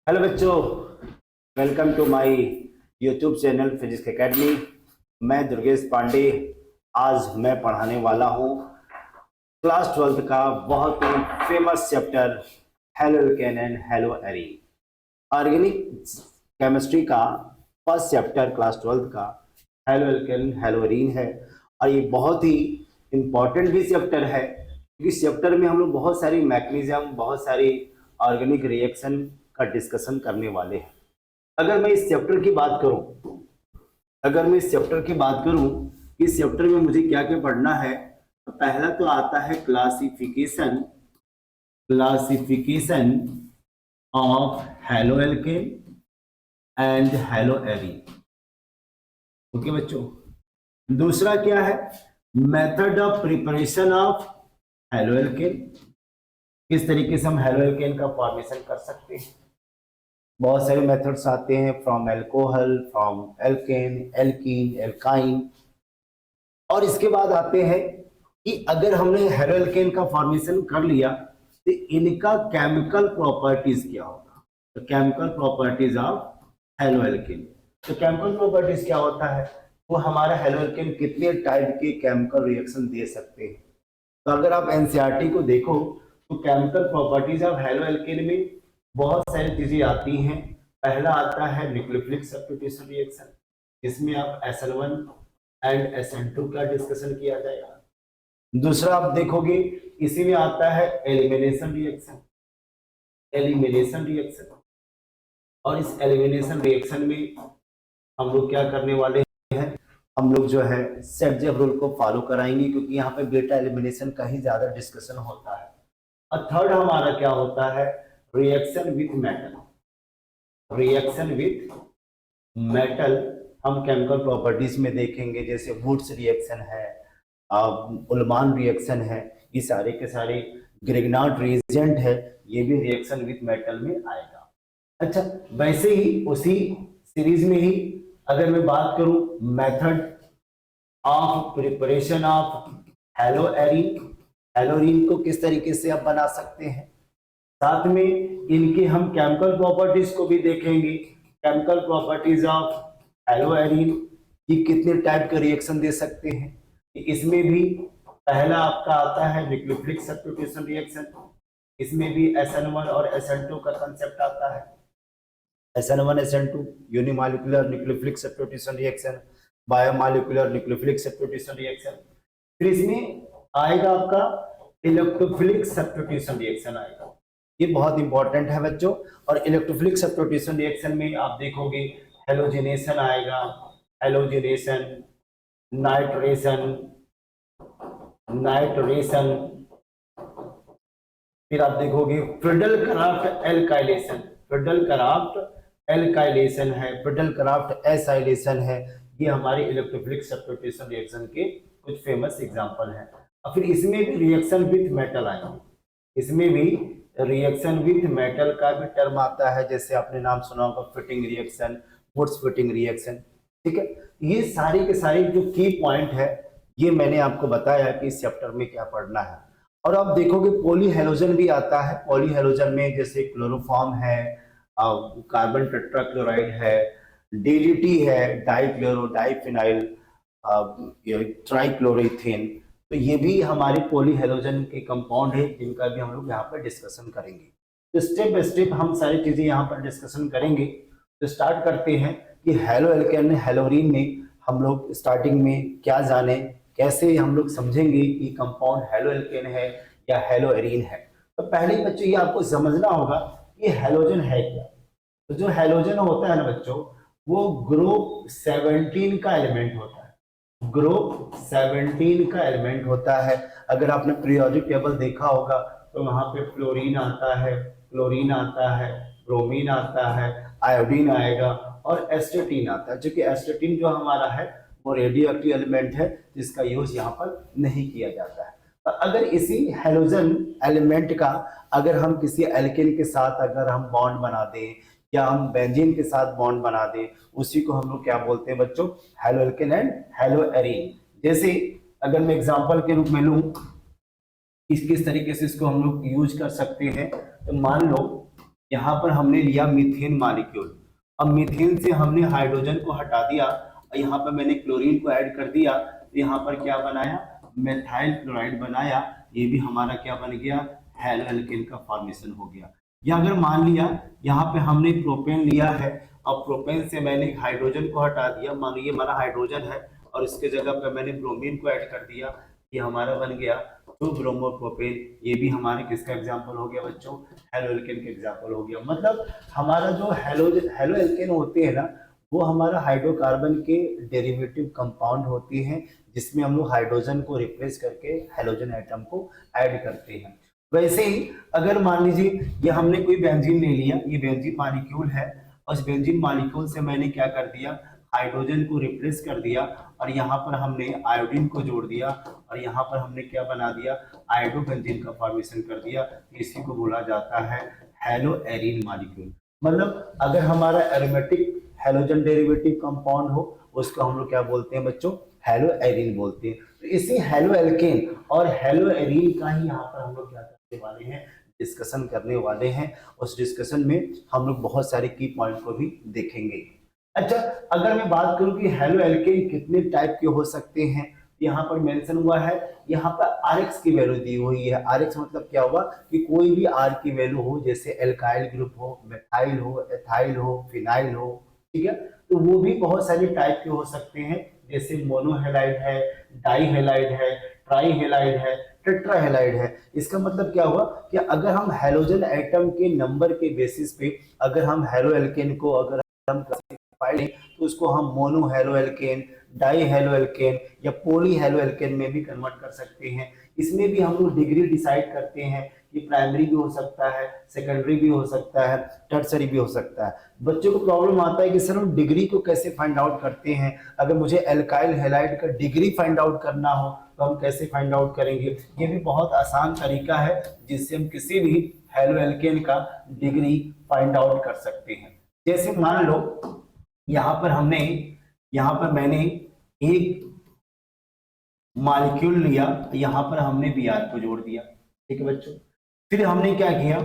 Hello बच्चों, welcome to my YouTube channel physics academy. मैं दुर्गेश पांडे। आज मैं पढ़ाने वाला हूँ क्लास 12th का बहुत ही famous chapter halo alkane and halo arene. Organic chemistry का फर्स्ट चैप्टर क्लास 12th का हेलो एल्केन हेलो एरीन है। और ये बहुत ही इंपॉर्टेंट भी चैप्टर है क्योंकि इस चैप्टर में हम लोग बहुत सारी मैकेनिज्म, बहुत सारी ऑर्गेनिक रिएक्शन का डिस्कशन करने वाले हैं। अगर मैं इस चैप्टर की बात करूं अगर मैं इस चैप्टर की बात करूं इस चैप्टर में मुझे क्या क्या पढ़ना है, तो पहला तो आता है classification classification of hello alkane and halo arene. Okay बच्चों। दूसरा क्या है? Method of preparation of halo alkane. किस तरीके से हम हेलो एल्केन का फॉर्मेशन कर सकते हैं। बहुत सारे मेथड्स आते हैं, from alcohol, from alkane, alkene, alkyne. और इसके बाद आते हैं कि अगर हमने हेलो एल्केन का फॉर्मेशन कर लिया तो इनका केमिकल प्रॉपर्टीज क्या होगा। तो chemical properties of halo alkane. तो केमिकल प्रॉपर्टीज क्या होता है? वो हमारा हेलो एल्केन कितने टाइप के केमिकल रिएक्शन दे सकते हैं। तो अगर आप एनसीईआरटी को देखो तो chemical properties of halo alkane में बहुत सारी चीजें आती हैं। पहला आता है न्यूक्लियोफिलिक सब्स्टिट्यूशन रिएक्शन। इसमें आप SN1 एंड SN2 का डिस्कशन किया जाएगा। दूसरा आप देखोगे इसी में आता है एलिमिनेशन रिएक्शन। एलिमिनेशन रिएक्शन और इस एलिमिनेशन रिएक्शन में हम लोग क्या करने वाले हैं, हम लोग जो है सेट-जेफ रूल को फॉलो कराएंगे क्योंकि यहाँ पे बीटा एलिमिनेशन का ही ज्यादा डिस्कशन होता है। और थर्ड हमारा क्या होता है? Reaction with metal. Reaction with metal हम केमिकल प्रॉपर्टीज में देखेंगे, जैसे वुड्स रिएक्शन है, उल्मान रिएक्शन है, ये सारे के सारे ग्रिग्नार्ड रिएजेंट है, ये भी रिएक्शन विथ मेटल में आएगा। अच्छा, वैसे ही उसी सीरीज में ही अगर मैं बात करूं method of preparation of halo arene, haloarene को किस तरीके से आप बना सकते हैं, साथ में इनके हम केमिकल प्रॉपर्टीज को भी देखेंगे। Chemical properties of halo arene, ये कितने टाइप के रिएक्शन दे सकते हैं। इसमें भी पहला आपका आता है न्यूक्लियोफिलिक सब्स्टिट्यूशन रिएक्शन। इसमें भी SN1 और SN2 का कंसेप्ट आता है। SN1 SN2 unimolecular nucleophilic substitution reaction, biomolecular nucleophilic substitution reaction. फिर इसमें आएगा आपका इलेक्ट्रोफिलिक सब्स्टिट्यूशन रिएक्शन आएगा। ये बहुत इंपॉर्टेंट है बच्चों। और इलेक्ट्रोफिलिक सब्स्टिट्यूशन रिएक्शन में आप देखोगे हेलोजिनेशन आएगा, हेलोजिनेशन, नाइट्रेशन, नाइट्रेशन। फिर आप देखोगे Friedel Crafts alkylation. Friedel Crafts alkylation है, फ्रिडल क्राफ्ट एसाइलेशन है। ये हमारे इलेक्ट्रोफिलिक सब्स्टिट्यूशन रिएक्शन के कुछ फेमस एग्जांपल हैं। और फिर इसमें भी रिएक्शन विथ मेटल आएंगे। इसमें भी रिएक्शन विथ मेटल का भी टर्म आता है, जैसे आपने नाम सुना होगा Fittig reaction, Wurtz Fittig reaction. ठीक है, ये सारी के सारी जो की पॉइंट है ये मैंने आपको बताया कि इस चैप्टर में क्या पढ़ना है। और आप देखोगे पॉली हेलोजन भी आता है। पॉली हेलोजन में जैसे क्लोरोफॉर्म है, कार्बन टेट्राक्लोराइड है, DDT है, डाइक्लोरो डाइफिनाइल ट्राइक्लोरोइथेन। तो ये भी हमारे पॉली हेलोजन के कंपाउंड है जिनका भी हम लोग यहाँ पर डिस्कशन करेंगे। तो स्टेप बाय स्टेप हम सारी चीजें यहाँ पर डिस्कशन करेंगे। तो स्टार्ट करते हैं कि हेलो एल्केन हेलोरीन में हम लोग स्टार्टिंग में क्या जाने, कैसे हम लोग समझेंगे कि कंपाउंड हेलो एल्केन है या हेलो एरीन है। तो पहले बच्चों ये आपको समझना होगा कि हेलोजन है क्या। तो जो हेलोजन होता है ना बच्चों, वो ग्रुप 17 का एलिमेंट होता है। ग्रुप 17 का एलिमेंट होता है। अगर आपने पीरियोडिक टेबल देखा होगा तो वहां पे फ्लोरीन आता है, क्लोरीन आता है, ब्रोमीन आता है, आयोडीन आएगा और एस्टेटीन आता है। जो कि एस्टेटीन जो हमारा है वो रेडियो एक्टिव एलिमेंट है जिसका यूज यहाँ पर नहीं किया जाता है। तो अगर इसी हेलोजन एलिमेंट का अगर हम किसी एल्केन के साथ अगर हम बॉन्ड बना दें या हम बेंजीन के साथ बॉन्ड बना दें, उसी को हम लोग क्या बोलते हैं बच्चों? Hello alkane and halo arene. जैसे अगर मैं एग्जांपल के रूप में लूं किस किस तरीके से इसको हम लोग यूज कर सकते हैं, तो मान लो यहाँ पर हमने लिया मीथेन मॉलिक्यूल। अब मीथेन से हमने हाइड्रोजन को हटा दिया और यहाँ पर मैंने क्लोरीन को ऐड कर दिया, तो यहाँ पर क्या बनाया, मेथाइल क्लोराइड बनाया। ये भी हमारा क्या बन गया, हेलो एल्केन का फॉर्मेशन हो गया। या अगर मान लिया यहाँ पे हमने प्रोपेन लिया है और प्रोपेन से मैंने हाइड्रोजन को हटा दिया, मान लीजिए हमारा हाइड्रोजन है और इसके जगह पे मैंने ब्रोमीन को ऐड कर दिया, ये हमारा बन गया टू ब्रोमोप्रोपेन। ये भी हमारे किसका एग्जांपल हो गया बच्चों, हेलो एल्केन का एग्जांपल हो गया। मतलब हमारा जो हेलो एल्केन होते हैं ना, वो हमारा हाइड्रोकार्बन के डेरिवेटिव कंपाउंड होती हैं, जिसमें हम लोग हाइड्रोजन को रिप्लेस करके हेलोजन एटम को ऐड करते हैं। वैसे ही अगर मान लीजिए ये हमने कोई बेंजीन ले लिया, ये बेंजीन मॉलिक्यूल है, और इस बेंजीन मॉलिक्यूल से मैंने क्या कर दिया, हाइड्रोजन को रिप्लेस कर दिया और यहाँ पर हमने आयोडीन को जोड़ दिया और यहाँ पर हमने क्या बना दिया, आयोडोबेंजीन का फॉर्मेशन कर दिया। इसी को बोला जाता है हेलो एरीन मॉलिक्यूल। मतलब अगर हमारा एरोमेटिक हेलोजन डेरिवेटिव कंपाउंड हो, उसको हम लोग क्या बोलते हैं बच्चों, हेलो एरीन बोलते हैं। तो इसी हेलो एल्केन और हेलो एरीन का ही यहाँ पर हम लोग क्या करने वाले हैं, डिस्कशन करने वाले हैं। उस डिस्कशन में हम लोग बहुत सारे की पॉइंट को भी देखेंगे। अच्छा, अगर मैं बात करूं कि हेलो एल्केन कितने टाइप के हो सकते हैं, यहाँ पर मेंशन हुआ है, यहाँ पर आरएक्स की वैल्यू दी हुई है। आरएक्स मतलब क्या हुआ कि कोई भी आर की वैल्यू हो, जैसे एल्काइल ग्रुप हो, मेथाइल हो, एथाइल हो, फिनाइल हो, ठीक है, तो वो भी बहुत सारे टाइप के हो सकते हैं, जैसे मोनोहेलाइड है, डाईहेलाइड है, ट्राईहेलाइड है, टेट्राहेलाइड है। इसका मतलब क्या हुआ कि अगर हम हेलोजन एटम के नंबर के बेसिस पे अगर हम हेलो एल्केन को अगर हम तो उसको हम mono halo alkane, die halo alkane या पॉली हेलो एल्केन में भी कन्वर्ट कर सकते हैं। इसमें भी हम लोग डिग्री डिसाइड करते हैं कि प्राइमरी भी हो सकता है, सेकेंडरी भी हो सकता है, टर्सरी भी हो सकता है। बच्चों को प्रॉब्लम आता है कि सर हम डिग्री को कैसे फाइंड आउट करते हैं, अगर मुझे एल्काइल हैलाइड का डिग्री फाइंड आउट करना हो तो हम कैसे फाइंड आउट करेंगे। ये भी बहुत आसान तरीका है जिससे हम किसी भी हेलो एल्केन का डिग्री फाइंड आउट कर सकते हैं। जैसे मान लो यहाँ पर मैंने एक मॉलिक्यूल लिया, यहाँ पर हमने Br को जोड़ दिया, ठीक है बच्चों। फिर हमने क्या किया,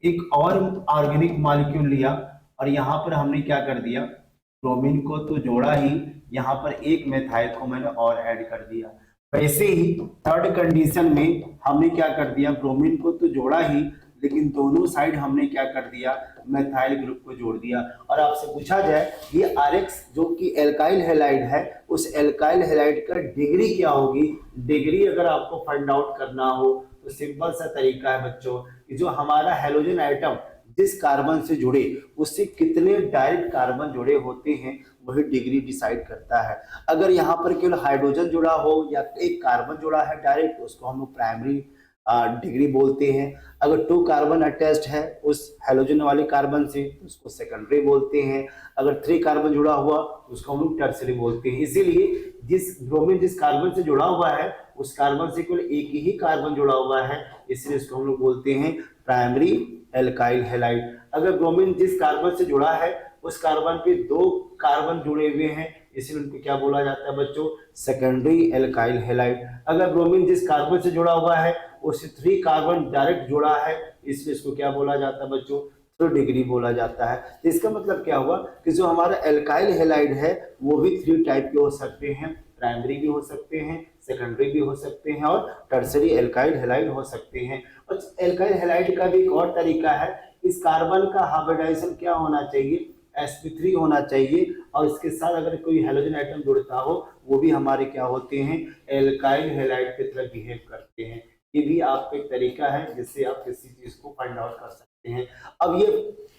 एक और ऑर्गेनिक मॉलिक्यूल लिया और यहाँ पर हमने क्या कर दिया, ब्रोमीन को तो जोड़ा ही, यहाँ पर एक मेथाइल को मैंने और ऐड कर दिया। वैसे ही थर्ड कंडीशन में हमने क्या कर दिया, ब्रोमीन को तो जोड़ा ही, लेकिन दोनों साइड हमने क्या कर दिया, मेथाइल ग्रुप को जोड़ दिया। और आपसे पूछा जाए ये आरएक्स जो कि एल्काइल हैलाइड है, उस एल्काइल हैलाइड का डिग्री क्या होगी, डिग्री अगर आपको फाइंड आउट करना हो तो सिंपल सा तरीका है बच्चों कि जो हमारा हेलोजन एटम जिस कार्बन से जुड़े उससे कितने डायरेक्ट कार्बन जुड़े होते हैं वही डिग्री डिसाइड करता है। अगर यहाँ पर केवल हाइड्रोजन जुड़ा हो या एक कार्बन जुड़ा है डायरेक्ट, उसको हम लोग प्राइमरी डिग्री बोलते हैं। अगर 2 कार्बन अटैच्ड है उस हेलोजन वाले कार्बन से तो उसको सेकेंडरी बोलते हैं। अगर 3 कार्बन जुड़ा हुआ तो उसको हम लोग टर्सरी बोलते हैं। इसीलिए जिस ब्रोमीन जिस कार्बन से जुड़ा हुआ है उस कार्बन से केवल एक ही कार्बन जुड़ा हुआ है, इसलिए इसको हम लोग बोलते हैं प्राइमरी एल्काइल हैलाइड। अगर ब्रोमीन जिस कार्बन से जुड़ा है उस कार्बन पे 2 कार्बन जुड़े हुए हैं, इसलिए उनको क्या बोला जाता है बच्चों, सेकेंडरी एल्काइल हैलाइड। अगर ब्रोमीन जिस कार्बन से जुड़ा हुआ है उससे 3 कार्बन डायरेक्ट जुड़ा है, इसलिए इसको क्या बोला जाता है बच्चों, थर्ड डिग्री बोला जाता है। तो इसका मतलब क्या हुआ कि जो हमारा एल्काइल हैलाइड है वो भी 3 टाइप के हो सकते हैं, प्राइमरी भी हो सकते हैं, सेकेंडरी भी हो सकते हैं और टर्सरी एल्काइल हैलाइड हो सकते हैं। और एल्काइल हैलाइड का भी एक और तरीका है, इस कार्बन का हाइब्रिडाइजेशन क्या होना चाहिए, sp3 होना चाहिए, और इसके साथ अगर कोई हेलोजन आइटम जुड़ता हो वो भी हमारे क्या होते हैं, एल्काइल हैलाइड की तरह बिहेव करते हैं। ये भी आपका एक तरीका है जिससे आप किसी चीज को फाइंड आउट कर सकते हैं। अब ये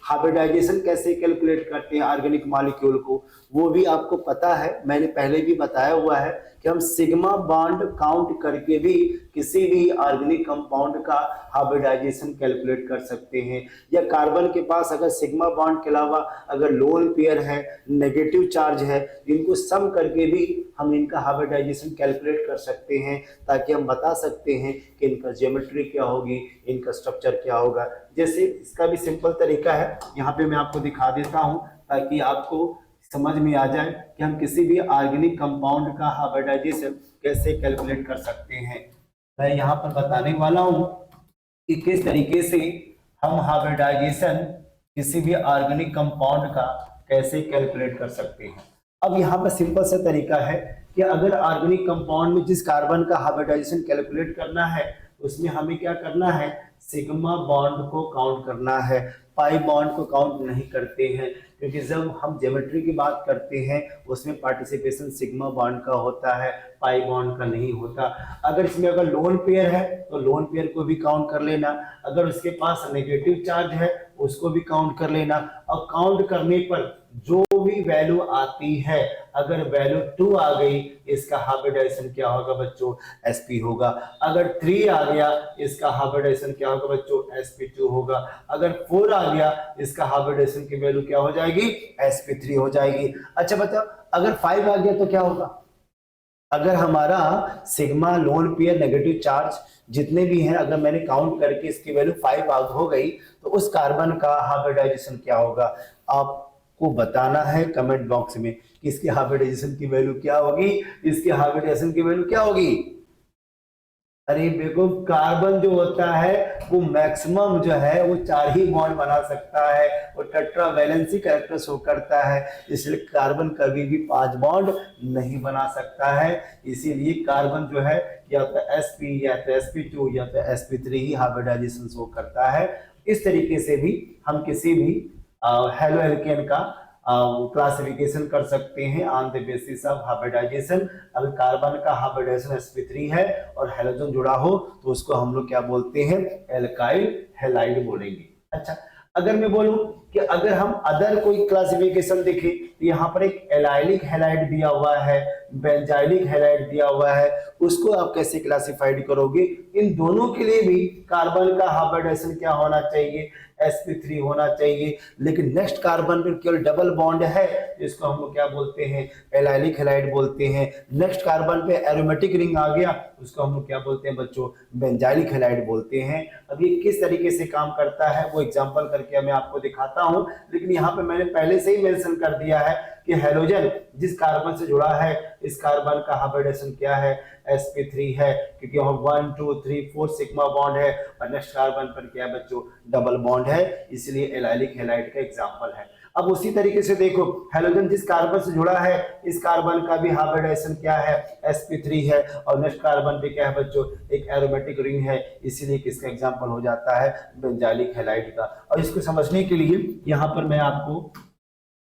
हाइब्रिडाइजेशन कैसे कैलकुलेट करते हैं ऑर्गेनिक मॉलिक्यूल को, वो भी आपको पता है, मैंने पहले भी बताया हुआ है कि हम सिग्मा बॉन्ड काउंट करके भी किसी भी ऑर्गेनिक कंपाउंड का हाइब्रिडाइजेशन कैलकुलेट कर सकते हैं। या कार्बन के पास अगर सिग्मा बॉन्ड के अलावा अगर लोन पेयर है, नेगेटिव चार्ज है, इनको सम करके भी हम इनका हाइब्रिडाइजेशन कैलकुलेट कर सकते हैं, ताकि हम बता सकते हैं कि इनका ज्योमेट्री क्या होगी, इनका स्ट्रक्चर क्या होगा। जैसे इसका भी सिंपल तरीका है, यहाँ पे मैं आपको दिखा देता हूँ ताकि आपको समझ में आ जाए कि हम किसी भी ऑर्गेनिक कंपाउंड का हाइब्रिडाइजेशन कैसे कैलकुलेट कर सकते हैं। मैं यहाँ पर बताने वाला हूँ कि किस तरीके से हम हाइब्रिडाइजेशन किसी भी ऑर्गेनिक कंपाउंड का कैसे कैलकुलेट कर सकते हैं। अब यहाँ पर सिंपल सा तरीका है कि अगर ऑर्गेनिक कंपाउंड में जिस कार्बन का हाइब्रिडाइजेशन कैलकुलेट करना है उसमें हमें क्या करना है, सिग्मा बॉन्ड को काउंट करना है, पाई बॉन्ड को काउंट नहीं करते हैं, क्योंकि जब हम ज्योमेट्री की बात करते हैं उसमें पार्टिसिपेशन सिग्मा बॉन्ड का होता है, पाई बॉन्ड का नहीं होता। अगर इसमें अगर लोन पेयर है तो लोन पेयर को भी काउंट कर लेना, अगर उसके पास नेगेटिव चार्ज है उसको भी काउंट कर लेना, और काउंट करने पर जो भी वैल्यू आती है, अगर वैल्यू 2 आ गई इसका हाइब्रिडाइजेशन क्या होगा बच्चों, sp होगा। अगर 3 आ गया इसका हाइब्रिडाइजेशन क्या होगा बच्चों, sp2 होगा। अगर 4 आ गया इसका हाइब्रिडाइजेशन की वैल्यू क्या हो जाएगी, sp3 हो जाएगी। अच्छा बताओ अगर 5 आ गया तो क्या होगा, अगर हमारा sigma lone pair negative charge जितने भी हैं अगर मैंने काउंट करके इसकी वैल्यू 5 हो गई तो उस कार्बन का हाइब्रिडाइजेशन क्या होगा, आपको बताना है कमेंट बॉक्स में कि इसकी हाइब्रिडाइजेशन की वैल्यू क्या होगी, इसकी हाइब्रिडाइजेशन की वैल्यू क्या होगी। अरे देखो कार्बन जो होता है वो मैक्सिमम जो है वो 4 ही बॉन्ड बना सकता है, वो टेट्रा वैलेंसी कैरेक्टर शो करता है, इसलिए कार्बन कभी भी 5 बॉन्ड नहीं बना सकता है। इसीलिए कार्बन जो है या तो sp या तो sp2 या तो sp3 ही हाइब्रिडाइजेशन शो करता है। इस तरीके से भी हम किसी भी हेलो एल्केन का क्लासिफिकेशन कर सकते हैं on the basis of hybridisation. अगर कार्बन का हाइब्रिडाइजेशन sp3 है और हेलोजन जुड़ा हो तो उसको हम लोग क्या बोलते हैं, एल्काइल हैलाइड बोलेंगे। अच्छा अगर मैं बोलूं कि अगर हम अदर कोई क्लासिफिकेशन देखें तो यहाँ पर एक एलाइलिक हैलाइड दिया हुआ है, बेंजाइलिक हैलाइड दिया हुआ है, उसको आप कैसे क्लासिफाइड करोगे। इन दोनों के लिए भी कार्बन का हाइब्रिडाइजेशन क्या होना चाहिए, sp3 होना चाहिए, लेकिन नेक्स्ट कार्बन पर केवल डबल बॉन्ड है जिसको हम लोग क्या बोलते हैं, एलाइलिक हैलाइड बोलते हैं। नेक्स्ट कार्बन पे एरोमेटिक रिंग आ गया उसको हम लोग क्या बोलते हैं बच्चों, बेंजाइलिक हैलाइड बोलते हैं। अब ये किस तरीके से काम करता है वो एग्जांपल करके मैं आपको दिखाता हूं, लेकिन यहाँ पे मैंने पहले से ही मेंशन कर दिया है कि हेलोजन जिस कार्बन से जुड़ा है इस कार्बन का हाइब्रिडाइजेशन क्या है, sp3 है, क्योंकि वहां 1 2 3 4 सिग्मा बॉन्ड है और नेक्स्ट कार्बन पर क्या है बच्चों, डबल बॉन्ड है, इसलिए एलाइलिक हैलाइड का एग्जांपल है। अब उसी तरीके से देखो हेलोजन जिस कार्बन से जुड़ा है इस कार्बन का भी हाइब्रिडाइजेशन क्या है, sp3 है, और नेक्स्ट कार्बन पे क्या है बच्चों, एक एरोमेटिक रिंग है, इसीलिए किसका एग्जांपल हो जाता है, बेंजाइलिक हैलाइड का। और इसको समझने के लिए यहाँ पर मैं आपको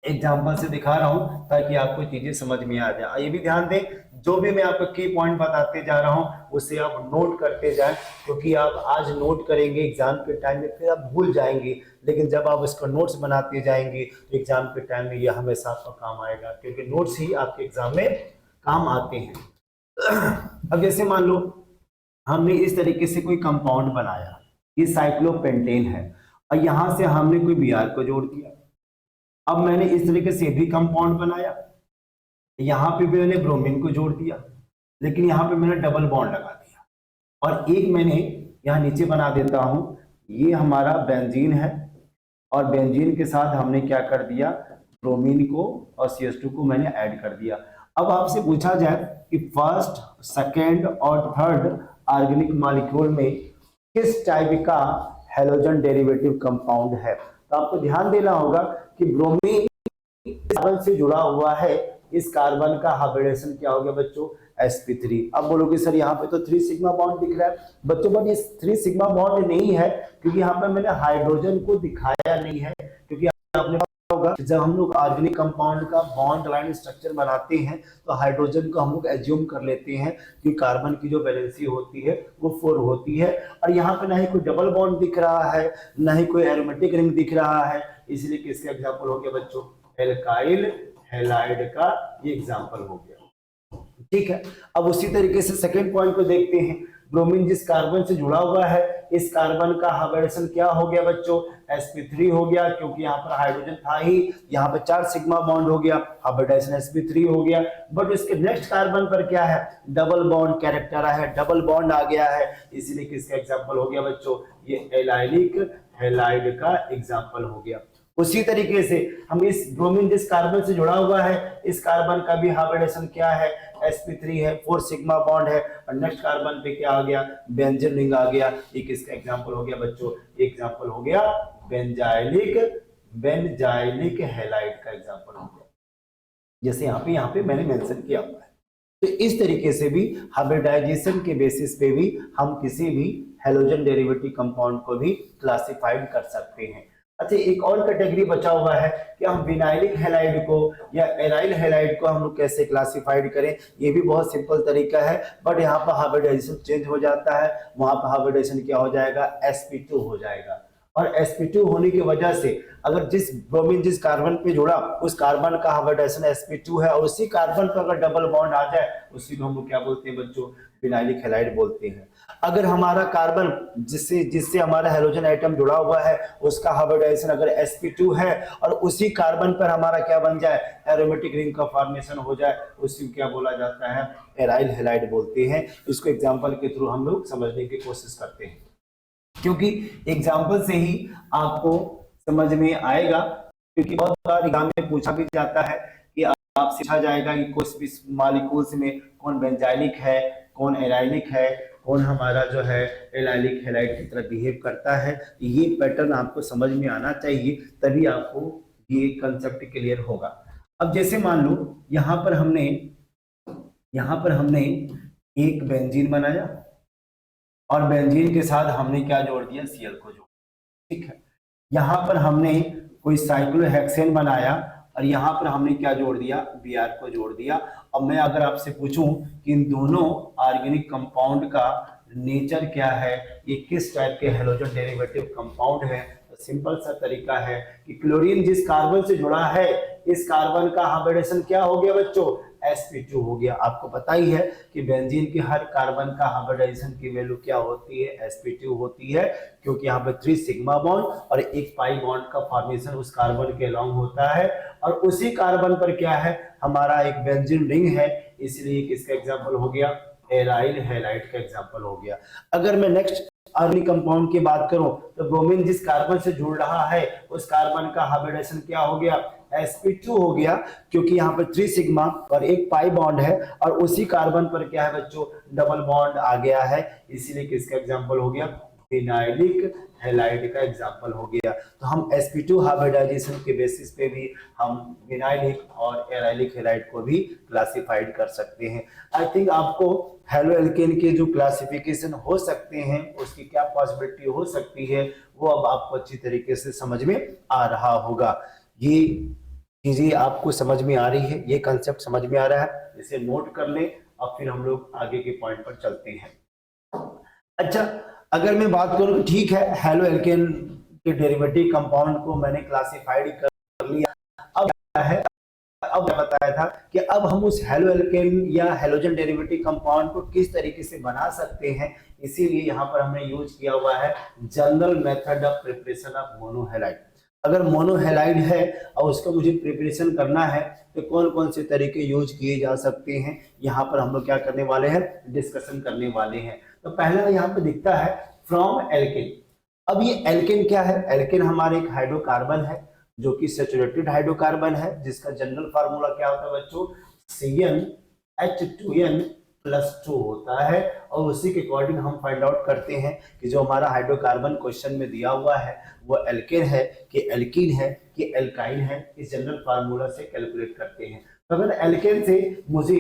एग्जाम्पल से दिखा रहा हूं ताकि आपको चीजें समझ में आ जाए। ये भी ध्यान दें जो भी मैं आपको की पॉइंट बताते जा रहा हूं उसे आप नोट करते जाएं, क्योंकि आप आज नोट करेंगे एग्जाम के टाइम में फिर आप भूल जाएंगे, लेकिन जब आप इसको नोट्स बनाते जाएंगे तो एग्जाम के टाइम में यह हमेशा आपका काम आएगा, क्योंकि नोट्स ही आपके एग्जाम में काम आते हैं। अब जैसे मान लो हमने इस तरीके से कोई कंपाउंड बनाया, ये साइक्लोपेंटेन है, और यहां से हमने कोई Br को जोड़ दिया। अब मैंने इस तरीके से भी कंपाउंड बनाया, यहां पे भी मैंने ब्रोमीन को जोड़ दिया, लेकिन यहां पे मैंने डबल बॉन्ड लगा दिया, और एक मैंने यहां नीचे बना देता हूं, ये हमारा बेंजीन है, और बेंजीन के साथ हमने क्या कर दिया, ब्रोमीन को और CH2 को मैंने ऐड कर दिया। अब आपसे पूछा जाए कि फर्स्ट सेकेंड और थर्ड ऑर्गेनिक मॉलिक्यूल में किस टाइप का हेलोजन डेरिवेटिव कंपाउंड है, तो आपको ध्यान देना होगा कि ब्रोमीन कार्बन से जुड़ा हुआ है, इस कार्बन का हाइब्रिडेशन क्या हो गया बच्चों, sp3। अब बोलोगे सर यहाँ पे तो 3 सिग्मा बॉन्ड दिख रहा है बच्चों, बट ये 3 सिग्मा बॉन्ड नहीं है, क्योंकि यहाँ पे मैंने हाइड्रोजन को दिखाया नहीं है। क्योंकि आपने होगा जब हम लोग ऑर्गेनिक कंपाउंड का बॉन्ड लाइन स्ट्रक्चर बनाते हैं तो हाइड्रोजन को हम लोग एज्यूम कर लेते हैं कि कार्बन की जो वैलेंसी होती है वो 4 होती है, और यहाँ पे ना ही कोई डबल बॉन्ड दिख रहा है ना ही कोई एरोमेटिक रिंग दिख रहा है, इसलिए किसका एग्जांपल हो गया बच्चों, एल्काइल हैलाइड का ये एग्जांपल हो गया। ठीक है, अब उसी तरीके से सेकंड पॉइंट को देखते हैं, ब्रोमीन जिस कार्बन से जुड़ा हुआ है इस कार्बन का हाइब्रिडेशन क्या हो गया बच्चों, sp3 हो गया, क्योंकि यहाँ पर हाइड्रोजन था ही, यहाँ पर 4 सिग्मा बॉन्ड हो गया, हाइब्रिडेशन sp3 हो गया। बट इसके नेक्स्ट कार्बन पर क्या है, डबल बॉन्ड कैरेक्टर है, डबल बॉन्ड आ गया है, इसलिए किसका एग्जांपल हो गया बच्चों, ये एलाइलिक हैलाइड का एग्जांपल हो गया। उसी तरीके से हम इस ब्रोमीन जिस कार्बन से जुड़ा हुआ है इस कार्बन का भी हाइब्रिडेशन क्या है, sp3 है, 4 सिग्मा बॉन्ड है, और नेक्स्ट कार्बन पे क्या आ गया, बेंजीन रिंग आ गया, एक इसका एग्जांपल हो गया बच्चों, एग्जांपल हो गया बेंजाइलिक बेंजाइलिक हैलाइड का एग्जांपल हो गया, जैसे यहाँ पे मैंने मेंशन किया हुआ है। तो इस तरीके से भी हाइब्रिडाइजेशन के बेसिस पे भी हम किसी भी हेलोजन डेरिवेटिव कंपाउंड को भी क्लासिफाइड कर सकते हैं। अच्छा, एक और कैटेगरी बचा हुआ है कि हम विनाइलिक हैलाइड को या एराइल हैलाइड को हम लोग कैसे क्लासिफाइड करें। ये भी बहुत सिंपल तरीका है, बट यहाँ पर हाइब्रिडाइजेशन चेंज हो जाता है। वहां पर हाइब्रिडाइजेशन क्या हो जाएगा, sp2 हो जाएगा। और sp2 होने की वजह से अगर जिस ब्रोमीन जिस कार्बन पे जुड़ा उस कार्बन का हाइब्रिडाइजेशन sp2 है और उसी कार्बन पर अगर डबल बॉन्ड आ जाए उसी को हम लोग क्या बोलते हैं बच्चों, विनाइलिक हैलाइड बोलते हैं। अगर हमारा कार्बन जिससे जिससे हमारा हेलोजन आइटम जुड़ा हुआ है उसका हाइब्रिडाइजेशन अगर sp2 है और उसी कार्बन पर हमारा क्या बन जाए, एरोमेटिक रिंग का फॉर्मेशन हो जाए, उसी को क्या बोला जाता है, एराइल हैलाइड बोलते हैं। इसको एग्जांपल के थ्रू हम लोग समझने की कोशिश करते हैं, क्योंकि एग्जाम्पल से ही आपको समझ में आएगा। क्योंकि बहुत बार एग्जाम में पूछा भी जाता है कि आप सीखा जाएगा कि कुछ मॉलिक्यूल्स में कौन बेंजाइलिक है, कौन एराइलिक है, कौन हमारा जो है एलाइलिक हैलाइड की तरह बिहेव करता है। ये पैटर्न आपको समझ में आना चाहिए, तभी आपको ये कंसेप्ट क्लियर होगा। अब जैसे मान लो यहाँ पर हमने एक बेंजीन बनाया और बेंजीन के साथ हमने क्या जोड़ दिया, Cl को जोड़, ठीक है। यहाँ पर हमने कोई साइक्लोहेक्सेन बनाया और यहाँ पर हमने क्या जोड़ दिया, Br को जोड़ दिया। अब मैं अगर आपसे पूछूं कि इन दोनों ऑर्गेनिक कंपाउंड का नेचर क्या है, ये किस टाइप के हेलोजन डेरिवेटिव कंपाउंड है, तो सिंपल सा तरीका है कि क्लोरीन जिस कार्बन से जुड़ा है इस कार्बन का हाइब्रिडेशन क्या हो गया बच्चों, sp2 हो गया। आपको पता ही है कि बेंजीन के हर कार्बन का हाइब्रिडाइजेशन की वैल्यू क्या होती है, sp2 होती है, क्योंकि यहाँ पे 3 सिग्मा बॉन्ड और एक पाई बॉन्ड का फॉर्मेशन उस कार्बन के अलोंग होता है और उसी कार्बन पर क्या है, हमारा एक बेंजीन रिंग है, इसलिए किसका एग्जाम्पल हो गया, एराइल हैलाइड का एग्जाम्पल हो गया। अगर मैं नेक्स्ट ऑर्गेनिक कंपाउंड की बात करूं तो ब्रोमीन जिस कार्बन से जुड़ रहा है उस कार्बन का हाइब्रिडेशन क्या हो गया, sp2 हो गया, क्योंकि यहाँ पर 3 सिग्मा और एक पाई बॉन्ड है और उसी कार्बन पर क्या है बच्चों, डबल बॉन्ड आ गया है, इसीलिए किसका एग्जांपल हो गया, विनाइलिक हैलाइड का एग्जांपल हो गया। तो हम sp2 हाइब्रिडाइजेशन के बेसिस पे भी हम विनाइलिक और एराइलिक हैलाइड को भी क्लासिफाइड कर सकते हैं। आई थिंक आपको हेलो एल्केन के जो क्लासिफिकेशन हो सकते हैं उसकी क्या पॉसिबिलिटी हो सकती है वो अब आपको अच्छी तरीके से समझ में आ रहा होगा। ये चीजें आपको समझ में आ रही है, ये कंसेप्ट समझ में आ रहा है, इसे नोट कर ले। अब फिर हम लोग आगे के पॉइंट पर चलते हैं। अच्छा, अगर मैं बात करूं, ठीक है, हेलो एल्केन के डेरिवेटिव कंपाउंड को मैंने क्लासिफाइड कर लिया। अब क्या है, अब मैं बताया था कि अब हम उस हेलो एल्केन या हेलोजन डेरिवेटिव कंपाउंड को किस तरीके से बना सकते हैं, इसीलिए यहाँ पर हमने यूज किया हुआ है general method of preparation of monohalide. अगर मोनोहेलाइड है और उसका मुझे प्रिपरेशन करना है तो कौन कौन से तरीके यूज किए जा सकते हैं, यहाँ पर हम लोग क्या करने वाले हैं, डिस्कशन करने वाले हैं। तो पहला यहाँ पे दिखता है फ्रॉम एल्केन। अब ये एल्केन क्या है, एल्केन हमारे एक हाइड्रोकार्बन है जो कि सैचुरेटेड हाइड्रोकार्बन है, जिसका जनरल फार्मूला क्या होता है बच्चों, CnH2n+2 होता है। और उसी के अकॉर्डिंग हम फाइंड आउट करते हैं कि जो हमारा हाइड्रोकार्बन क्वेश्चन में दिया हुआ है वो एल्केन है कि एल्कीन है कि एल्काइन है, इस जनरल फार्मूला से कैलकुलेट करते हैं। तो अगर एल्केन से मुझे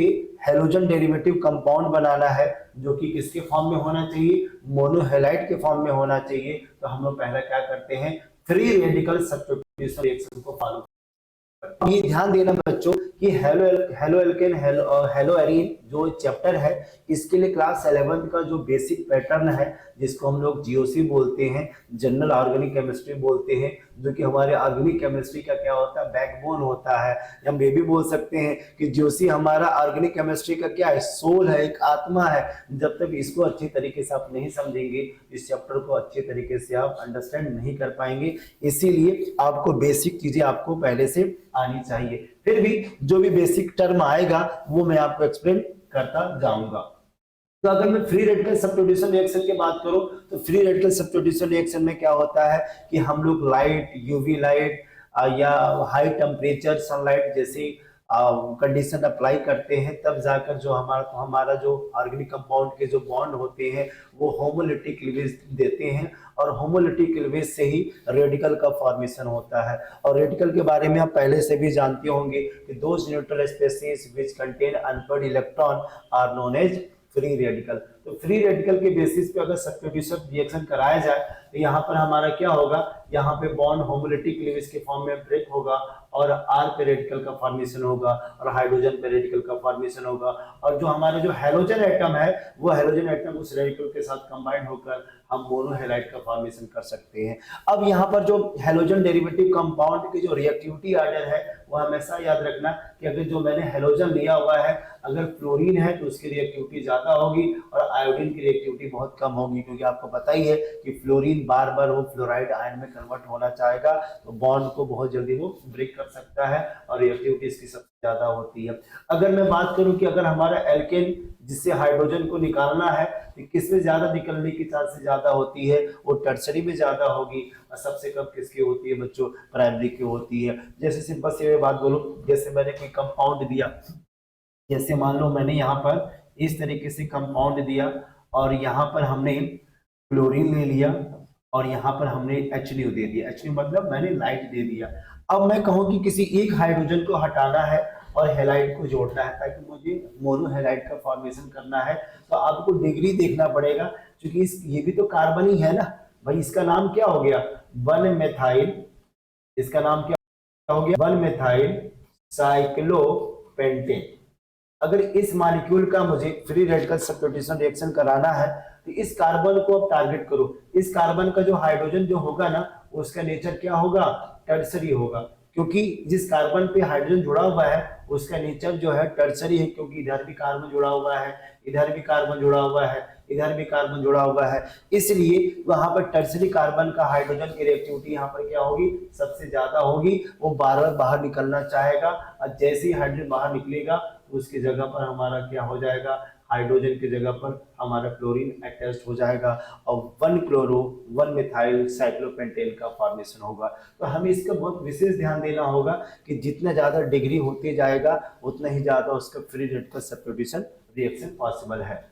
हेलोजन डेरिवेटिव कंपाउंड बनाना है जो कि किसके फॉर्म में होना चाहिए, मोनोहेलाइड के फॉर्म में होना चाहिए, तो हम लोग पहला क्या करते हैं, फ्री रेडिकल सब्स्टिट्यूशन रिएक्शन को फॉलो। ये ध्यान देना बच्चों कि हेलो एल्केन हेलो एरीन जो चैप्टर है इसके लिए क्लास 11 का जो बेसिक पैटर्न है जिसको हम लोग जीओसी बोलते हैं, जनरल ऑर्गेनिक केमिस्ट्री बोलते हैं, जो कि हमारे ऑर्गेनिक केमिस्ट्री का क्या होता है, बैकबोन होता है। हम ये भी बोल सकते हैं कि जीओसी हमारा ऑर्गेनिक केमिस्ट्री का क्या है, सोल है, एक आत्मा है। जब तक इसको अच्छी तरीके से आप नहीं समझेंगे, इस चैप्टर को अच्छे तरीके से आप अंडरस्टैंड नहीं कर पाएंगे, इसीलिए आपको बेसिक चीजें आपको पहले से आनी चाहिए। फिर भी जो भी बेसिक टर्म आएगा वो मैं आपको एक्सप्लेन करता जाऊंगा। तो अगर मैं फ्री रेडिकल सब्स्टिट्यूशन रिएक्शन की बात करूं तो फ्री रेडिकल सब्स्टिट्यूशन रिएक्शन में क्या होता है कि हम लोग लाइट, यूवी लाइट या हाई टेम्परेचर सनलाइट जैसी कंडीशन अप्लाई करते हैं, तब जाकर जो हमारा जो ऑर्गेनिक कंपाउंड के जो बॉन्ड होते हैं वो होमोलिटिक क्लीवेज देते हैं, और होमोलिटिक क्लीवेज से ही रेडिकल का फॉर्मेशन होता है। और रेडिकल के बारे में आप पहले से भी जानते होंगे कि those neutral species which contain unpaired electron are known as free radical. तो फ्री रेडिकल के बेसिस पे अगर सब्स्टिट्यूशन रिएक्शन कराया जाए तो यहाँ पर हमारा क्या होगा, यहाँ पे बॉन्ड होमोलिटिक क्लीवेज के फॉर्म में ब्रेक होगा और आर पे रेडिकल का फॉर्मेशन होगा और हाइड्रोजन पे रेडिकल का फॉर्मेशन होगा, और जो हमारा जो हैलोजन एटम है वो हैलोजन एटम उस रेडिकल के साथ कंबाइंड होकर हम मोनोहेलाइड का फॉर्मेशन कर सकते हैं। अब यहाँ पर जो हैलोजन डेरिवेटिव कंपाउंड की जो रिएक्टिविटी ऑर्डर है वो हमेशा याद रखना कि अगर जो मैंने हैलोजन लिया हुआ है अगर फ्लोरीन है तो उसकी रिएक्टिविटी ज्यादा होगी और आयोडीन की रिएक्टिविटी बहुत कम होगी, क्योंकि आपको पता ही है कि फ्लोरीन बार बार वो फ्लोराइड आयन में कन्वर्ट होना चाहेगा तो बॉन्ड को बहुत जल्दी वो ब्रेक कर सकता है और रिएक्टिविटी इसकी सबसे ज्यादा होती है। अगर मैं बात करूं कि अगर हमारा एल्केन जिससे हाइड्रोजन को निकालना है तो किसमें ज्यादा निकलने की चांसेस ज्यादा होती है, वो टर्सरी में ज्यादा होगी, और सबसे कम किसकी होती है बच्चों, प्राइमरी की होती है। जैसे सिंपल सी बात बोलूं, जैसे मैंने कोई कंपाउंड दिया, जैसे मान लो मैंने यहाँ पर इस तरीके से कंपाउंड दिया और यहाँ पर हमने क्लोरीन ले लिया और यहाँ पर हमने HNO दे दिया। HNO मतलब मैंने लाइट दे दिया। अब मैं कहूँ कि किसी एक हाइड्रोजन को हटाना है और हेलाइड को जोड़ना है ताकि मुझे मोनोहेलाइड का फॉर्मेशन करना है, तो आपको डिग्री देखना पड़ेगा, क्योंकि ये भी तो कार्बन ही है ना भाई। इसका नाम क्या हो गया, 1-मेथाइल, इसका नाम क्या हो गया, 1-मेथाइल साइक्लोपेंटेन। अगर इस मॉलिक्यूल का मुझे फ्री रेडिकल सब्स्टिट्यूशन रिएक्शन कराना है तो इस कार्बन को आप टारगेट करो। इस कार्बन का जो हाइड्रोजन जो होगा ना उसका नेचर क्या होगा, टर्सरी होगा, क्योंकि जिस कार्बन पे हाइड्रोजन जुड़ा हुआ है उसका नेचर जो है टर्सरी है, क्योंकि इधर भी कार्बन जुड़ा हुआ है, इधर भी कार्बन जुड़ा हुआ है, इधर भी कार्बन जुड़ा हुआ है, इसलिए वहां पर टर्सरी कार्बन का हाइड्रोजन की रिएक्टिविटी यहाँ पर क्या होगी, सबसे ज्यादा होगी। वो बार बार बाहर निकलना चाहेगा और जैसे ही हाइड्रोजन बाहर निकलेगा उसकी जगह पर हमारा क्या हो जाएगा, हाइड्रोजन की जगह पर हमारा क्लोरीन अटैच्ड हो जाएगा और 1-क्लोरो 1-मेथाइल साइक्लोपेंटेन का फॉर्मेशन होगा। तो हमें इसका बहुत विशेष ध्यान देना होगा कि जितना ज्यादा डिग्री होते जाएगा उतना ही ज्यादा उसका free radical substitution reaction possible है।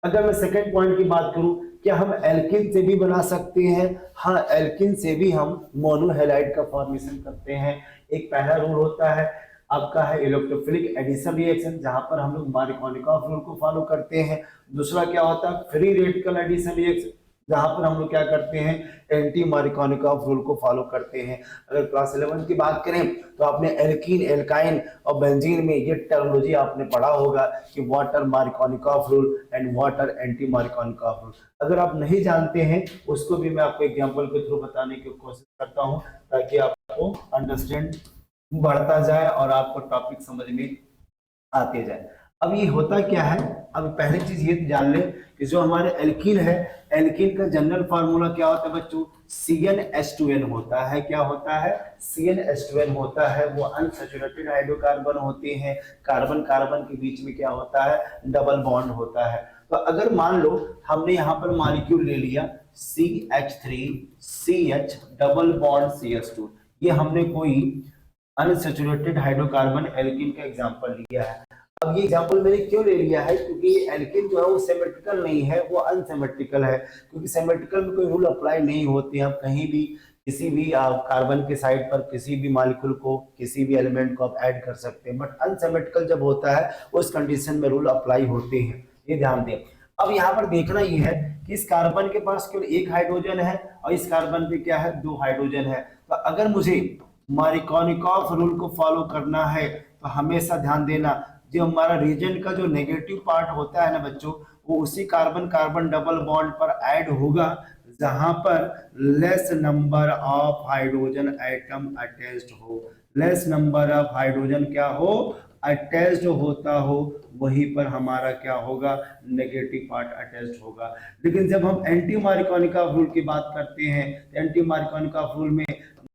अगर मैं सेकेंड पॉइंट की बात करूं, क्या हम एल्किन से भी बना सकते हैं? हाँ, एल्किन से भी हम मोनोहेलाइड का फॉर्मेशन करते हैं। एक पहला रूल होता है आपका है इलेक्ट्रोफिलिक एडिशन रिएक्शन, जहां पर हम लोग मार्कोनिकॉफ रूल को फॉलो करते हैं। दूसरा क्या होता है, फ्री रेडिकल एडिशन रिएक्शन, जहां पर हम लोग क्या करते हैं, एंटी मार्कोनिकॉफ रूल को फॉलो करते हैं। अगर क्लास 11 की बात करें तो आपने एल्कीन, एल्काइन और बेंजीन में ये टर्मिनोलॉजी आपने पढ़ा होगा कि water Markovnikov rule and water anti Markovnikov rule. अगर आप नहीं जानते हैं उसको भी मैं आपको एग्जांपल के थ्रू बताने की कोशिश करता हूं ताकि आपको अंडरस्टैंड बढ़ता जाए और आपको टॉपिक समझ में आते जाए। अब ये होता क्या है, अब पहली चीज ये जान ले कि जो हमारे एल्कीन है, एल्कीन का जनरल फार्मूला क्या होता है बच्चों, CnH2n होता है। क्या होता है, CnH2n होता है। वो अनसैचुरेटेड हाइड्रोकार्बन होते हैं, कार्बन कार्बन के बीच में क्या होता है, डबल बॉन्ड होता है। तो अगर मान लो हमने यहाँ पर मॉलिक्यूल ले लिया CH3CH डबल बॉन्ड CH2, ये हमने कोई अनसैचुरेटेड हाइड्रोकार्बन एल्कीन का एग्जांपल लिया है। अब ये एग्जांपल मैंने क्यों ले लिया है, क्योंकि ये एल्कीन जो है वो सिमेट्रिकल नहीं है, वो अनसिमेट्रिकल है। क्योंकि सिमेट्रिकल में कोई रूल अप्लाई नहीं होते हैं। आप कहीं भी किसी भी कार्बन के साइड पर किसी भी मॉलिक्यूल को, किसी भी एलिमेंट को आप ऐड कर सकते हैं, बट अनसिमेट्रिकल जब होता है उस कंडीशन में रूल अप्लाई होते हैं, ये ध्यान दें। अब यहाँ पर देखना ये है कि इस कार्बन के पास केवल एक हाइड्रोजन है और इस कार्बन पे क्या है, 2 हाइड्रोजन है। तो अगर मुझे मार्कोनिकॉफ रूल को फॉलो करना है तो हमेशा ध्यान देना जो हमारा रीजन का जो नेगेटिव पार्ट होता है ना बच्चों, वो उसी कार्बन कार्बन डबल बॉन्ड पर ऐड होगा जहां पर less number of hydrogen atom attached हो। लेस नंबर ऑफ हाइड्रोजन क्या हो, अटैच्ड होता हो, वहीं पर हमारा क्या होगा, नेगेटिव पार्ट अटैच्ड होगा। लेकिन जब हम एंटी मार्कोनिकॉफ रूल की बात करते हैं, एंटी मार्कोनिकॉफ रूल में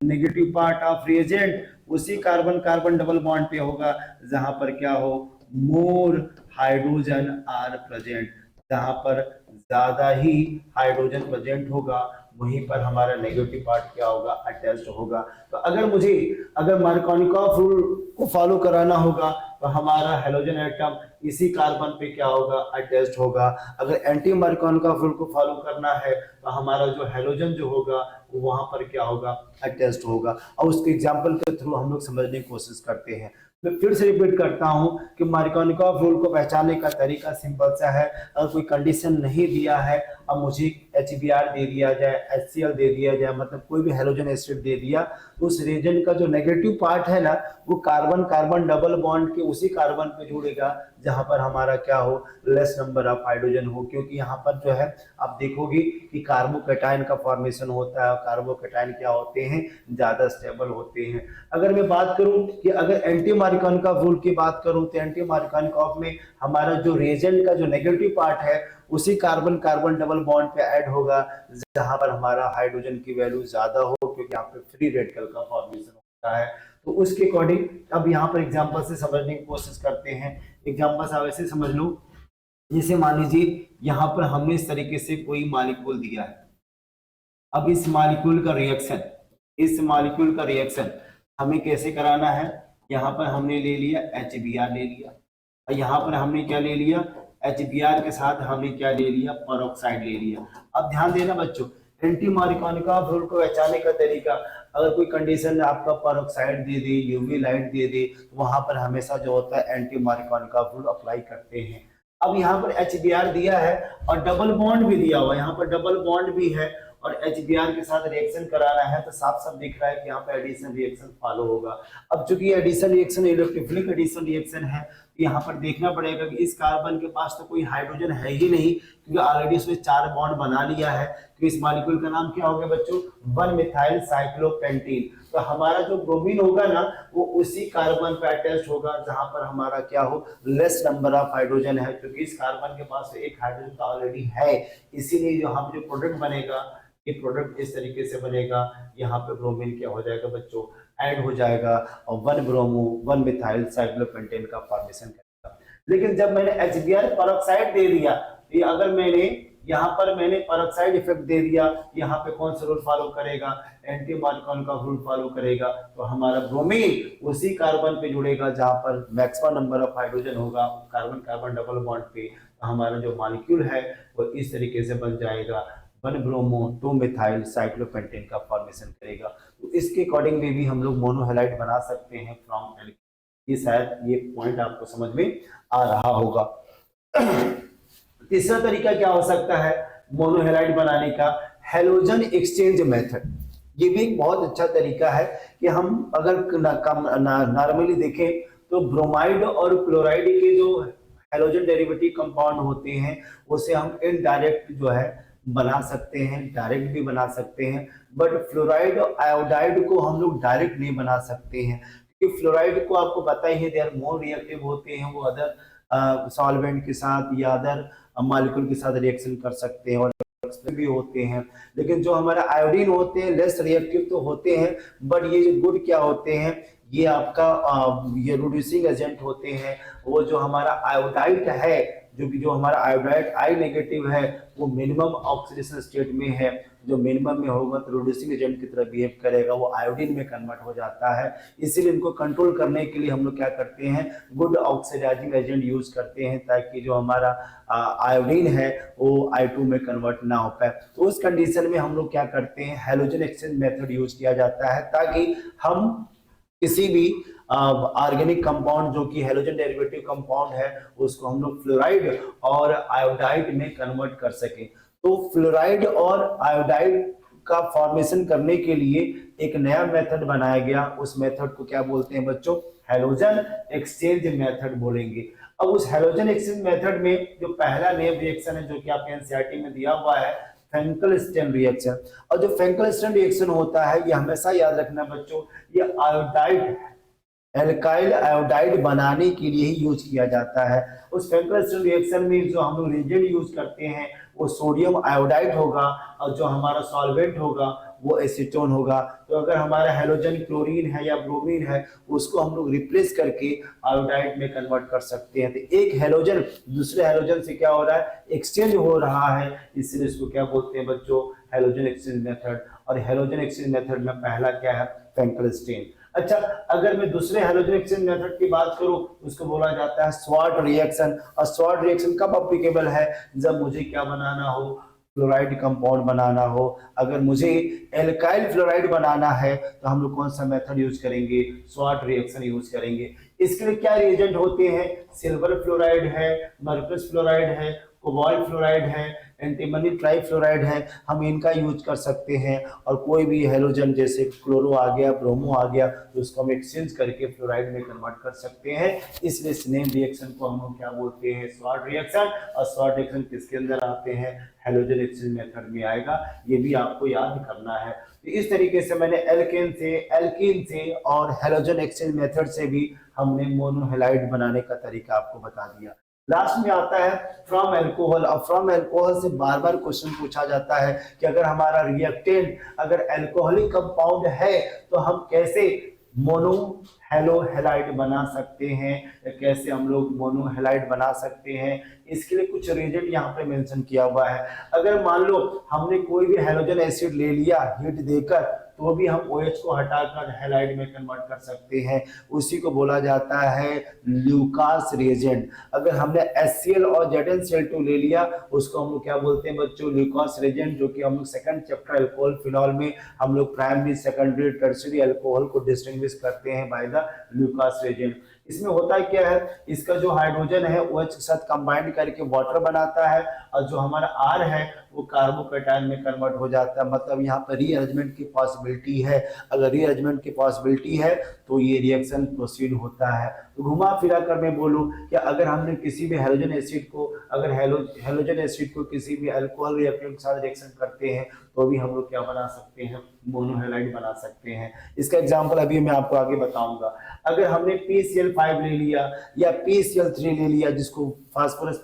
नेगेटिव पार्ट ऑफ रिएजेंट उसी कार्बन कार्बन डबल बॉन्ड पे होगा जहां पर क्या हो, मोर हाइड्रोजन आर प्रेजेंट, जहां पर ज्यादा ही हाइड्रोजन प्रेजेंट होगा, वहीं पर हमारा नेगेटिव पार्ट क्या होगा, अटैच्ड होगा। तो अगर मार्कोनिकॉफ रूल को फॉलो कराना होगा तो हमारा हेलोजन एटम इसी कार्बन पे क्या होगा, अटैच्ड होगा। अगर एंटी मार्कोनिकॉफ रूल को फॉलो करना है तो हमारा जो हेलोजन जो होगा वो वहां पर क्या होगा, अटैच्ड होगा। और उसके एग्जांपल के थ्रू हम लोग समझने की कोशिश करते हैं। मैं फिर से रिपीट करता हूं कि मार्कोनिकॉफ रूल को पहचानने का तरीका सिंपल सा है। अगर कोई कंडीशन नहीं दिया है, अब मुझे HBr दे दिया जाए, HCl दे दिया जाए, मतलब कोई भी हेलोजन एसिड दे दिया, तो उस रिएजेंट का जो नेगेटिव पार्ट है ना, वो कार्बन कार्बन डबल बॉन्ड के उसी कार्बन पे जुड़ेगा जहां पर हमारा क्या हो, लेस नंबर ऑफ हाइड्रोजन हो। क्योंकि यहाँ पर जो है आप देखोगे कि कार्बोकैटायन का फॉर्मेशन होता है, और कार्बोकैटायन क्या होते हैं, ज्यादा स्टेबल होते हैं। अगर मैं बात करूं कि अगर एंटी मार्कोनिकॉफ रूल की बात करूं तो एंटी मार्कोनिकॉफ में हमारा जो रिएजेंट का जो नेगेटिव पार्ट है उसी कार्बन कार्बन डबल बॉन्ड पे ऐड होगा जहां पर हमारा हाइड्रोजन की वैल्यू ज्यादा हो, क्योंकि यहाँ पे फ्री रेडिकल का फॉर्मेशन होता है। तो उसके अकॉर्डिंग अब यहाँ पर एग्जांपल से समझने की कोशिश करते हैं। एग्जांपल से वैसे समझ लो, जैसे मान लीजिए यहाँ पर हमने इस तरीके से कोई मॉलिक्यूल दिया है। अब इस मॉलिक्यूल का रिएक्शन हमें कैसे कराना है। यहाँ पर हमने ले लिया HBr ले लिया, और यहाँ पर हमने क्या ले लिया, HBr के साथ हमने क्या ले लिया, पेरोक्साइड ले लिया। अब ध्यान देना बच्चों, एंटी मार्कोनिकॉफ रूल को पहचानने का तरीका, अगर कोई कंडीशन आपका पेरोक्साइड दे दे, यूवी लाइट दे दे, तो वहां पर हमेशा जो होता है एंटी मार्कोनिकॉफ रूल अप्लाई करते हैं। अब यहाँ पर HBr दिया है और डबल बॉन्ड भी दिया हुआ है, यहाँ पर डबल बॉन्ड भी है और HBr के साथ रिएक्शन कराना है, तो साफ साफ दिख रहा है कि यहाँ पे एडिशन रिएक्शन फॉलो होगा। अब चूंकि addition reaction electrophilic addition reaction है, तो यहाँ पर देखना पड़ेगा कि इस कार्बन के पास तो कोई हाइड्रोजन है ही नहीं, क्योंकि ऑलरेडी उसने 4 बॉन्ड बना लिया है। तो इस मॉलिक्यूल का नाम क्या हो गया बच्चों, 1 मिथाइल साइक्लोपेंटीन। तो हमारा जो ब्रोमीन होगा ना, वो उसी कार्बन पे अटैच होगा जहां पर हमारा क्या हो, लेस नंबर ऑफ हाइड्रोजन है, क्योंकि इस कार्बन के पास एक हाइड्रोजन तो ऑलरेडी है। इसीलिए यहाँ पे जो प्रोडक्ट बनेगा, ये प्रोडक्ट इस तरीके से बनेगा, यहाँ पे ब्रोमीन क्या हो जाएगा बच्चों, ऐड हो जाएगा और 1 ब्रोमो 1 मिथाइल साइक्लोपेंटेन का फॉर्मेशन करेगा। लेकिन जब मैंने HBr पेरोक्साइड दे दिया, तो अगर यहाँ पर मैंने पेरोक्साइड इफेक्ट दे दिया, यहाँ पे कौन सा रूल फॉलो करेगा, एंटी मार्कोनिकॉफ रूल फॉलो करेगा। तो हमारा ब्रोमीन उसी कार्बन पे जुड़ेगा जहां पर मैक्सिमम नंबर ऑफ हाइड्रोजन होगा, कार्बन कार्बन डबल बॉन्ड पे। तो हमारा जो मॉलिक्यूल है वो इस तरीके से बन जाएगा, 1 ब्रोमो 2 मिथाइल साइक्लोपेंटेन का फॉर्मेशन करेगा। तो इसके अकॉर्डिंग में भी हम लोग मोनोहेलाइड बना सकते हैं फ्रॉम एल्कीन। ये शायद ये पॉइंट आपको समझ में आ रहा होगा। तीसरा तरीका क्या हो सकता है मोनोहेलाइड बनाने का, हेलोजन एक्सचेंज मेथड। ये भी एक बहुत अच्छा तरीका है कि हम अगर नॉर्मली देखें तो ब्रोमाइड और क्लोराइड के जो हेलोजन डेरिवेटिव कंपाउंड होते हैं उसे हम इनडायरेक्ट जो है बना सकते हैं, डायरेक्ट भी बना सकते हैं। बट फ्लोराइड और आयोडाइड को हम लोग डायरेक्ट नहीं बना सकते हैं, क्योंकि फ्लोराइड को आपको पता ही है दे आर मोर रिएक्टिव होते हैं, वो अदर सॉल्वेंट के साथ या अदर मॉलिक्यूल के साथ रिएक्शन कर सकते हैं और भी होते हैं। लेकिन जो हमारा आयोडीन होते हैं लेस रिएक्टिव तो होते हैं, बट ये जो गुड क्या होते हैं, ये आपका ये रिड्यूसिंग एजेंट होते हैं। वो जो हमारा आयोडाइड है, जो हमारा आयोडाइड आई नेगेटिव है, वो मिनिमम ऑक्सीडेशन स्टेट में है। जो मिनिमम में होगा तो रिड्यूसिंग एजेंट की तरह बिहेव करेगा, वो आयोडीन में कन्वर्ट हो जाता है। इसीलिए इनको कंट्रोल करने के लिए हम लोग क्या करते हैं, गुड ऑक्सीडाइजिंग एजेंट यूज करते हैं, ताकि जो हमारा आयोडीन है वो I2 में कन्वर्ट ना हो पाए। तो उस कंडीशन में हम लोग क्या करते हैं, हेलोजन एक्सचेंज मेथड यूज किया जाता है, ताकि हम किसी भी ऑर्गेनिक कंपाउंड जो कि हेलोजन डेरिवेटिव कंपाउंड है उसको हम लोग फ्लोराइड और आयोडाइड में कन्वर्ट कर सके। तो फ्लोराइड और आयोडाइड का फॉर्मेशन करने के लिए एक नया मेथड बनाया गया, उस मेथड को क्या बोलते हैं बच्चों, हेलोजन एक्सचेंज मेथड बोलेंगे। अब उस हेलोजन एक्सचेंज मेथड में जो पहला नेम रिएक्शन है जो कि आपके एनसीईआरटी में दिया हुआ है, फेंकल-स्टेन रिएक्शन। और जो फेंकल-स्टेन रिएक्शन होता है ये हमेशा याद रखना बच्चों, ये आयोडाइड एल्काइल आयोडाइड बनाने के लिए ही यूज किया जाता है। उस फेंकल-स्टेन रिएक्शन में जो हम लोग रिएजेंट यूज करते हैं वो सोडियम आयोडाइड होगा, और जो हमारा सॉल्वेंट होगा वो एसीटोन होगा। तो अगर हमारा हेलोजन क्लोरीन है या ब्रोमीन है उसको हम लोग रिप्लेस करके आयोडाइड में कन्वर्ट कर सकते हैं। तो एक हेलोजन दूसरे हेलोजन से क्या हो रहा है, एक्सचेंज हो रहा है, इसलिए इसको क्या बोलते हैं बच्चों, हैलोजन एक्सचेंज मेथड, और हैलोजन एक्सचेंज मेथड में पहला क्या है, फेंकलस्टीन। अच्छा, अगर मैं दूसरे हैलोजन एक्सचेंज मेथड की बात करूं, उसको बोला जाता है स्वॉट रिएक्शन। और स्वॉट रिएक्शन कब अप्लीकेबल है, जब मुझे क्या बनाना हो, फ्लोराइड कंपाउंड बनाना हो। अगर मुझे एल्काइल फ्लोराइड बनाना है तो हम लोग कौन सा मेथड यूज करेंगे, स्वॉट रिएक्शन यूज करेंगे। इसके लिए क्या रिएजेंट होते हैं, सिल्वर फ्लोराइड है, मर्कस फ्लोराइड है, कोबाल्ट फ्लोराइड है, एंटीमनी ट्राइफ्लोराइड है, हम इनका यूज कर सकते हैं। और कोई भी हेलोजन जैसे क्लोरो आ गया, ब्रोमो आ गया, तो उसको हम एक्सचेंज करके फ्लोराइड में कन्वर्ट कर सकते हैं। इसलिए स्नेम रिएक्शन को हम लोग क्या बोलते हैं, स्वॉट रिएक्शन। और स्वॉट रिएक्शन किसके अंदर आते हैं, हैलोजन एक्सचेंज मेथड में आएगा, ये भी आपको याद करना है। तो इस तरीके से मैंने एल्केन से, एल्कीन से और हैलोजन एक्सचेंज मेथड से भी हमने मोनोहेलाइड बनाने का तरीका आपको बता दिया। लास्ट में आता है फ्रॉम एल्कोहल। और फ्रॉम एल्कोहल से बार बार क्वेश्चन पूछा जाता है कि अगर हमारा रिएक्टेंट अगर एल्कोहलिक कंपाउंड है तो हम कैसे मोनो हेलोहेलाइड बना सकते हैं, या कैसे हम लोग मोनोहेलाइड बना सकते हैं। इसके लिए कुछ रीजन यहाँ पे मेंशन किया हुआ है। अगर मान लो हमने कोई भी हैलोजन एसिड ले लिया हीट देकर, तो भी हम OH को हटाकर हैलाइड में कन्वर्ट कर सकते हैं, उसी को बोला जाता है ल्यूकास रिएजेंट। अगर हमने HCl और ZnCl2 ले लिया, उसको हम लोग क्या बोलते हैं बच्चों, ल्यूकास रिएजेंट, जो कि हम लोग सेकंड चैप्टर अल्कोहल फिनॉल में हम लोग प्राइमरी, सेकेंडरी, टर्शियरी अल्कोहल को डिस्टिंग्विश करते हैं बाय द ल्यूकास रिएजेंट। इसमें होता क्या है, इसका जो हाइड्रोजन है OH के साथ कंबाइंड करके वाटर बनाता है, और जो हमारा R है वो कार्बोकेटायन में कन्वर्ट हो जाता है। मतलब यहाँ पर रीअरेंजमेंट की पॉसिबिलिटी है। अगर रीअरेंजमेंट की पॉसिबिलिटी है तो ये रिएक्शन प्रोसीड होता है। तो घुमा फिरा कर मैं बोलूं कि अगर हमने किसी भी हैलोजन एसिड को, अगर हैलोजन एसिड को किसी भी अल्कोहल रिएक्टेंट के साथ रिएक्शन करते हैं, तो भी हम लोग क्या बना सकते हैं, मोनोहेलाइड बना सकते हैं। इसका एग्जांपल अभी मैं आपको आगे बताऊंगा। अगर हमने PCl5 ले लिया या PCl3 ले लिया, जिसको फास्फोरस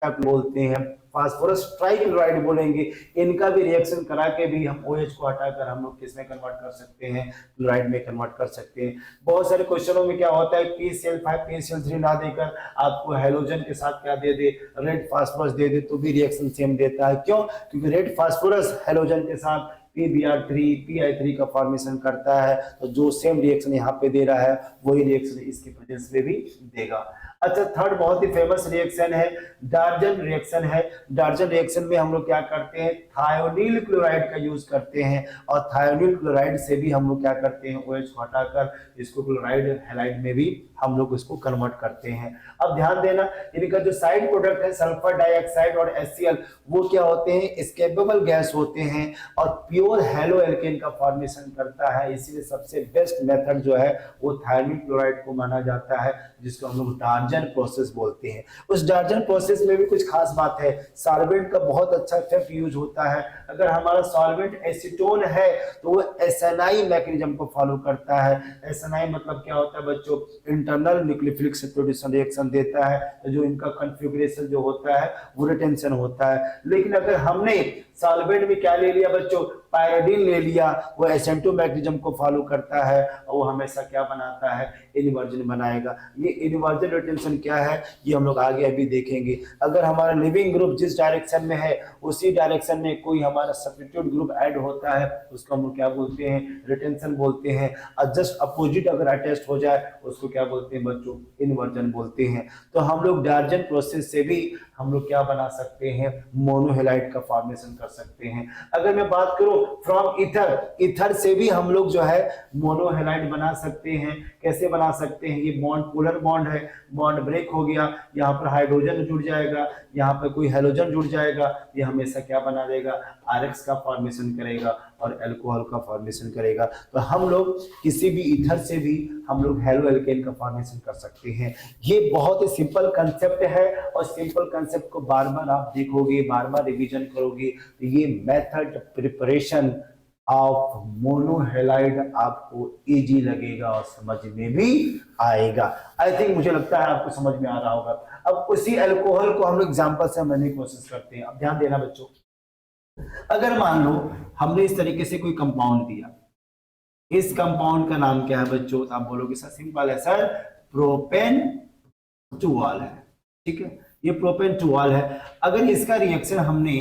बोलते हैं, फास्फोरस ट्राइक्लोराइड बोलेंगे, इनका भी रिएक्शन करा के भी हम OH को हटाकर हम लोग किसमें कन्वर्ट कर सकते हैं, क्लोराइड में कन्वर्ट कर सकते हैं। बहुत सारे क्वेश्चनों में क्या होता है, PCl5 PCl3 ना देकर आपको हैलोजन के साथ क्या दे दे, रेड फास्फोरस दे दे, तो भी रिएक्शन सेम देता है। क्यों, क्योंकि रेड फास्फोरस हैलोजन के साथ PBr3 PI3 का फॉर्मेशन करता है, तो जो सेम रिएक्शन यहाँ पे दे रहा है वही रिएक्शन इसके प्रेजेंस में भी देगा। अच्छा, थर्ड बहुत ही फेमस रिएक्शन है, डार्जन रिएक्शन है। डार्जन रिएक्शन में हम लोग क्या करते हैं, थायोनील क्लोराइड का यूज करते हैं, और थायोनील क्लोराइड से भी हम लोग क्या करते हैं, OH को हटाकर इसको क्लोराइड हैलाइड में भी हम लोग इसको कन्वर्ट करते हैं। अब ध्यान देना, इनका जो साइड प्रोडक्ट है सल्फर डाइऑक्साइड और HCl, वो क्या होते हैं, एस्केपेबल गैस होते हैं, और प्योर हैलो एल्केन का फॉर्मेशन करता है। इसीलिए सबसे बेस्ट मेथड जो है वो थायोनील क्लोराइड को माना जाता है, जिसको हम लोग डार्जन प्रोसेस बोलते हैं। उस डार्जन प्रोसेस में भी कुछ खास बात है, सॉल्वेंट का बहुत अच्छा इफेक्ट यूज होता है। अगर हमारा सॉल्वेंट एसीटोन है तो वो SNI मैकेनिज्म को फॉलो करता है। SNI मतलब क्या होता है बच्चों, इंटरनल न्यूक्लियोफिलिक सब्स्टिट्यूशन रिएक्शन देता है, तो जो इनका कॉन्फ़िगरेशन जो होता है वो रिटेंशन होता है। लेकिन अगर हमने सॉल्वेंट में क्या ले लिया बच्चों, पायरोडीन ले लिया, वो SN2 मैकेनिज्म को फॉलो करता है, और वो हमेशा क्या बनाता है, इनवर्जन बनाएगा। ये इनवर्जन रिटेंशन क्या है, ये हम लोग आगे अभी देखेंगे। अगर हमारा लिविंग ग्रुप जिस डायरेक्शन में है उसी डायरेक्शन में कोई हमारा सब्स्टिट्यूट ग्रुप ऐड होता है, उसको हम लोग क्या बोलते हैं, रिटेंशन बोलते हैं। और जस्ट अपोजिट अगर अटैच्ड हो जाए उसको क्या बोलते हैं बच्चों, इनवर्जन बोलते हैं। तो हम लोग डार्जन प्रोसेस से भी हम लोग क्या बना सकते हैं, मोनोहेलाइड का फॉर्मेशन कर सकते हैं। अगर मैं बात करूं फ्रॉम ईथर, ईथर से भी हम लोग जो है मोनोहेलाइड बना सकते हैं। कैसे बना सकते हैं, ये बॉन्ड पोलर बॉन्ड है, बॉन्ड ब्रेक हो गया, यहाँ पर हाइड्रोजन जुड़ जाएगा, यहाँ पर कोई हेलोजन जुड़ जाएगा, ये हमेशा क्या बना देगा, RX का फॉर्मेशन करेगा और अल्कोहल का फॉर्मेशन करेगा। तो हम लोग किसी भी ईथर से भी हम लोग हेलो एल्केन का फॉर्मेशन कर सकते हैं। ये बहुत ही सिंपल कंसेप्ट है, और सिंपल कंसेप्ट को बार बार आप देखोगे, बार बार रिवीजन करोगे, तो ये मेथड प्रिपरेशन ऑफ मोनोहेलाइड आपको इजी लगेगा और समझ में भी आएगा। आई थिंक, मुझे लगता है आपको समझ में आ रहा होगा। अब उसी अल्कोहल को हम लोग एग्जांपल से समझने की कोशिश करते हैं। अब ध्यान देना बच्चों, अगर मान लो हमने इस तरीके से कोई कंपाउंड दिया, इस कंपाउंड का नाम क्या है बच्चों, तो आप बोलोगे सर सिंपल है सर, प्रोपेन-टुऑल है। ठीक है, ये प्रोपेन-टुऑल है। अगर इसका रिएक्शन हमने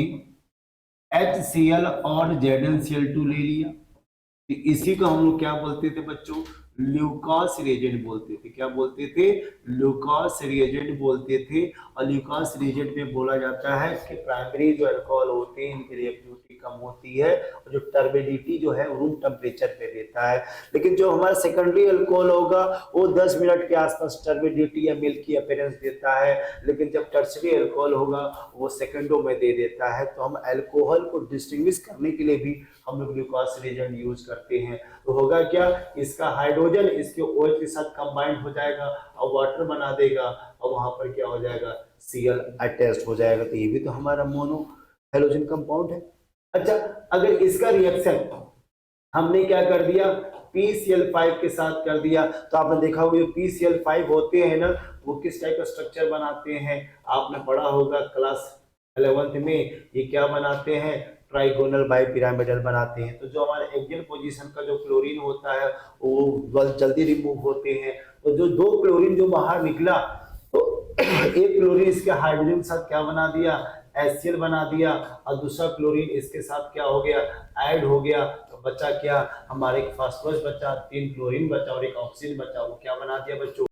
HCl और ZnCl2 ले लिया, तो इसी को हम लोग क्या बोलते थे बच्चों, ल्यूकास रिएजेंट बोलते थे। क्या बोलते थे, ल्यूकास रिएजेंट बोलते थे। और ल्यूकास रिएजेंट में बोला जाता है कि प्राइमरी जो अल्कोहल होते हैं इनकी रिएक्टिविटी कम होती है और जो टर्बिडिटी जो है रूम टेम्परेचर पे देता है। लेकिन जो हमारा सेकेंडरी अल्कोहल होगा वो 10 मिनट के आसपास टर्बिडिटी या मिल्की अपीयरेंस देता है, लेकिन जब टर्शरी अल्कोहल होगा वो सेकंडों में दे देता है। तो हम अल्कोहल को डिस्टिंग्विश करने के लिए भी हम लोग ग्लूकोज रिएजेंट यूज करते हैं। तो होगा क्या, इसका हाइड्रोजन इसके OH के साथ कंबाइंड हो जाएगा और वाटर बना देगा और वहां पर क्या हो जाएगा, Cl अटैच्ड हो जाएगा। तो ये भी तो हमारा मोनो हैलोजन कंपाउंड है। अच्छा, अगर इसका रिएक्शन हमने क्या कर दिया, PCl5 के साथ कर दिया, तो आपने देखा होगा जो PCl5 होते हैं ना वो किस टाइप का स्ट्रक्चर बनाते हैं, आपने पढ़ा होगा क्लास 11th में, ये क्या बनाते हैं, ट्राइगोनल बाइपिरामिडल बनाते हैं। तो जो हमारे एक्सियल पोजीशन का जो क्लोरीन होता है वो जल्दी रिमूव होते हैं। तो जो दो क्लोरीन जो बाहर निकला तो एक क्लोरीन इसके हाइड्रोजन के साथ क्या बना दिया, HCl बना दिया, और दूसरा क्लोरीन इसके साथ क्या हो गया, ऐड हो गया। तो बचा क्या, हमारे एक फास्फोरस बचा, 3 क्लोरीन बचा और एक ऑक्सीजन बचा, वो क्या बना दिया बच्चों,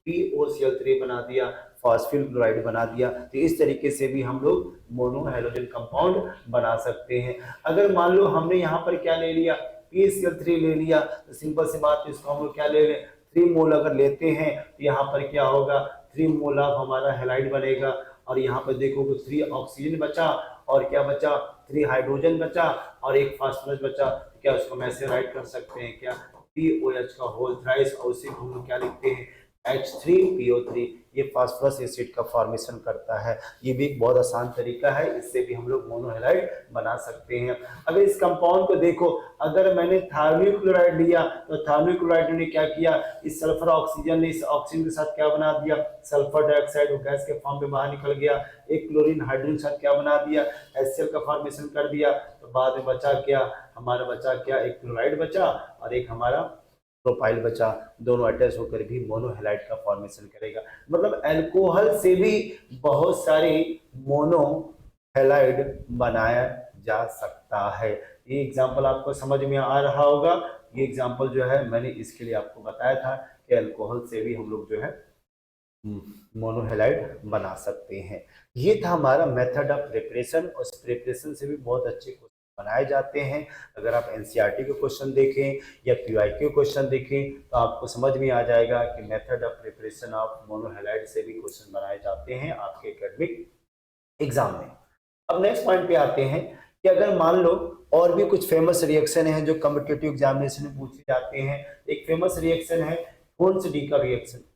POCl3 बना दिया, फॉस्फिल क्लोराइड बना दिया। तो इस तरीके से भी हम लोग मोनो हैलोजन कंपाउंड बना सकते हैं। अगर मान लो हमने यहाँ पर क्या ले लिया, PCl3 ले लिया, तो सिंपल सी बात है इसको हम लोग क्या ले लें, 3 मोल अगर लेते हैं तो यहाँ पर क्या होगा, 3 मोल ऑफ हमारा हैलाइड बनेगा। और यहाँ पर देखो 3 ऑक्सीजन बचा और क्या बचा, 3 हाइड्रोजन बचा और एक फास्फोरस बचा। तो क्या उसको हम ऐसे राइट कर सकते हैं क्या, POH का होल थ्राइस, और उसी को हम लोग क्या लिखते हैं, H3PO3। ये फास्फोरस एसिड का फॉर्मेशन करता है। ये भी एक बहुत आसान तरीका है, इससे भी हम लोग मोनोहैलाइड बना सकते हैं। अगर इस कंपाउंड को देखो, अगर मैंने थार्मिक क्लोराइड लिया तो थार्मिक क्लोराइड ने क्या किया, इस सल्फर ऑक्सीजन ने इस ऑक्सीजन के साथ क्या बना दिया, सल्फर डाइऑक्साइड, वो गैस के फॉर्म में बाहर निकल गया। एक क्लोरीन हाइड्रोजन के साथ क्या बना दिया, HCl का फॉर्मेशन कर दिया। तो बाद में बचा क्या, हमारा बचा क्या, एक क्लोराइड बचा और एक हमारा प्रोपाइल बचा, दोनों अटैच होकर भी मोनोहैलाइड का फॉर्मेशन करेगा। मतलब अल्कोहल से भी बहुत सारे मोनोहैलाइड बनाया जा सकता है। ये एग्जांपल आपको समझ में आ रहा होगा। ये एग्जांपल जो है मैंने इसके लिए आपको बताया था कि अल्कोहल से भी हम लोग जो है मोनोहैलाइड बना सकते हैं। ये था हमारा मेथड ऑफ प्रिपरेशन, और इस प्रिपरेशन से भी बहुत अच्छे क्वेश्चन बनाए जाते हैं। अगर आप एनसीईआरटी के क्वेश्चन देखें या पीवाईक्यू क्वेश्चन देखें तो आपको समझ में आ जाएगा कि मेथड ऑफ प्रिपरेशन ऑफ मोनोहैलाइड से भी क्वेश्चन बनाए जाते हैं आपके एकेडमिक एग्जाम में। अब नेक्स्ट पॉइंट पे आते हैं कि अगर मान लो और भी कुछ फेमस रिएक्शन है जो कॉम्पिटिटिव एग्जामिनेशन में पूछे जाते हैं। एक फेमस रिएक्शन है होन्स-डी का रिएक्शन।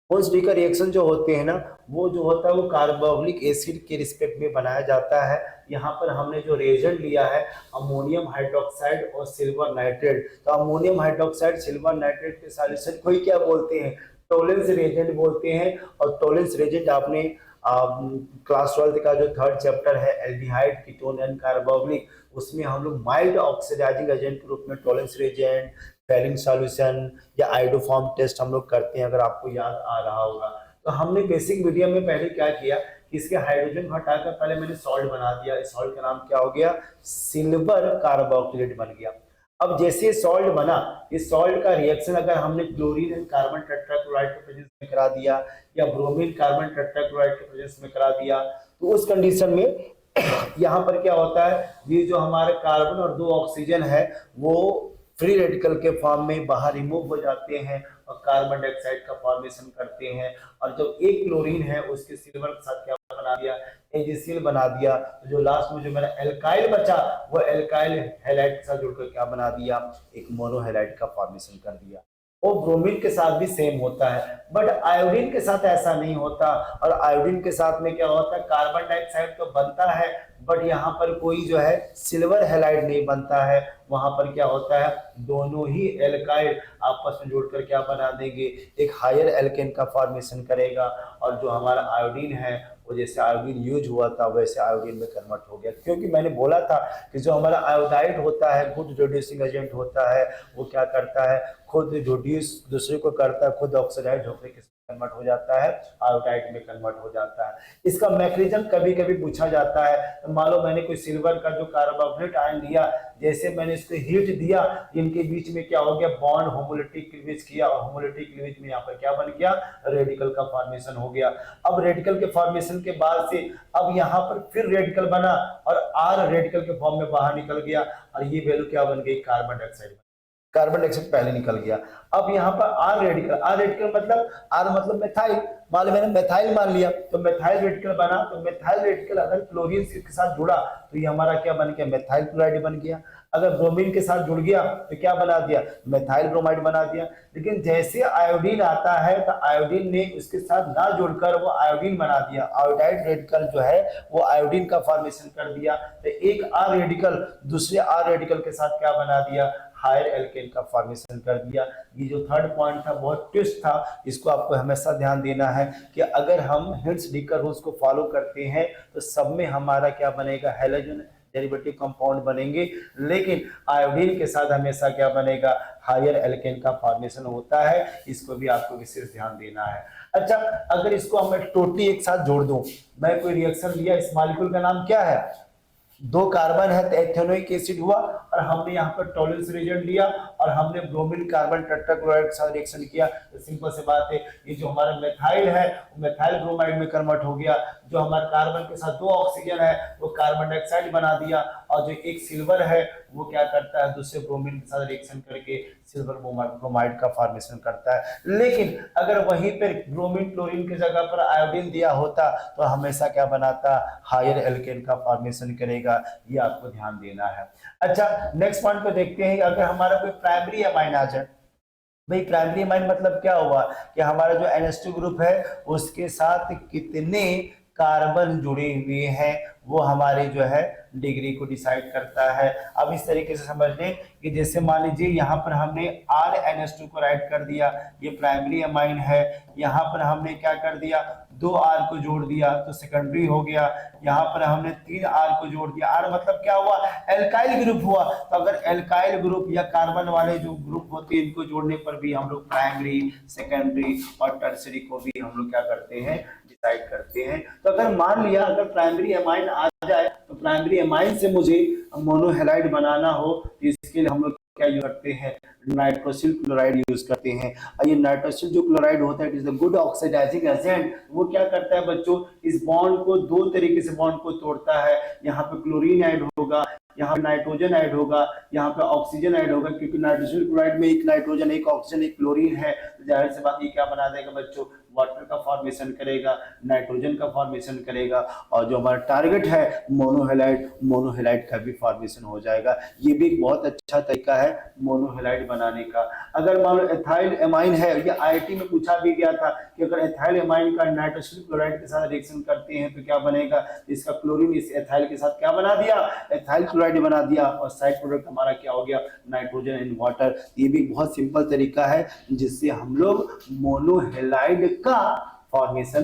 होन्स-डी का रिएक्शन जो होते हैं ना, वो जो होता है वो कार्बोक्सिलिक एसिड के रिस्पेक्ट में बनाया जाता है। यहाँ पर हमने जो रिएजेंट लिया है अमोनियम हाइड्रोक्साइड और सिल्वर नाइट्रेट। तो अमोनियम हाइड्रोक्साइड सिल्वर नाइट्रेट के सॉल्यूशन को ही क्या बोलते हैं, टोलेंस रिएजेंट बोलते हैं। और टोलेंस रिएजेंट आपने क्लास 12 का जो 3rd चैप्टर है एल्डिहाइड कीटोन एंड कार्बोक्सिलिक, उसमें हम लोग माइल्ड ऑक्सीडाइजिंग एजेंट के रूप में टोलेंस रिएजेंट, फेलिंग सॉल्यूशन या आइडोफॉर्म टेस्ट हम लोग करते हैं, अगर आपको याद आ रहा होगा। तो हमने बेसिक मीडियम में पहले क्या किया कि इसके हाइड्रोजन को हटाकर पहले मैंने सॉल्ट बना दिया। इस सॉल्ट का नाम क्या हो गया, सिल्वर कार्बोक्सिलेट बन गया। अब जैसे सॉल्ट बना, इस सॉल्ट का रिएक्शन अगर हमने क्लोरीन एंड कार्बन टेट्राक्लोराइड के प्रेजेंस में करा दिया या ब्रोमीन कार्बन टेट्राक्लोराइड के प्रेजेंस में करा दिया, तो उस कंडीशन में यहाँ पर क्या होता है, ये जो हमारे कार्बन और 2 ऑक्सीजन है वो फ्री रेडिकल के फॉर्म में बाहर रिमूव हो जाते हैं और कार्बन डाइऑक्साइड का फॉर्मेशन करते हैं। और जो एक क्लोरीन है उसके सिल्वर के साथ क्या बना दिया, एजीसीएल बना दिया। तो जो लास्ट में जो मेरा एल्काइल बचा वो एल्काइल हैलाइड के साथ जुड़कर क्या बना दिया, एक मोनोहैलाइड का फॉर्मेशन कर दिया। वो ब्रोमीन के साथ भी सेम होता है, बट आयोडीन के साथ ऐसा नहीं होता। और आयोडीन के साथ में क्या होता है, कार्बन डाइऑक्साइड तो बनता है बट यहाँ पर कोई जो है सिल्वर हैलाइड नहीं बनता है। वहां पर क्या होता है, दोनों ही एल्काइल आपस में जोड़कर क्या बना देंगे, एक हायर एल्केन का फॉर्मेशन करेगा। और जो हमारा आयोडीन है वो जैसे आयोडीन यूज हुआ था वैसे आयोडीन में कन्वर्ट हो गया। क्योंकि मैंने बोला था कि जो हमारा आयोडाइड होता है खुद रिड्यूसिंग एजेंट होता है, वो क्या करता है, खुद रिड्यूस दूसरे को करता है, खुद ऑक्सीडाइज होकर कन्वर्ट हो जाता है, आयोडाइड में कन्वर्ट हो जाता है। इसका मैकेनिज्म कभी कभी पूछा जाता है। तो मान लो मैंने कोई सिल्वर का जो कार्बोनेट आयन लिया, जैसे मैंने इसको हीट दिया, इनके बीच में क्या हो गया, बॉन्ड होमोलिटिक क्लीवेज किया, और होमोलिटिक क्लीवेज में यहाँ पर क्या बन गया, रेडिकल का फॉर्मेशन हो गया। अब रेडिकल के फॉर्मेशन के बाद से अब यहाँ पर फिर रेडिकल बना और आर रेडिकल के फॉर्म में बाहर निकल गया, और ये वैल्यू क्या बन गई, कार्बन डाइऑक्साइड। कार्बन डाइऑक्साइड पहले निकल गया। अब यहाँ पर आर रेडिकल मतलब आर मतलब मेथाइल, मान लो मैंने मेथाइल मान लिया, तो मेथाइल रेडिकल बना। तो मेथाइल रेडिकल अगर क्लोरीन के साथ जुड़ा तो ये हमारा क्या बन गया, मेथाइल क्लोराइड बन गया। अगर ब्रोमीन के साथ जुड़ गया तो क्या बना दिया, मेथाइल ब्रोमाइड बना दिया। लेकिन जैसे आयोडीन आता है तो आयोडीन ने उसके साथ ना जुड़कर वो आयोडीन बना दिया, आयोडाइड रेडिकल जो है वो आयोडीन का फॉर्मेशन कर दिया। तो एक आर रेडिकल दूसरे आर रेडिकल के साथ क्या बना दिया, हायर एल्केन का फॉर्मेशन कर दिया। ये जो थर्ड पॉइंट था बहुत ट्विस्ट था, इसको आपको हमेशा ध्यान देना है कि अगर हम हिंट्स डिकर रूल्स को फॉलो करते हैं तो सब में हमारा क्या बनेगा, हैलोजन डेरिवेटिव कंपाउंड बनेंगे, लेकिन आयोडीन के साथ हमेशा क्या बनेगा, हायर एल्केन का फॉर्मेशन होता है। इसको भी आपको विशेष ध्यान देना है। अच्छा, अगर इसको मैं टोटली एक साथ जोड़ दूं, मैं कोई रिएक्शन लिया, इस मॉलिक्यूल का नाम क्या है, 2 कार्बन है तो एथेनोइक एसिड हुआ, और हमने यहाँ पर टॉलरेंस रिएजेंट लिया और हमने ब्रोमीन कार्बन टेट्राक्लोराइड के साथ रिएक्शन किया। तो सिंपल सी बात है, ये जो हमारा मेथाइल है वो मेथाइल ब्रोमाइड में कन्वर्ट हो गया। जो हमारे कार्बन के साथ 2 ऑक्सीजन है वो कार्बन डाइऑक्साइड बना दिया, और जो एक सिल्वर है वो क्या करता है, दूसरे ब्रोमीन के साथ रिएक्शन करके सिल्वर ब्रोमाइड का फॉर्मेशन करता है। लेकिन अगर वहीं पर ब्रोमीन क्लोरीन की जगह पर आयोडीन दिया होता तो हमेशा क्या बनाता, हायर एल्केन का फॉर्मेशन करेगा। ये आपको ध्यान देना है। अच्छा, नेक्स्ट पॉइंट पे देखते हैं, अगर हमारा कोई प्राइमरी अमाइन आ जाए, भाई प्राइमरी अमाइन मतलब क्या हुआ कि हमारा जो NH2 ग्रुप है उसके साथ कितने कार्बन जुड़े हुए हैं वो हमारी जो है डिग्री को डिसाइड करता है। अब इस तरीके से समझ लें कि जैसे मान लीजिए यहाँ पर हमने RNH2 को राइट कर दिया, ये प्राइमरी अमाइन है। यहाँ पर हमने क्या कर दिया, 2 R को जोड़ दिया तो सेकेंडरी हो गया। यहाँ पर हमने 3 R को जोड़ दिया, R मतलब क्या हुआ, एल्काइल ग्रुप हुआ। तो अगर एल्काइल ग्रुप या कार्बन वाले जो ग्रुप होते हैं इनको जोड़ने पर भी हम लोग प्राइमरी, सेकेंडरी और टर्सरी को भी हम लोग क्या करते हैं, डिसाइड करते हैं। तो अगर मान लिया अगर प्राइमरी अमाइन आ जाए तो प्राइमरी अमाइन से मुझे मोनोहेलाइड बनाना हो तो इसके लिए हम लोग क्या यूज करते हैं, नाइट्रोसिल क्लोराइड यूज करते हैं। और ये नाइट्रोसिल जो क्लोराइड होता है it is a good oxidising agent. वो क्या करता है बच्चों, इस बॉन्ड को 2 तरीके से बॉन्ड को तोड़ता है। यहाँ पे क्लोरीन ऐड होगा, यहाँ पे नाइट्रोजन ऐड होगा, यहाँ पे ऑक्सीजन ऐड होगा, क्योंकि नाइट्रोसिल क्लोराइड में एक नाइट्रोजन, एक ऑक्सीजन, एक क्लोरीन है। तो जाहिर सी बात ये क्या बना देगा बच्चों, वाटर का फॉर्मेशन करेगा, नाइट्रोजन का फॉर्मेशन करेगा, और जो हमारा टारगेट है मोनोहेलाइड का भी फॉर्मेशन हो जाएगा। ये भी एक बहुत अच्छा तरीका है मोनोहेलाइड बनाने का। अगर मान लो एथाइल एमाइन है, ये IIT में पूछा भी गया था कि अगर एथाइल एमाइन का नाइट्रोसिल क्लोराइड के साथ रिएक्शन करते हैं तो क्या बनेगा, इसका क्लोरीन इस एथाइल के साथ क्या बना दिया, एथाइल क्लोराइड बना दिया, और साइड प्रोडक्ट हमारा क्या हो गया, नाइट्रोजन एंड वाटर। ये भी बहुत सिंपल तरीका है जिससे हम लोग मोनोहेलाइड का फॉर्मेशन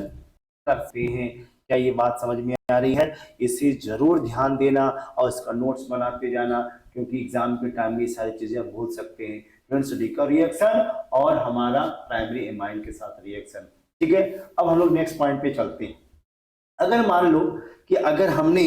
करते हैं। क्या ये बात समझ में आ रही है? इसे जरूर ध्यान देना और इसका नोट्स बनाते जाना, क्योंकि एग्जाम के टाइम में सारी चीजें भूल सकते हैं। फ्रेंड्स, का रिएक्शन और हमारा प्राइमरी एमाइन के साथ रिएक्शन, ठीक है। अब हम लोग नेक्स्ट पॉइंट पे चलते हैं। अगर मान लो कि अगर हमने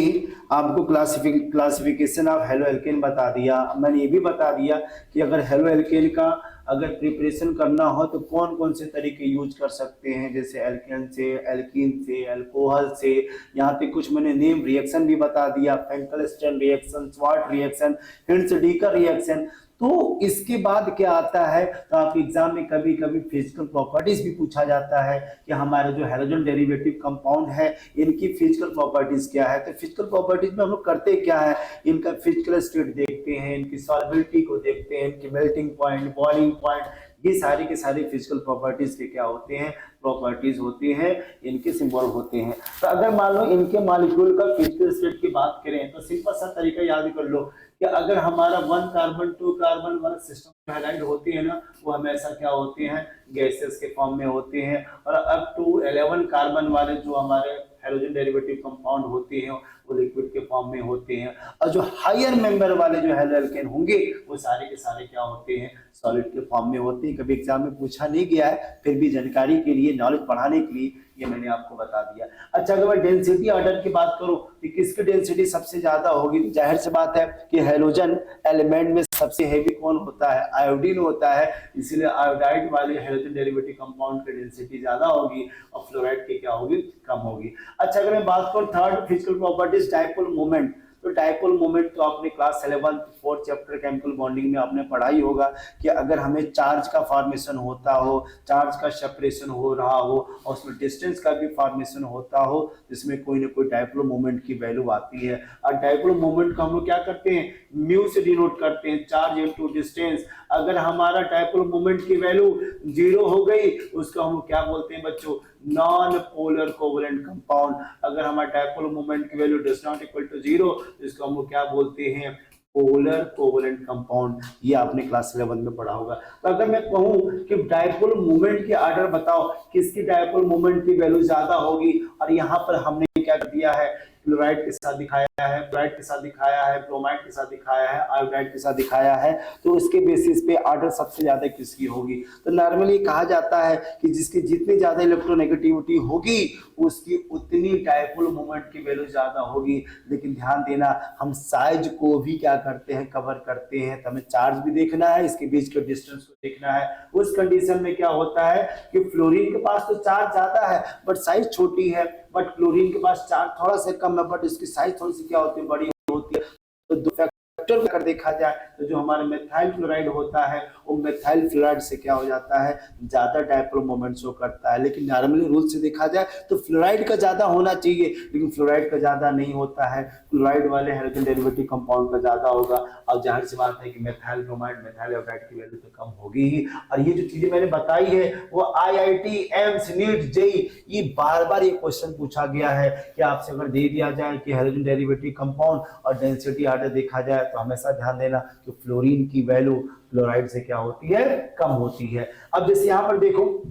आपको क्लासिफिकेशन ऑफ हेलो एल्केन बता दिया, मैंने ये भी बता दिया कि अगर हेलो एल्केन का अगर प्रिपरेशन करना हो तो कौन कौन से तरीके यूज कर सकते हैं, जैसे एल्केन से, एल्कीन से, अल्कोहल से। यहाँ पे कुछ मैंने नेम रिएक्शन भी बता दिया, फेंकलस्टन रिएक्शन, स्वार्ट रिएक्शन, हिंट्स-डिकर रिएक्शन। तो इसके बाद क्या आता है, तो आपके एग्जाम में कभी कभी फिजिकल प्रॉपर्टीज भी पूछा जाता है कि हमारे जो हैलोजन डेरिवेटिव कंपाउंड है इनकी फिजिकल प्रॉपर्टीज क्या है। तो फिजिकल प्रॉपर्टीज में हम लोग करते क्या है, इनका फिजिकल स्टेट देखते हैं, इनकी सॉल्युबिलिटी को देखते हैं, इनकी मेल्टिंग पॉइंट, बॉइलिंग पॉइंट, ये सारी के सारी फिजिकल प्रॉपर्टीज के क्या होते हैं, प्रॉपर्टीज होती हैं, इनके सिंबल होते हैं। तो अगर मान लो इनके मॉलिक्यूल का फिजिकल स्टेट की बात करें तो सिंपल सा तरीका याद कर लो कि अगर हमारा 1 कार्बन 2 कार्बन वाला सिस्टम हैलाइड होते हैं ना, वो हमेशा क्या होते हैं, गैसेस के फॉर्म में होते हैं। और अप टू 11 कार्बन वाले जो हमारे हैलोजन डेरिवेटिव कंपाउंड होते हैं वो लिक्विड के फॉर्म में होते हैं, और जो हायर मेंबर वाले जो हैलो एल्केन होंगे वो सारे के सारे क्या होते हैं, सॉलिड के फॉर्म में होते हैं। कभी एग्जाम में पूछा नहीं गया है, फिर भी जानकारी के लिए, नॉलेज बढ़ाने के लिए ये मैंने आपको बता दिया। अच्छा, अगर मैं डेंसिटी ऑर्डर की बात करूं तो किसकी डेंसिटी सबसे ज्यादा होगी, तो जाहिर सी बात है कि हैलोजन एलिमेंट में सबसे हैवी कौन होता है, आयोडीन होता है, इसलिए आयोडाइड वाले हैलोजन डेरिवेटिव कंपाउंड की डेंसिटी ज्यादा होगी और फ्लोराइड की क्या होगी, कम होगी। अच्छा, अगर मैं बात करूं third physical properties, dipole moment, तो डाइपोल मोमेंट तो आपने class 11 4th chapter chemical bonding में आपने पढ़ा ही होगा कि अगर हमें चार्ज का फॉर्मेशन होता हो, चार्ज का सेपरेशन हो रहा हो और उसमें डिस्टेंस का भी फॉर्मेशन होता हो, जिसमें कोई ना कोई डाइपोल मोमेंट की वैल्यू आती है। और डाइपोल मोमेंट को हम लोग क्या करते हैं, म्यू से डिनोट करते हैं, चार्ज इनटू डिस्टेंस। अगर हमारा डाइपोल मोमेंट की वैल्यू 0 हो गई, उसको हम लोग क्या बोलते हैं बच्चों, नॉन पोलर कोवलेंट कंपाउंड। अगर हमारा डाइपोल मोमेंट की value does not equal to 0, इसको हम लोग क्या बोलते हैं, पोलर कोवलेंट कंपाउंड। ये आपने क्लास 11 में पढ़ा होगा। तो अगर मैं कहूं कि डाइपोल मोमेंट के ऑर्डर बताओ, किसकी डाइपोल मोमेंट की वैल्यू ज्यादा होगी, और यहां पर हमने क्या कर दिया है, क्लोराइड के साथ दिखाया है, क्लोराइड के साथ दिखाया है, ब्रोमाइड के साथ दिखाया है, आयोडाइड के साथ दिखाया है, तो उसके बेसिस पे ऑर्डर सबसे ज्यादा किसकी होगी। तो नॉर्मली कहा जाता है कि जिसकी जितनी ज्यादा इलेक्ट्रोनेगेटिविटी होगी उसकी उतनी डाइपोल मोमेंट की वैल्यू ज्यादा होगी। लेकिन ध्यान देना, हम साइज को भी क्या करते हैं, कवर करते हैं, तो हमें चार्ज भी देखना है, इसके बीच के डिस्टेंस को देखना है। उस कंडीशन में क्या होता है कि फ्लोरीन के पास तो चार्ज ज्यादा है बट साइज छोटी है, बट क्लोरीन के पास चार्ज थोड़ा सा कम है बट इसकी साइज थोड़ी सी क्या होती है, बड़ी होती है। तो दो फैक्टर अगर देखा जाए तो जो हमारा मेथाइल फ्लोराइड होता है वो मेथाइल फ्लोराइड से क्या हो जाता है, ज्यादा डाइपोल मोमेंट शो करता है। लेकिन नॉर्मली रूल से देखा जाए तो फ्लोराइड का ज्यादा होना चाहिए, लेकिन फ्लोराइड का ज्यादा नहीं होता है, क्लोराइड वाले हाइड्रोजन डेरिवेटिव कंपाउंड का ज्यादा होगा। और जाहिर सी बात है कि मेथाइल ब्रोमाइड, मेथाइल आयोडाइड की वैल्यू तो कम होगी ही। और ये जो चीजें मैंने बताई है वो IIT, एम्स, नीट, जेई, ये बार बार ये क्वेश्चन पूछा गया है कि आपसे अगर दे दिया जाए कि हाइड्रोजन डेरिवेटिव कंपाउंड और डेंसिटी ऑर्डर देखा जाए तो हमेशा ध्यान देना कि फ्लोरीन की वैल्यू क्लोराइड से क्या होती है, कम होती है। अब जैसे यहां पर देखो,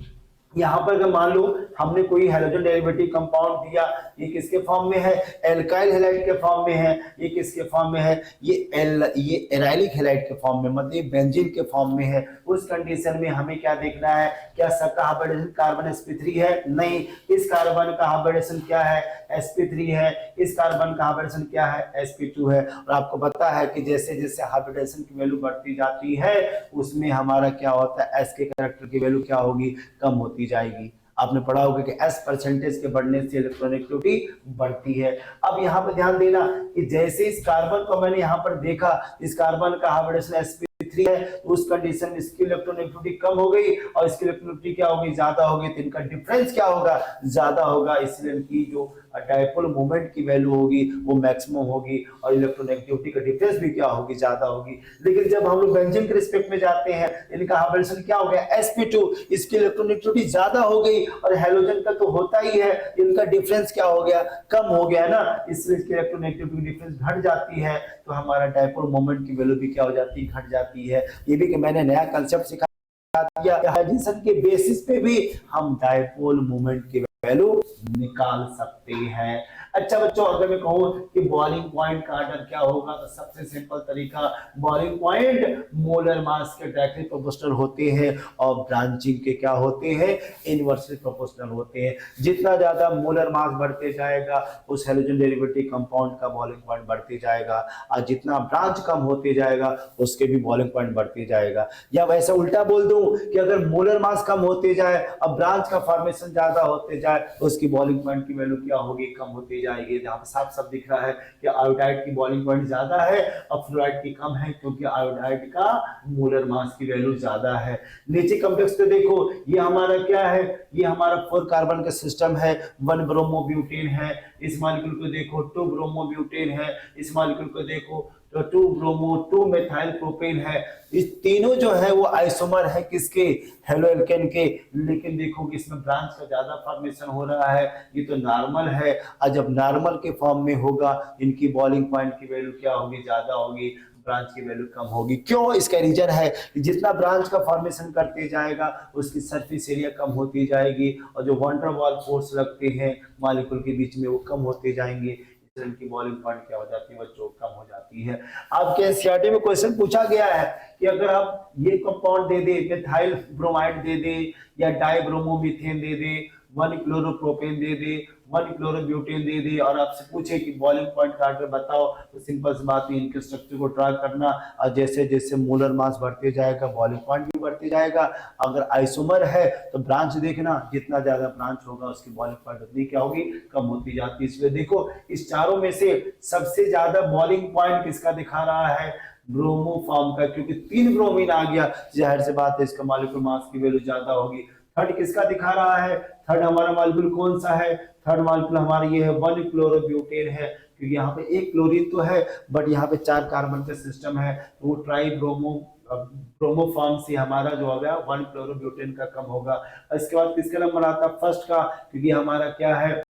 यहां पर अगर मान लो हमने कोई हैलोजन डेरिवेटिव कंपाउंड दिया, ये किसके फॉर्म में है, एल्काइल हैलाइड के फॉर्म में है, ये किसके फॉर्म में है, ये एराइलिक हैलाइड के फॉर्म में, मतलब ये बेंजीन के फॉर्म में है। उस कंडीशन में हमें क्या देखना है, क्या सबका हाइब्रिडेशन कार्बन sp3 है, नहीं, इस कार्बन का हाइब्रिडेशन क्या है, sp3 है, इस कार्बन का हाइब्रिडेशन क्या है, sp2 है। और आपको पता है कि जैसे जैसे हाइब्रिडेशन की वैल्यू बढ़ती जाती है उसमें हमारा क्या होता है, s के कैरेक्टर की वैल्यू क्या होगी, कम होती जाएगी। आपने पढ़ा होगा कि s परसेंटेज के बढ़ने से इलेक्ट्रोनेगेटिविटी बढ़ती है। अब यहाँ पर ध्यान देना कि जैसे इस कार्बन को मैंने यहाँ पर देखा, इस कार्बन का हाइब्रिडेशन sp3 है, तो उस कंडीशन में इसकी इलेक्ट्रोनेगेटिविटी कम हो गई और इसकी इलेक्ट्रोनेगेटिविटी क्या होगी, ज्यादा होगी। तो इनका डिफरेंस क्या होगा, ज्यादा होगा, इसलिए इनकी जो डाइपोल मोमेंट की वैल्यू होगी वो मैक्सिमम होगी और इलेक्ट्रोनेगेटिविटी का डिफरेंस भी क्या होगी, ज्यादा होगी। लेकिन जब हम लोग बेंजीन के रिस्पेक्ट में जाते हैं, इनका हाइब्रिडेशन क्या हो गया, sp2, इसकी इलेक्ट्रोनेगेटिविटी ज्यादा हो गई और हैलोजन का तो होता ही है, इनका डिफरेंस क्या हो गया, कम हो गया ना, इसलिए इसकी इलेक्ट्रोनेगेटिविटी डिफरेंस घट जाती है, तो हमारा डाइपोल मोमेंट की वैल्यू भी क्या हो जाती है, घट जाती है। ये भी कि मैंने नया कंसेप्ट सिखा दिया, हाइड्रोजन के बेसिस पे भी हम डाइपोल मोमेंट की वैल्यू निकाल सकते हैं। अच्छा बच्चों, अगर मैं कहूं कि बॉइलिंग पॉइंट का ऑर्डर क्या होगा, तो सबसे सिंपल तरीका, बॉइलिंग पॉइंट मोलर मास के डायरेक्टली प्रोपोर्शनल होते हैं और ब्रांचिंग के क्या होते हैं, इनवर्सली प्रोपोर्शनल होते हैं। जितना ज्यादा मोलर मास बढ़ते जाएगा उस हैलोजन डेरिवेटिव कंपाउंड का बॉइलिंग पॉइंट बढ़ते जाएगा, और जितना ब्रांच कम होते जाएगा उसके भी बॉइलिंग पॉइंट बढ़ते जाएगा। या वैसे उल्टा बोल दूं कि अगर मोलर मास कम होते जाए और ब्रांच का फॉर्मेशन ज्यादा होते जाए तो उसकी बॉइलिंग पॉइंट की वैल्यू क्या होगी, कम होती जाएगी। जहां पर साफ साफ दिख रहा है कि आयोडाइड की बॉइलिंग पॉइंट ज्यादा है और फ्लोराइड की कम है, क्योंकि आयोडाइड का मोलर मास की वैल्यू ज्यादा है। नीचे कॉम्प्लेक्स पे देखो, ये हमारा क्या है, ये हमारा 4 कार्बन का सिस्टम है, 1 ब्रोमोब्यूटेन है, इस मॉलिक्यूल को देखो 2 ब्रोमोब्यूटेन है, इस मॉलिक्यूल को देखो तो 2 ब्रोमो 2 मेथाइल प्रोपेन है। इस तीनों जो है वो आइसोमर है किसके, हेलो एल्केन के। लेकिन देखो कि इसमें ब्रांच का ज्यादा फॉर्मेशन हो रहा है, ये तो नॉर्मल है, और जब नॉर्मल के फॉर्म में होगा इनकी बॉइलिंग पॉइंट की वैल्यू क्या होगी, ज्यादा होगी, ब्रांच की वैल्यू कम होगी। क्यों, इसका रीजन है कि जितना ब्रांच का फॉर्मेशन करते जाएगा उसकी सरफेस एरिया कम होती जाएगी और जो वंडर वॉल फोर्स लगते हैं मॉलिक्यूल के बीच में वो कम होते जाएंगे। इनकी बॉइलिंग पॉइंट क्या हो जाती है बच्चों, कम हो जाती है। आपके एनसीईआरटी में क्वेश्चन पूछा गया है कि अगर आप ये कंपाउंड दे दे, मिथाइल ब्रोमाइड दे दे या डाइब्रोमोमीथेन दे दे, 1 क्लोरोप्रोपेन दे दे, 1 क्लोरोब्यूटेन दे दे और आपसे पूछे कि बॉइलिंग पॉइंट काट बताओ, तो सिंपल सी बात है इनके स्ट्रक्चर को ट्रैक करना और जैसे जैसे मोलर मास बढ़ते जाएगा बॉइलिंग पॉइंट भी बढ़ते जाएगा। अगर आइसोमर है तो ब्रांच देखना, जितना ज्यादा ब्रांच होगा उसकी बॉइलिंग पॉइंट उतनी क्या होगी, कम होती जाती है। इसलिए देखो इस चारों में से सबसे ज्यादा बॉइलिंग पॉइंट किसका दिखा रहा है, ब्रोमोफॉर्म का, क्योंकि 3 ब्रोमीन आ गया, जाहिर सी बात है इसका मॉलिक्यूलर मास की वैल्यू ज्यादा होगी। थर्ड किसका दिखा रहा है, थर्ड हमारा मॉलिक्यूल कौन सा है, थर्ड मॉलिक्यूल हमारा ये है 1 क्लोरोब्यूटेन है, क्योंकि यहाँ पे एक क्लोरीन तो है बट यहाँ पे 4 कार्बन का सिस्टम है, तो वो ट्राई ब्रोमोफॉर्म से हमारा जो होगा 1 क्लोरोब्यूटेन का कम होगा। इसके बाद किसका नंबर आता है, फर्स्ट का, क्योंकि हमारा क्या है,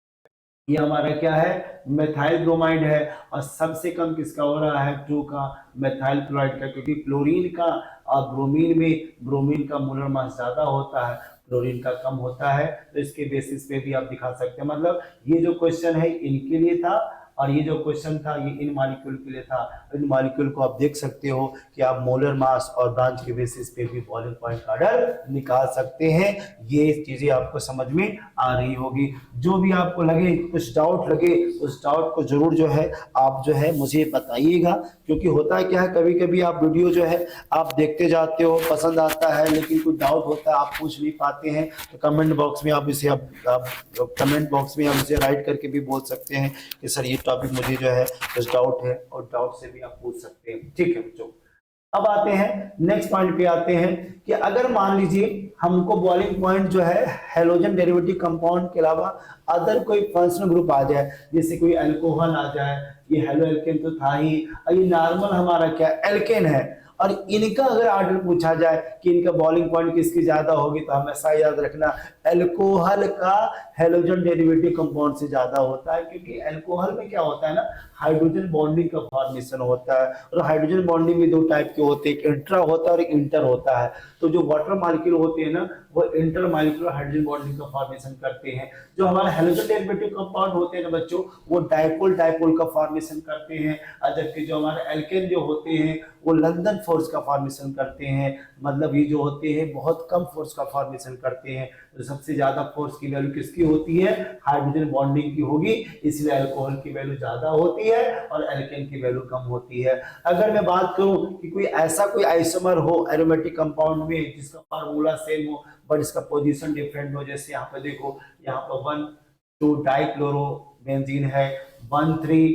ये हमारा क्या है, मेथाइल ब्रोमाइड है, और सबसे कम किसका हो रहा है, 2 का, मेथाइल क्लोराइड का, क्योंकि क्लोरीन का और ब्रोमीन में ब्रोमीन का मोलर मास ज्यादा होता है, क्लोरीन का कम होता है। तो इसके बेसिस पे भी आप दिखा सकते हैं। मतलब ये जो क्वेश्चन है इनके लिए था और ये जो क्वेश्चन था ये इन मॉलिक्यूल के लिए था। इन मॉलिक्यूल को आप देख सकते हो कि आप मोलर मास और ब्रांच के बेसिस पे भी बॉइलिंग पॉइंट का ऑर्डर निकाल सकते हैं। ये चीजें आपको समझ में आ रही होगी। जो भी आपको लगे, कुछ डाउट लगे, उस डाउट को जरूर जो है आप जो है मुझे बताइएगा, क्योंकि होता है क्या है, कभी कभी आप वीडियो जो है आप देखते जाते हो, पसंद आता है, लेकिन कुछ डाउट होता है आप पूछ नहीं पाते हैं, तो कमेंट बॉक्स में आप इसे कमेंट बॉक्स में आप इसे राइट करके भी बोल सकते हैं कि सर ये टॉपिक मुझे जो है कुछ डाउट है, और डाउट से भी आप पूछ सकते हैं। ठीक है बच्चों, अब आते हैं नेक्स्ट पॉइंट पे आते हैं कि अगर मान लीजिए हमको बॉइलिंग पॉइंट जो है हेलोजन डेरिवेटिव कंपाउंड के अलावा अदर कोई फंक्शनल ग्रुप आ जाए, जैसे कोई अल्कोहल आ जाए, ये हेलो एल्केन तो था ही, ये नॉर्मल हमारा क्या एल्केन है, और इनका अगर ऑर्डर पूछा जाए कि इनका बॉइलिंग पॉइंट किसकी ज्यादा होगी, तो हमेशा याद रखना अल्कोहल का हेलोजन डेरिवेटिव कंपाउंड से ज्यादा होता है, क्योंकि अल्कोहल में क्या होता है ना, हाइड्रोजन बॉन्डिंग का फॉर्मेशन होता है, और हाइड्रोजन बॉन्डिंग में 2 टाइप के होते हैं, एक इंट्रा होता है और एक इंटर होता है। तो जो वाटर मॉलिक्यूल होते हैं ना वो इंटर मॉलिक्यूलर हाइड्रोजन बॉन्डिंग का फॉर्मेशन करते हैं। जो हमारे हेलोजन डेरिवेटिव कंपाउंड होते हैं ना बच्चों, वो डाइपोल डाइपोल का फॉर्मेशन करते हैं, जबकि जो हमारे एल्केन जो होते हैं वो लंदन फोर्स का फॉर्मेशन करते हैं। मतलब ये जो होते हैं बहुत कम फोर्स का फॉर्मेशन करते हैं। तो सबसे ज्यादा फोर्स की वैल्यू किसकी होती है, हाइड्रोजन बॉन्डिंग की होगी, इसलिए अल्कोहल की वैल्यू ज्यादा होती है और एल्केन की वैल्यू कम होती है। अगर मैं बात करूं कि कोई ऐसा कोई आइसोमर हो एरोमेटिक कंपाउंड में जिसका फार्मूला सेम हो बट इसका पोजीशन डिफरेंट हो, जैसे यहाँ पे देखो, यहाँ पर 1,2 डाइक्लोरोबेंजीन है, 1,3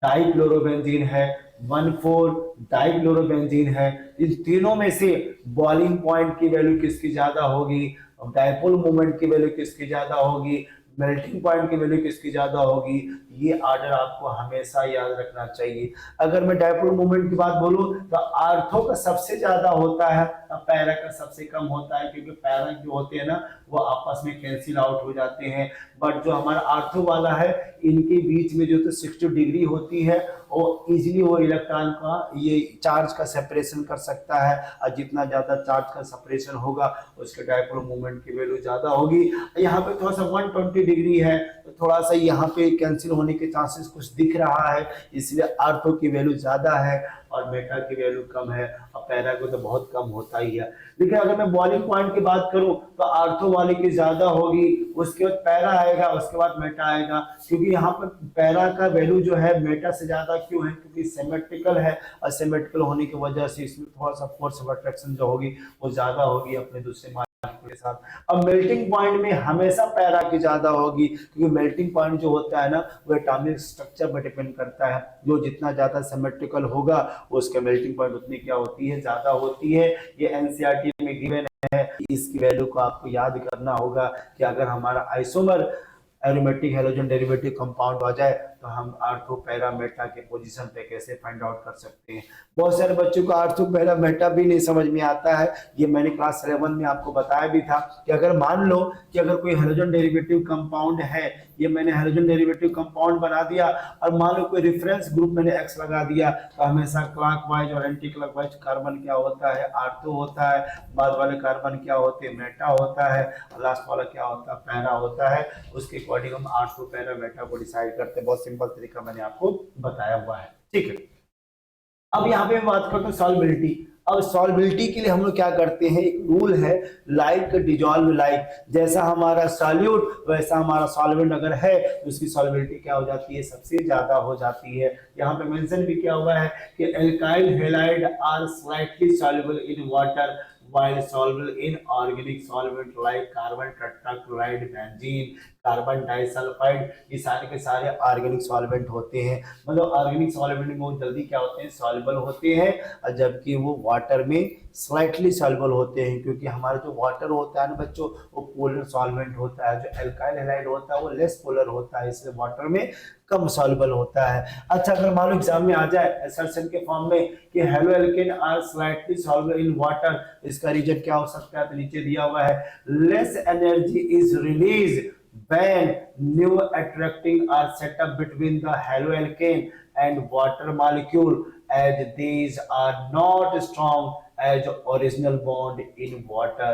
डाइक्लोरोबेंजीन है, 1,4 डाइक्लोरोबेंजीन है। इन तीनों में से बॉइलिंग पॉइंट की वैल्यू किसकी ज्यादा होगी, डाइपोल मोमेंट की वैल्यू किसकी ज्यादा होगी, मेल्टिंग पॉइंट की वैल्यू किसकी ज्यादा होगी, ये ऑर्डर आपको हमेशा याद रखना चाहिए। अगर मैं डाइपोल मोमेंट की बात बोलूं तो आर्थो का सबसे ज्यादा होता है, पैरा का सबसे कम होता है, क्योंकि पैरा जो होते हैं ना वो आपस में कैंसिल आउट हो जाते हैं। बट जो हमारा आर्थो वाला है इनके बीच में जो तो 60 डिग्री होती है, और इजीली वो इलेक्ट्रॉन का ये चार्ज का सेपरेशन कर सकता है, और जितना ज्यादा चार्ज का सेपरेशन होगा उसके डाइपोल मोमेंट की वैल्यू ज्यादा होगी। यहाँ पे थोड़ा सा 120 डिग्री है तो थोड़ा सा यहाँ पे कैंसिल होने के चांसेस कुछ दिख रहा है, इसलिए आर्थो की वैल्यू ज्यादा है और मेटा की वैल्यू कम है, और पैरा को तो बहुत कम होता ही है। लेकिन अगर मैं बॉइलिंग पॉइंट की बात करूं तो आर्थो वाले की ज्यादा होगी, उसके बाद पैरा आएगा, उसके बाद मेटा आएगा, क्योंकि यहाँ पर पैरा का वैल्यू जो है मेटा से ज्यादा क्यों है, क्योंकि सिमेट्रिकल है, और सिमेट्रिकल होने की वजह से इसमें थोड़ा सा फोर्स ऑफ अट्रैक्शन जो होगी वो ज्यादा होगी अपने दूसरे के साथ। अब मेल्टिंग पॉइंट में हमेशा पैरा की ज्यादा होगी, क्योंकि मेल्टिंग पॉइंट जो होता है ना वो एटॉमिक स्ट्रक्चर पर डिपेंड करता है, जो जितना ज्यादा सिमेट्रिकल होगा उसके मेल्टिंग पॉइंट उतनी क्या होती है, ज्यादा होती है। ये एनसीईआरटी में गिवन है, इसकी वैल्यू को आपको याद करना होगा कि अगर हमारा isomer aromatic halogen derivative compound आ जाए तो हम आर्थो पैरा मेटा के पोजीशन पे कैसे फाइंड आउट कर सकते हैं। बहुत सारे बच्चों को आर्थो पैरा मेटा भी नहीं समझ में आता है। ये मैंने क्लास 11 में आपको बताया भी था कि अगर मान लो कि अगर कोई हेलोजन डेरिवेटिव कंपाउंड है, ये मैंने हेलोजन डेरिवेटिव कंपाउंड बना दिया, और मान लो कोई रेफरेंस ग्रुप मैंने एक्स लगा दिया, तो हमेशा क्लॉकवाइज और एंटी क्लॉकवाइज कार्बन क्या होता है, आर्थो होता है, बाद वाले कार्बन क्या होते हैं, मेटा होता है, और लास्ट वाला क्या होता है, पैरा होता है। उसके अकॉर्डिंग हम आर्थो पैरा मेटा को डिसाइड करते हैं। बहुत सिंपल तरीका मैंने आपको बताया हुआ है। ठीक है, अब यहाँ पे मैं बात करता हूँ सॉल्युबिलिटी। अब सॉल्युबिलिटी के लिए हम लोग क्या करते हैं, एक रूल है लाइक डिजॉल्व लाइक, जैसा हमारा सॉल्यूट वैसा हमारा सॉल्वेंट अगर है तो उसकी सॉल्युबिलिटी क्या हो जाती है, सबसे ज्यादा हो जाती है। यहाँ पे मेंशन भी किया हुआ है कि alkyl halide are slightly soluble in water while soluble in organic solvent like carbon tetrachloride, benzene, carbon disulphide, ये सारे के सारे ऑर्गेनिक सॉल्वेंट होते हैं। मतलब ऑर्गेनिक सॉल्वेंट में बहुत जल्दी क्या होते हैं, सॉल्युबल होते हैं, और जबकि वो वाटर में स्लाइटली सॉल्युबल होते हैं, क्योंकि हमारा जो वाटर होता है ना बच्चों, वो पोलर सॉल्वेंट होता है, जो एल्काइल हैलाइड होता है वो लेस पोलर होता है, इसलिए वाटर में कम सॉल्युबल होता है। अच्छा, अगर मान लो एग्जाम में आ जाए असर्शन के फॉर्म में कि halo alkane are slightly soluble in water, इसका रीजन क्या हो सकता है, तो नीचे दिया हुआ है less energy is release when new attracting are set up between the haloalkane and water molecule as these are not strong as original bond in water।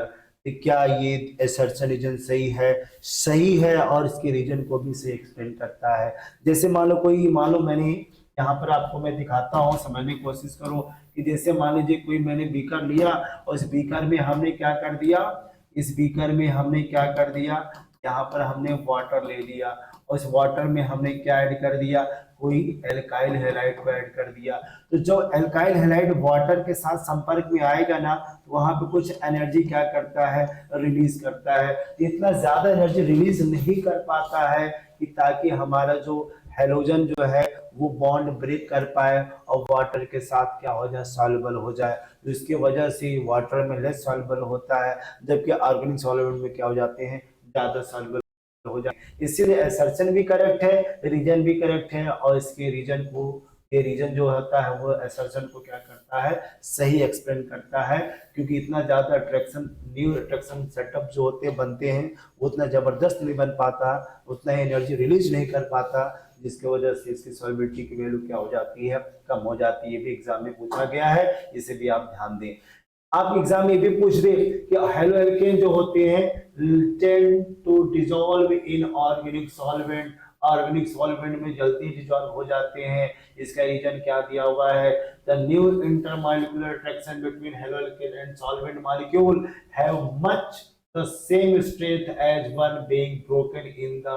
तो क्या ये assertion रीजन सही है? सही है, और इसके रीजन को भी सही एक्सप्लेन करता है। जैसे मान लो मैंने यहाँ पर आपको मैं दिखाता हूँ, समझने की कोशिश करो कि जैसे मान लीजिए कोई मैंने बीकर लिया और इस बीकर में हमने क्या कर दिया, इस बीकर में हमने क्या कर दिया, यहाँ पर हमने वाटर ले लिया और इस वाटर में हमने क्या ऐड कर दिया, कोई एल्काइल हैलाइड को ऐड कर दिया। तो जो एल्काइल हैलाइड वाटर के साथ संपर्क में आएगा ना, तो वहां पे कुछ एनर्जी क्या करता है, रिलीज करता है। इतना ज्यादा एनर्जी रिलीज नहीं कर पाता है कि ताकि हमारा जो हेलोजन जो है वो बॉन्ड ब्रेक कर पाए और वाटर के साथ क्या हो जाए, सॉल्युबल हो जाए। तो इसकी वजह से वाटर में लेस सॉल्युबल होता है, जबकि ऑर्गेनिक सॉल्वेंट में क्या हो जाते हैं, ज्यादा सॉल्युबल हो जाए। इसीलिए असर्शन भी करेक्ट है, रीजन भी करेक्ट है, और इसके रीजन को, ये रीजन जो होता है वो असर्शन को क्या करता है, सही एक्सप्लेन करता है। क्योंकि इतना ज्यादा अट्रैक्शन, न्यू अट्रैक्शन सेटअप जो होते बनते हैं वो उतना जबरदस्त नहीं बन पाता, उतना ही एनर्जी रिलीज नहीं कर पाता, जिसकी वजह से इसकी सॉल्युबिलिटी की वैल्यू क्या हो जाती है, कम हो जाती है। ये भी एग्जाम में पूछा गया है, इसे भी आप ध्यान दें। आप एग्जाम में भी पूछ दे कि हेलो एल्केन जो होते हैं tend to dissolve in organic solvent, organic solvent में जल्दी डिसॉल्व हो जाते हैं। इसका रीजन क्या दिया हुआ है, the new intermolecular attraction between hello alkane and solvent molecule have much the same strength as one being broken in the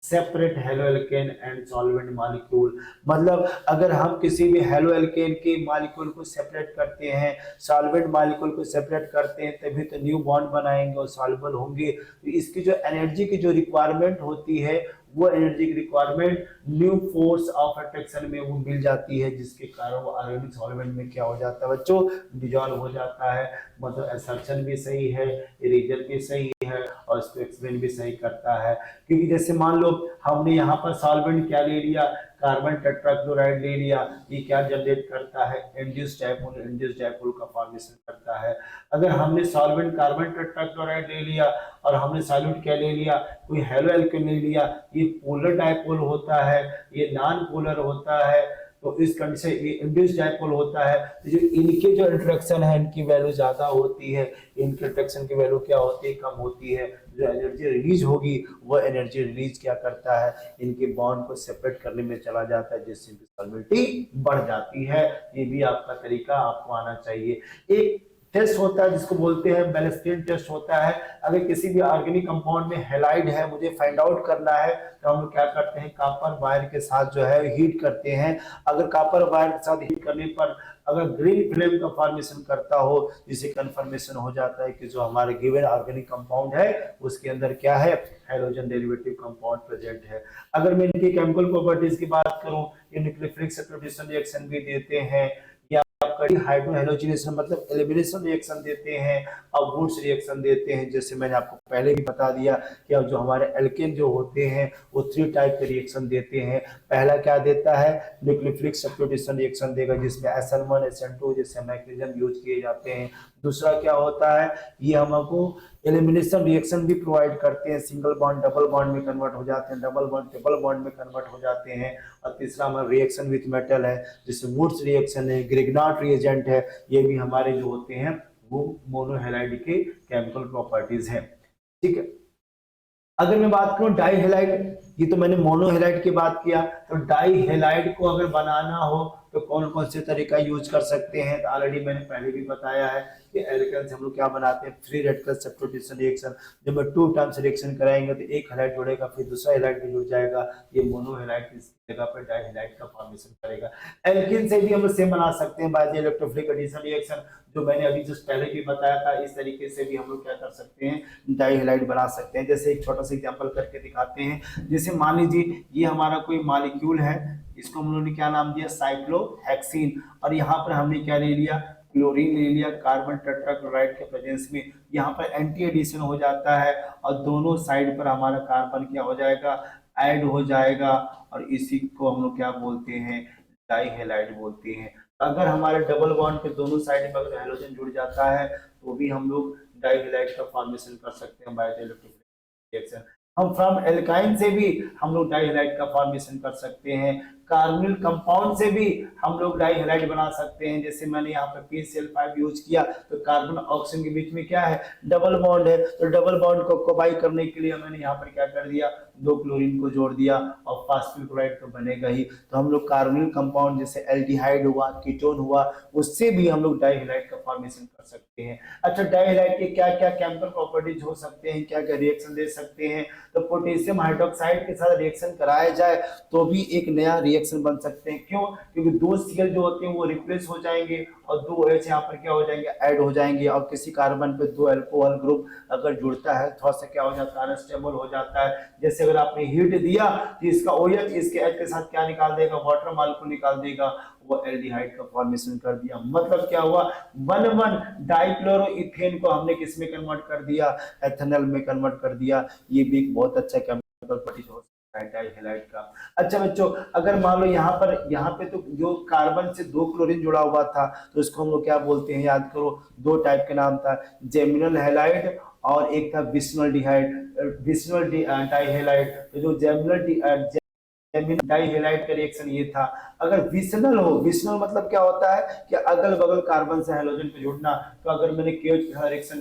separate haloalkane and solvent molecule। मतलब अगर हम किसी भी हेलोएल्केन के मॉलिक्यूल को सेपरेट करते हैं, सॉल्वेंट मॉलिक्यूल को सेपरेट करते हैं, तभी तो न्यू बॉन्ड बनाएंगे और सॉल्युबल होंगे। तो इसकी जो एनर्जी की जो रिक्वायरमेंट होती है, वो एनर्जी की requirement new force of attraction में वो मिल जाती है, जिसके कारण वो ऑर्गेनिक सॉल्वेंट में क्या हो जाता है बच्चों, डिजॉल्व हो जाता है। मतलब असर्शन भी सही है, रीजन भी सही है, और इसको एक्सप्लेन भी सही करता है। क्योंकि जैसे मान लो हमने यहाँ पर सॉल्वेंट क्या ले लिया, कार्बन टेट्राक्लोराइड ले लिया, ये क्या जनरेट करता है, इंड्यूस्ड डायपोल, इंड्यूस्ड डायपोल का फॉर्मेशन करता है। अगर हमने सॉल्वेंट कार्बन टेट्राक्लोराइड ले लिया और हमने सॉल्यूट क्या ले लिया, कोई हेलो एल्केन ले लिया, ये पोलर डायपोल होता है, ये नॉन पोलर होता है, तो इस कंडीशन ये इंड्यूस्ड डायपोल होता है। तो जो इनके जो इंटरेक्शन है इनकी वैल्यू ज्यादा होती है, इनके इंटरेक्शन की वैल्यू क्या होती है, कम होती है। जो एनर्जी रिलीज होगी वो एनर्जी रिलीज क्या करता है, इनके बॉन्ड को सेपरेट करने में चला जाता है, जिससे इनकी सॉल्युबिलिटी बढ़ जाती है। ये भी आपका तरीका आपको आना चाहिए। एक टेस्ट होता है जिसको बोलते हैं बैलेस्टिन टेस्ट होता है। अगर किसी भी ऑर्गेनिक कंपाउंड में हैलाइड है, मुझे फाइंड आउट करना है, तो हम लोग क्या करते हैं, कॉपर वायर के साथ जो है हीट करते हैं। अगर कॉपर वायर के साथ हीट करने पर अगर ग्रीन फ्लेम का फॉर्मेशन करता हो, जिसे कंफर्मेशन हो जाता है कि जो हमारे गिवन ऑर्गेनिक कंपाउंड है उसके अंदर क्या है, हाइड्रोजन डेरिवेटिव कंपाउंड प्रेजेंट है। अगर मैं इनकी केमिकल प्रॉपर्टीज की बात करूं, ये न्यूक्लियोफिलिक सब्स्टिट्यूशन रिएक्शन भी देते हैं, हाइड्रोहेलोजिनेशन मतलब एलिमिनेशन रिएक्शन देते हैं, और वुड्स रिएक्शन देते हैं। जैसे मैंने आपको पहले भी बता दिया कि अब जो हमारे एल्केन जो होते हैं वो 3 टाइप के रिएक्शन देते हैं। पहला क्या देता है, न्यूक्लियोफिलिक सब्स्टिट्यूशन रिएक्शन देगा, जिसमें SN1 SN2 जैसे मैग्नीशियम यूज किए जाते हैं। दूसरा क्या होता है, ये हमको एलिमिनेशन रिएक्शन भी प्रोवाइड करते हैं, सिंगल बॉन्ड डबल बॉन्ड में कन्वर्ट हो जाते हैं, डबल बॉन्ड ट्रिपल बॉन्ड में कन्वर्ट हो जाते हैं। और तीसरा हमारा रिएक्शन विथ मेटल है, जिससे वुड्स रिएक्शन है, ग्रिग्नाट रिएजेंट है, ये भी हमारे जो होते हैं वो मोनोहैलाइड के केमिकल प्रॉपर्टीज हैं। ठीक है, अगर मैं बात करूं डाई हैलाइड, ये तो मैंने मोनोहेलाइड की बात किया। तो डाई हेलाइड को अगर बनाना हो तो कौन कौन से तरीका यूज कर सकते हैं, तो ऑलरेडी मैंने पहले भी बताया है कि एल्केन से हम लोग क्या बनाते हैं, फ्री रेडिकल सब्स्टिट्यूशन रिएक्शन। जब मैं 2 टाइम्स रिएक्शन कराएंगे तो एक हेलाइड जुड़ेगा, फिर दूसरा हेलाइड भी जुड़ जाएगा, ये मोनोहेलाइड की जगह पर डाइहेलाइड का फॉर्मेशन करेगा। एल्कीन से भी हम लोग सेम बना सकते हैं बाय इलेक्ट्रोफिलिक एडिशन रिएक्शन, जो मैंने अभी जस्ट पहले भी बताया था। इस तरीके से भी हम लोग क्या कर सकते हैं, डाइहेलाइड बना सकते हैं। जैसे एक छोटा सा एग्जांपल करके दिखाते हैं। जैसे मान लीजिए ये हमारा कोई मॉलिक्यूल है, इसको हम लोगों ने क्या नाम दिया, साइक्लोहेक्सीन, और यहाँ पर हमने क्या ले लिया, क्लोरीन ले लिया कार्बन टेट्राक्लोराइड के प्रेजेंस में। यहाँ पर एंटी एडिशन हो जाता है और दोनों साइड पर हमारा कार्बन क्या हो जाएगा, ऐड हो जाएगा, और इसी को हम लोग क्या बोलते हैं, डाइहेलाइड बोलते हैं। अगर हमारे डबल बॉन्ड पे दोनों साइड में अगर हाइड्रोजन जुड़ जाता है तो भी हम लोग डाइहेलाइड का फॉर्मेशन कर सकते हैं बाय इलेक्ट्रोफिलिक रिएक्शन। हम फ्रॉम एल्काइन से भी हम लोग डाइहेलाइड का फॉर्मेशन कर सकते हैं। कार्बोनिल कंपाउंड से भी हम लोग डाइहेलाइड बना सकते हैं। जैसे मैंने यहाँ पे PCl5 यूज किया तो कार्बन ऑक्सीजन के बीच में क्या है, डबल बॉन्ड है, तो डबल बॉन्ड को कंबाई करने के लिए मैंने यहाँ पर क्या कर दिया, 2 क्लोरीन को जोड़ दिया, और फास्फिल क्लोराइड तो बनेगा ही। तो हम लोग कार्बोनिल कंपाउंड जैसे एल्डिहाइड हुआ, कीटोन हुआ, उससे भी हम लोग डाइहेलाइड का फॉर्मेशन कर सकते हैं। अच्छा, डाइहेलाइड के क्या क्या केमिकल प्रॉपर्टीज हो सकते हैं, क्या क्या रिएक्शन दे सकते हैं, तो पोटेशियम हाइड्रोक्साइड के साथ रिएक्शन कराया जाए तो भी एक नया रिएक्शन बन सकते हैं। क्यों, क्योंकि 2 Cl जो होते हैं वो रिप्लेस हो जाएंगे और 2 OH यहाँ पर क्या हो जाएंगे, ऐड हो जाएंगे, और किसी कार्बन पे 2 अल्कोहल ग्रुप अगर जुड़ता है थोड़ा सा क्या हो जाता है, अनस्टेबल हो जाता है। जैसे अगर आपने हीट दिया तो इसका OH इसके H के साथ क्या निकाल देगा, वाटर मॉलिक्यूल निकाल देगा, वो एल्डिहाइड का फॉर्मेशन कर दिया। मतलब क्या हुआ, 1,1 डाइक्लोरोइथेन को हमने किस में कन्वर्ट कर दिया, एथेनॉल में कन्वर्ट कर दिया। ये भी एक बहुत अच्छा केमिकल प्रॉपर्टी हो सकता है डाइहेलाइड का। अच्छा बच्चों, अगर मान लो यहाँ पे तो जो कार्बन से 2 क्लोरीन जुड़ा हुआ था तो इसको हम लोग क्या बोलते हैं, याद करो, 2 टाइप के नाम था, जेमिनल हैलाइड और एक था विस्नल डाइहेलाइड। तो जो जेमिनल डाइहेलाइड का रिएक्शन ये था। अगर विसनल हो, विसनल मतलब क्या होता है कि अगल बगल कार्बन से हाइड्रोजन पे जुड़ना, तो अगर मैंने KOH रिएक्शन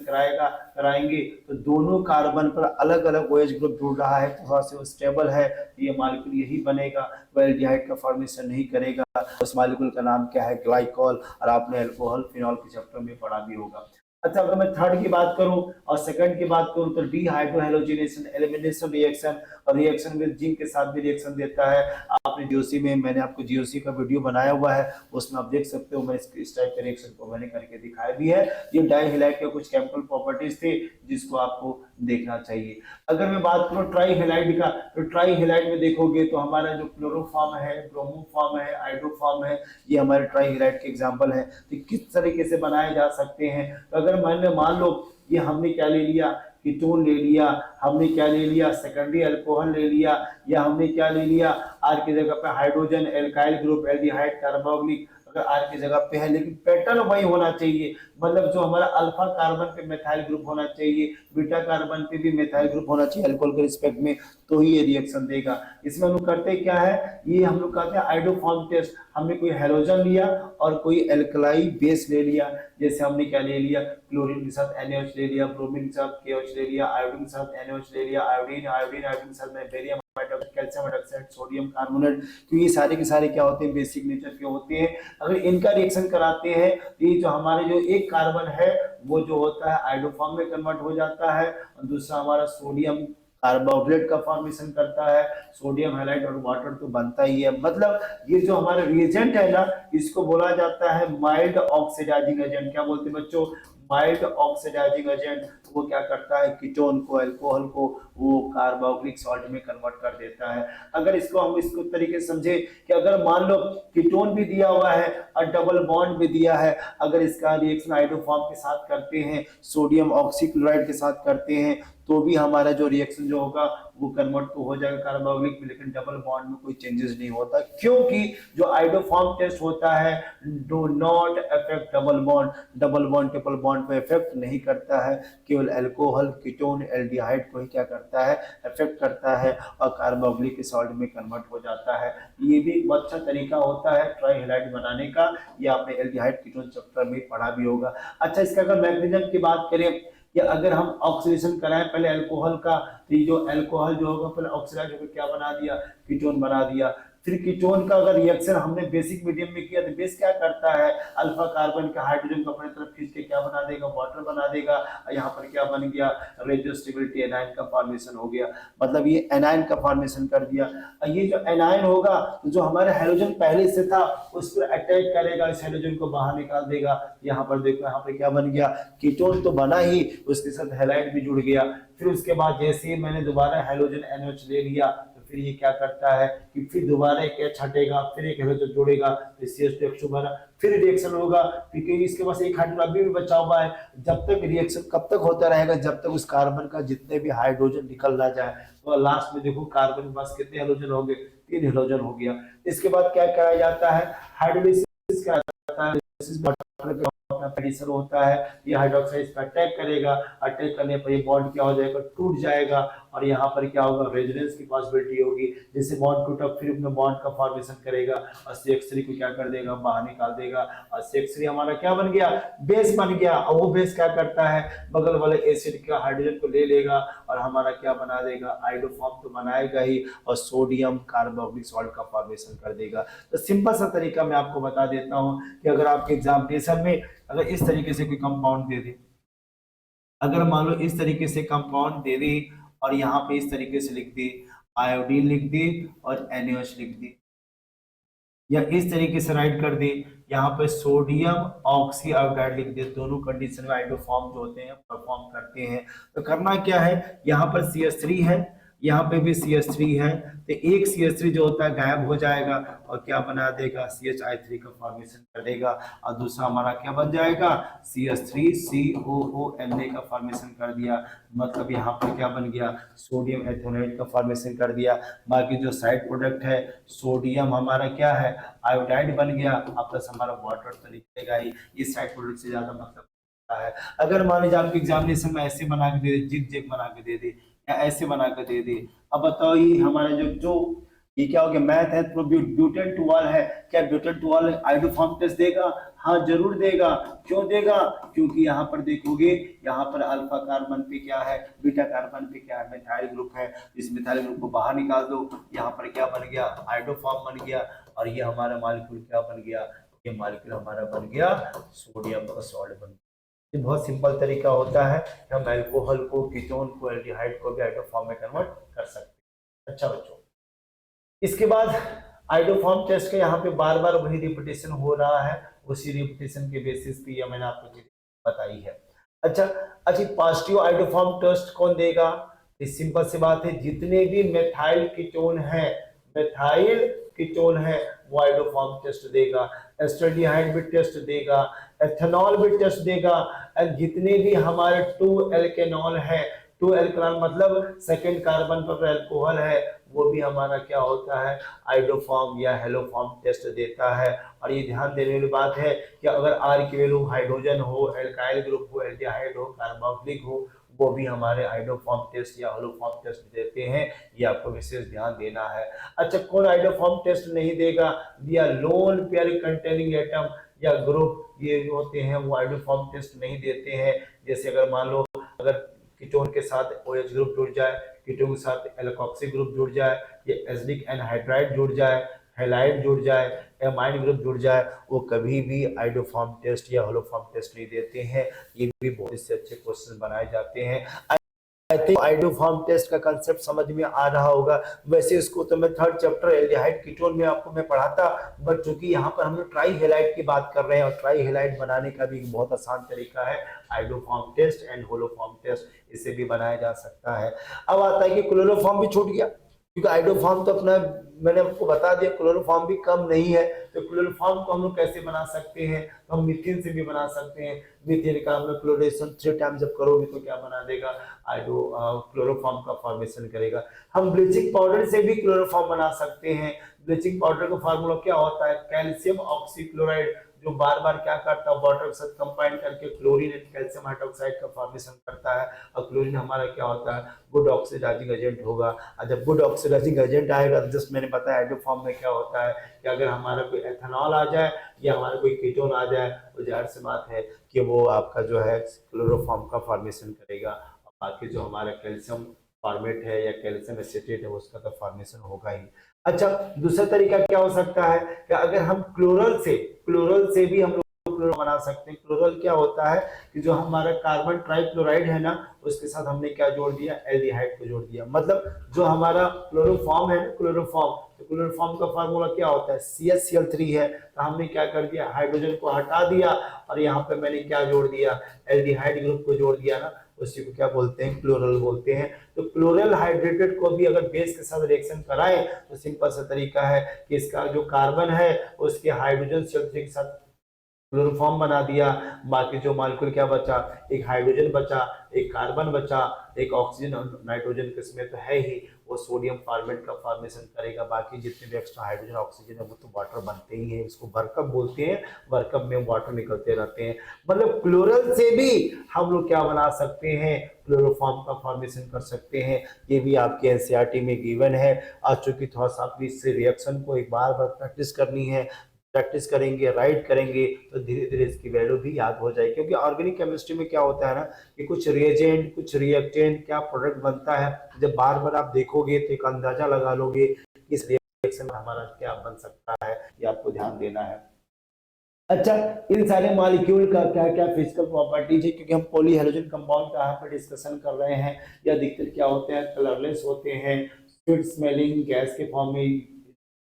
कराएंगे तो दोनों कार्बन पर अलग अलग OH ग्रुप जुड़ रहा है, थोड़ा सा स्टेबल है, तो ये मॉलिक्यूल यही बनेगा, वो एल्डिहाइड का फॉर्मेशन नहीं करेगा। उस मॉलिक्यूल का नाम क्या है, ग्लाइकॉल, और आपने अल्कोहल फिनॉल के चैप्टर में पढ़ा भी होगा। अच्छा, अगर मैं थर्ड की बात करूं और सेकंड की बात करूं तो डीहाइड्रोहेलोजिनेशन एलिमिनेशन रिएक्शन, और रिएक्शन विद जिंक के साथ भी रिएक्शन देता है। आपने जीओसी में, मैंने आपको जीओसी का वीडियो बनाया हुआ है, उसमें आप देख सकते हो, मैं इस टाइप के रिएक्शन को मैंने करके दिखाया भी है। ये डाइहेलाइड के कुछ केमिकल प्रॉपर्टीज थे जिसको आपको देखना चाहिए। अगर मैं बात करूं ट्राइहेलाइड का, तो ट्राइहेलाइड में देखोगे तो हमारा जो क्लोरोफॉर्म है, ब्रोमोफॉर्म है, हाइड्रोफॉर्म है, ये हमारे ट्राइहेलाइड के एग्जांपल है। तो किस तरीके से बनाए जा सकते हैं, तो अगर मैंने मान लो ये हमने क्या ले लिया, कीटोन ले लिया, हमने क्या ले लिया, सेकेंडरी अल्कोहल ले लिया, या हमने क्या ले लिया, आर की जगह पे hydrogen alkyl group aldehyde carboxylic अगर आर की जगह पे है, लेकिन पैटर्न वही होना चाहिए। मतलब जो हमारा अल्फा कार्बन पे मेथाइल ग्रुप होना चाहिए, बीटा कार्बन पे भी मेथाइल ग्रुप होना चाहिए अल्कोहल के रिस्पेक्ट में, तो ही ये रिएक्शन देगा। इसमें हम लोग करते क्या है, ये हम लोग करते हैं आइडोफॉर्म टेस्ट। हमने कोई हेलोजन लिया और कोई एल्कलाई बेस ले लिया, जैसे हमने क्या ले लिया, क्लोरीन के साथ NaOH ले लिया, ब्रोमीन के साथ KOH ले लिया, आयोडीन के साथ NaOH ले लिया, आयोडीन आयोडीन आयोडीन के साथ barium, calcium hydroxide, sodium carbonate. तो ये सारे के सारे क्या होते हैं, बेसिक नेचर के होते हैं। अगर इनका रिएक्शन कराते हैं तो ये जो हमारे जो एक कार्बन है वो जो होता है आइडोफॉर्म में कन्वर्ट हो जाता है, और दूसरा हमारा सोडियम कार्बोक्सिलेट का फॉर्मेशन करता है। सोडियम हैलाइड और वाटर तो बनता ही है। मतलब ये जो हमारा रिएजेंट है ना, इसको बोला जाता है माइल्ड ऑक्सीडाइजिंग एजेंट। क्या बोलते हैं बच्चों, माइल्ड ऑक्सीडाइजिंग एजेंट। वो क्या करता है, कीटोन को, अल्कोहल को वो कार्बोक्सिलिक सॉल्ट में कन्वर्ट कर देता है। अगर इसको हम इसको तरीके से समझे कि अगर मान लो कीटोन भी दिया हुआ है और डबल बॉन्ड भी दिया है, अगर इसका रिएक्शन हाइड्रोफॉर्म के साथ करते हैं, सोडियम ऑक्सीक्लोराइड के साथ करते हैं, तो भी हमारा जो रिएक्शन जो होगा वो कन्वर्ट तो हो जाएगा कार्बोक्सिलिक में, लेकिन डबल बॉन्ड में कोई चेंजेस नहीं होता, क्योंकि जो आइडोफॉर्म टेस्ट होता है do not affect double bond, double bond triple bond पे इफेक्ट नहीं करता है, केवल अल्कोहल, कीटोन, एल्डिहाइड को ही क्या करता है, इफेक्ट करता है, और कार्बोक्सिलिक के सॉल्ट में कन्वर्ट हो जाता है। ये भी एक अच्छा तरीका होता है ट्राइहेलाइड बनाने का, ये आपने एल्डिहाइड कीटोन चैप्टर में पढ़ा भी होगा। अच्छा, इसका अगर मैकेनिज्म की बात करें, या अगर हम ऑक्सीडेशन कराएं पहले अल्कोहल का, तो ये जो अल्कोहल जो होगा पहले ऑक्सीडाइज होकर क्या बना दिया, कीटोन बना दिया। फिर कीटोन का अगर रिएक्शन हमने बेसिक मीडियम में किया तो बेस क्या करता है, अल्फा कार्बन का हाइड्रोजन को अपनी तरफ खींच के क्या बना देगा, वाटर बना देगा। यहाँ पर क्या बन गया, रेडियो स्टेबिलिटी एनायन का फॉर्मेशन हो गया, मतलब ये एनायन का फॉर्मेशन कर दिया। ये जो एनायन होगा तो जो हमारा हाइड्रोजन पहले से था उस पर अटैक करेगा, इस हाइड्रोजन को बाहर निकाल देगा। यहाँ पर देखो, यहाँ पर क्या बन गया, कीटोन तो बना ही, उसके साथ हैलाइड भी जुड़ गया। फिर उसके बाद जैसे ही मैंने दोबारा हाइड्रोजन NH ले लिया तो फिर ये क्या करता है कि फिर दोबारा एक H हटेगा, फिर एक हाइड्रोजन जोड़ेगा, तो CH2H2 बना, फिर रिएक्शन होगा, क्योंकि इसके पास एक हाइड्रोजन अभी भी बचा हुआ है। जब तक रिएक्शन कब तक होता रहेगा, जब तक उस कार्बन का जितने भी हाइड्रोजन निकल ना जाए। तो लास्ट में देखो कार्बन के पास कितने हाइड्रोजन हो गए, 3 हाइड्रोजन हो गया। इसके बाद क्या कराया जाता है, हाइड्रोलिसिस कराया जाता है। एडिशन होता है, ये हाइड्रोक्साइड पर अटैक करेगा, अटैक करने पर ये बॉन्ड क्या हो जाएगा, टूट जाएगा, और यहाँ पर क्या होगा, रेजोनेंस की पॉसिबिलिटी होगी। जैसे बॉन्ड टूटा फिर अपने बॉन्ड का फॉर्मेशन करेगा और CH3 को क्या कर देगा, बाहर निकाल देगा, और CH3 हमारा क्या बन गया, बेस बन गया। और वो बेस क्या करता है, बगल वाले एसिड का हाइड्रोजन को ले लेगा और हमारा क्या बना देगा, आइडोफॉर्म तो बनाएगा ही, और सोडियम कार्बोक्सिलिक सॉल्ट का फॉर्मेशन कर देगा। तो सिंपल सा तरीका मैं आपको बता देता हूँ कि अगर आपके एग्जामिनेशन में अगर इस तरीके से कोई कंपाउंड दे दे, अगर मान लो इस तरीके से कंपाउंड दे दे और यहाँ पे इस तरीके से लिख दे, आयोडीन लिख दे और NaOH लिख दे, या इस तरीके से राइट कर दे, यहाँ पे सोडियम ऑक्सी आयोडाइड लिख दे, दोनों कंडीशन में आइडोफॉर्म जो होते हैं परफॉर्म करते हैं। तो करना क्या है, यहाँ पर CH3 है, यहाँ पे भी CH3 है, तो एक CH3 जो होता है गायब हो जाएगा और क्या बना देगा, CHI3 का फॉर्मेशन कर देगा, और दूसरा हमारा क्या बन जाएगा, CH3COONA का फॉर्मेशन कर दिया। मतलब यहाँ पर क्या बन गया, सोडियम एथेनोएट का फॉर्मेशन कर दिया। बाकी जो साइड प्रोडक्ट है, सोडियम हमारा क्या है, आयोडाइड बन गया, प्लस हमारा वाटर तो निकलेगा ही, इस साइड प्रोडक्ट से ज्यादा मतलब है। अगर मान लीजिए आपके एग्जामिनेशन में ऐसे बना के दे दे, जिग जिग बना के दे दे, या ऐसे बना के दे दे, अब बताओ ये हमारा जो ये क्या हो गया, मैथ है तो ब्यूटेन टुवाल है, क्या ब्यूटेन टुवाल आइडोफॉर्म टेस्ट देगा, हाँ जरूर देगा। क्यों देगा, क्योंकि यहाँ पर देखोगे, यहाँ पर अल्फा कार्बन पे क्या है, बीटा कार्बन पे क्या है, मिथाइल ग्रुप है, इस मिथाइल ग्रुप को बाहर निकाल दो, यहाँ पर क्या बन गया, आइडोफॉर्म बन गया, और ये हमारा मॉलिक्यूल क्या बन गया, ये मॉलिक्यूल हमारा बन गया सोडियम का सॉल्ट बन गया। ये बहुत सिंपल तरीका होता है कि हम अल्कोहल को, कीटोन को, एल्डिहाइड को भी आइडोफॉर्म में कन्वर्ट कर सकते हैं। अच्छा बच्चों, इसके बाद आइडोफॉर्म टेस्ट का यहाँ पे बार बार वही रिपीटेशन हो रहा है, उसी रिपीटेशन के बेसिस पे ये मैंने आपको चीज बताई है। अच्छा, पॉजिटिव आइडोफॉर्म टेस्ट कौन देगा, इस सिंपल सी बात है, जितने भी मेथाइल कीटोन है, मेथाइल कीटोन है, वो आइडोफॉर्म टेस्ट देगा, एस्टरडिहाइड भी टेस्ट देगा, एथेनॉल भी टेस्ट देगा, और जितने भी हमारे 2 एल्केनॉल है, 2 एल्केनॉल मतलब सेकेंड कार्बन पर अल्कोहल है, वो भी हमारा क्या होता है, आइडोफॉर्म या हेलोफॉर्म टेस्ट देता है। और ये ध्यान देने वाली बात है कि अगर R की वैल्यू हाइड्रोजन हो, एल्काइल ग्रुप हो, एल्डिहाइड हो, कार्बोक्सिलिक हो, वो भी हमारे आइडोफॉर्म टेस्ट या होलोफॉर्म टेस्ट देते हैं, ये आपको विशेष ध्यान देना है। अच्छा, कौन आइडोफॉर्म टेस्ट नहीं देगा, दिया लोन पेयर कंटेनिंग एटम या ग्रुप, ये जो होते हैं वो आइडोफॉर्म टेस्ट नहीं देते हैं। जैसे अगर मान लो अगर कीटोन के साथ OH ग्रुप जुड़ जाए, कीटोन के साथ एल्कोक्सी ग्रुप जुड़ जाए, ये एसिडिक एनहाइड्राइड जुड़ जाए, हैलाइड जुड़ जाए, एमाइन ग्रुप जुड़ जाए, वो कभी भी आइडोफॉर्म टेस्ट या होलोफॉर्म टेस्ट नहीं देते हैं। ये भी बहुत से अच्छे क्वेश्चन बनाए जाते हैं। आई थिंक आइडोफॉर्म टेस्ट का कंसेप्ट समझ में आ रहा होगा। वैसे इसको तो मैं 3rd चैप्टर एल्डिहाइड कीटोन में आपको मैं पढ़ाता, बट चूंकि यहाँ पर हम लोग ट्राई हेलाइड की बात कर रहे हैं, और ट्राई हेलाइड बनाने का भी एक बहुत आसान तरीका है, आइडोफॉर्म टेस्ट एंड होलोफॉर्म टेस्ट, इसे भी बनाया जा सकता है। अब आता है कि क्लोरोफॉर्म भी छूट गया, क्योंकि आइडोफॉर्म तो अपना मैंने आपको बता दिया, क्लोरोफॉर्म भी कम नहीं है, तो क्लोरोफॉर्म को हम लोग कैसे बना सकते हैं, तो हम मीथेन से भी बना सकते हैं। मीथेन का हम लोग क्लोरेशन 3 टाइम जब करोगे तो क्या बना देगा, क्लोरोफॉर्म का फॉर्मेशन करेगा। हम ब्लीचिंग पाउडर से भी क्लोरोफॉर्म बना सकते हैं। ब्लीचिंग पाउडर का फार्मूला क्या होता है, कैल्शियम ऑक्सीक्लोराइड, जो बार बार क्या करता है, वाटर के साथ कंबाइन करके क्लोरीन एंड कैल्शियम हाइड्रोक्साइड का फॉर्मेशन करता है। और क्लोरीन हमारा क्या होता है, गुड ऑक्सीडाइजिंग एजेंट होगा। और जब गुड ऑक्सीडाइजिंग एजेंट आएगा तो जस्ट मैंने बताया हाइड्रो फॉर्म में क्या होता है कि अगर हमारा कोई एथेनॉल आ जाए या हमारा कोई कीटोन आ जाए तो जाहिर सी बात है कि वो आपका जो है क्लोरोफॉर्म का फॉर्मेशन करेगा। और बाकी जो हमारा कैल्शियम फॉर्मेट है या कैल्शियम एसिटेट है उसका तो फॉर्मेशन होगा ही। अच्छा, दूसरा तरीका क्या हो सकता है कि अगर हम क्लोरल से भी हम लोग क्लोरो बना सकते हैं। क्लोरल क्या होता है कि जो हमारा कार्बन ट्राइक्लोराइड है ना उसके साथ हमने क्या जोड़ दिया, एल्डिहाइड को जोड़ दिया। मतलब जो हमारा क्लोरोफॉर्म है ना, क्लोरोफॉर्म, तो क्लोरोफॉर्म का फार्मूला क्या होता है, CH Cl3 है। तो हमने क्या कर दिया, हाइड्रोजन को हटा दिया और यहाँ पे मैंने क्या जोड़ दिया, एल्डिहाइड ग्रुप को जोड़ दिया ना, उसी को क्या बोलते हैं, क्लोरल बोलते हैं। तो क्लोरल हाइड्रेटेड को भी अगर बेस के साथ रिएक्शन कराएं तो सिंपल सा तरीका है कि इसका जो कार्बन है उसके हाइड्रोजन Cl3 के साथ क्लोरोफॉर्म बना दिया। बाकी जो मॉलिक्यूल क्या बचा, एक हाइड्रोजन बचा, एक कार्बन बचा, एक ऑक्सीजन और नाइट्रोजन, किसमें तो है ही, वो सोडियम फॉर्मेट का फॉर्मेशन करेगा। बाकी जितने भी एक्स्ट्रा हाइड्रोजन ऑक्सीजन है वो तो वाटर बनते ही हैं, इसको वर्कअप बोलते हैं, वर्कअप में वाटर निकलते रहते हैं। मतलब क्लोरल से भी हम लोग क्या बना सकते हैं, क्लोरोफॉर्म का फॉर्मेशन कर सकते हैं। ये भी आपके एनसीईआरटी में गिवन है। आज चूंकि थोड़ा सा आपको इससे रिएक्शन को एक बार प्रैक्टिस करनी है, प्रैक्टिस करेंगे, राइट करेंगे तो धीरे धीरे इसकी वैल्यू भी याद हो जाएगी। क्योंकि ऑर्गेनिक केमिस्ट्री में क्या होता है ना कि कुछ रिएजेंट, कुछ रिएक्टेंट, क्या प्रोडक्ट बनता है, जब बार बार आप देखोगे तो एक अंदाजा लगा लोगे कि इस रिएक्शन में हमारा क्या बन सकता है, ये आपको ध्यान देना है। अच्छा, इन सारे मॉलिक्यूल का क्या क्या फिजिकल प्रॉपर्टीज है, क्योंकि हम पॉली हैलोजन कंपाउंड का यहाँ पर डिस्कशन कर रहे हैं। या अधिकतर क्या होते हैं, कलरलेस होते हैं, स्वीट स्मेलिंग गैस के फॉर्म में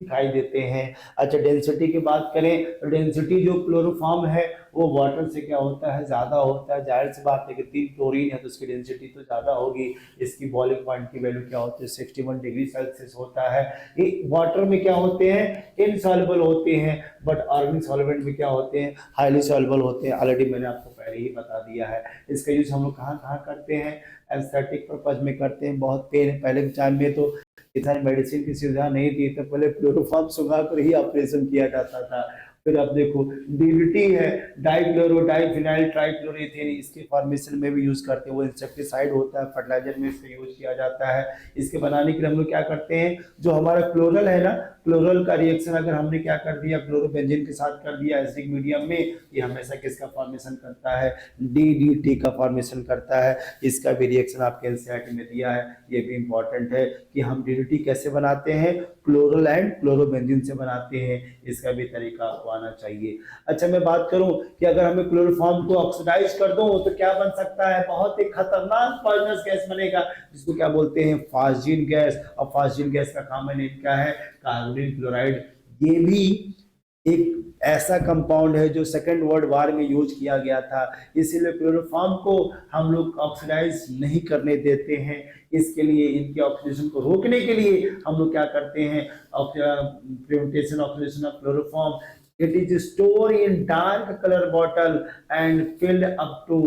दिखाई देते हैं। अच्छा, डेंसिटी की बात करें तो डेंसिटी जो क्लोरोफॉर्म है वो वाटर से क्या होता है, ज्यादा होता है। जाहिर सी बात है कि 3 क्लोरीन है तो उसकी डेंसिटी तो ज्यादा होगी। इसकी बॉइलिंग पॉइंट की वैल्यू क्या होती है, 61 डिग्री सेल्सियस होता है। ये वाटर में क्या होते हैं, इनसॉल्युबल होते हैं, बट ऑर्गेनिक सॉल्वेंट में क्या होते हैं, हाईली सॉल्युबल होते हैं। ऑलरेडी मैंने आपको पहले ही बता दिया है। इसका यूज हम लोग कहाँ कहाँ करते हैं, एस्थेटिक पर्पज में करते हैं। बहुत पहले के टाइम में तो इतना मेडिसिन की सुविधा नहीं थी, तो पहले क्लोरोफॉर्म सुखा कर ही ऑपरेशन किया जाता था। फिर आप देखो डीडीटी है, डाइक्लोरो डाइफिनाइल ट्राइक्लोरोथेन, इसके फॉर्मेशन में भी यूज करते हैं। वो इंसेक्टिसाइड होता है, फर्टिलाइजर में इसका यूज किया जाता है। इसके बनाने के लिए हम लोग क्या करते हैं, जो हमारा क्लोरल है ना, क्लोरल का रिएक्शन अगर हमने क्या कर दिया, क्लोरोबेंजीन के साथ कर दिया एसिडिक मीडियम में, ये हमेशा किसका फॉर्मेशन करता है, डीडीटी का फॉर्मेशन करता है। इसका भी रिएक्शन आपके एनसीईआरटी में दिया है। ये भी इंपॉर्टेंट है कि हम डीडीटी कैसे बनाते हैं, क्लोरल एंड क्लोरोबेंजीन से बनाते हैं। इसका भी तरीका आपको आना चाहिए। अच्छा, मैं बात करूं कि अगर हमें क्लोरोफॉर्म को ऑक्सीडाइज कर दो तो क्या बन सकता है, बहुत ही खतरनाक पॉइजनस गैस बनेगा, जिसको क्या बोलते हैं, फास्जिन गैस। और फास्जिन गैस का कॉमन नेम क्या है, कार्बोनिल क्लोराइड। ये भी एक ऐसा कंपाउंड है जो सेकेंड वर्ल्ड वार में यूज किया गया था। इसीलिए क्लोरोफॉर्म को हम लोग ऑक्सीडाइज नहीं करने देते हैं। इसके लिए, इनके ऑक्सीडेशन को रोकने के लिए हम लोग क्या करते हैं, presentation oxidation of chloroform, it is stored in dark color bottle and filled up to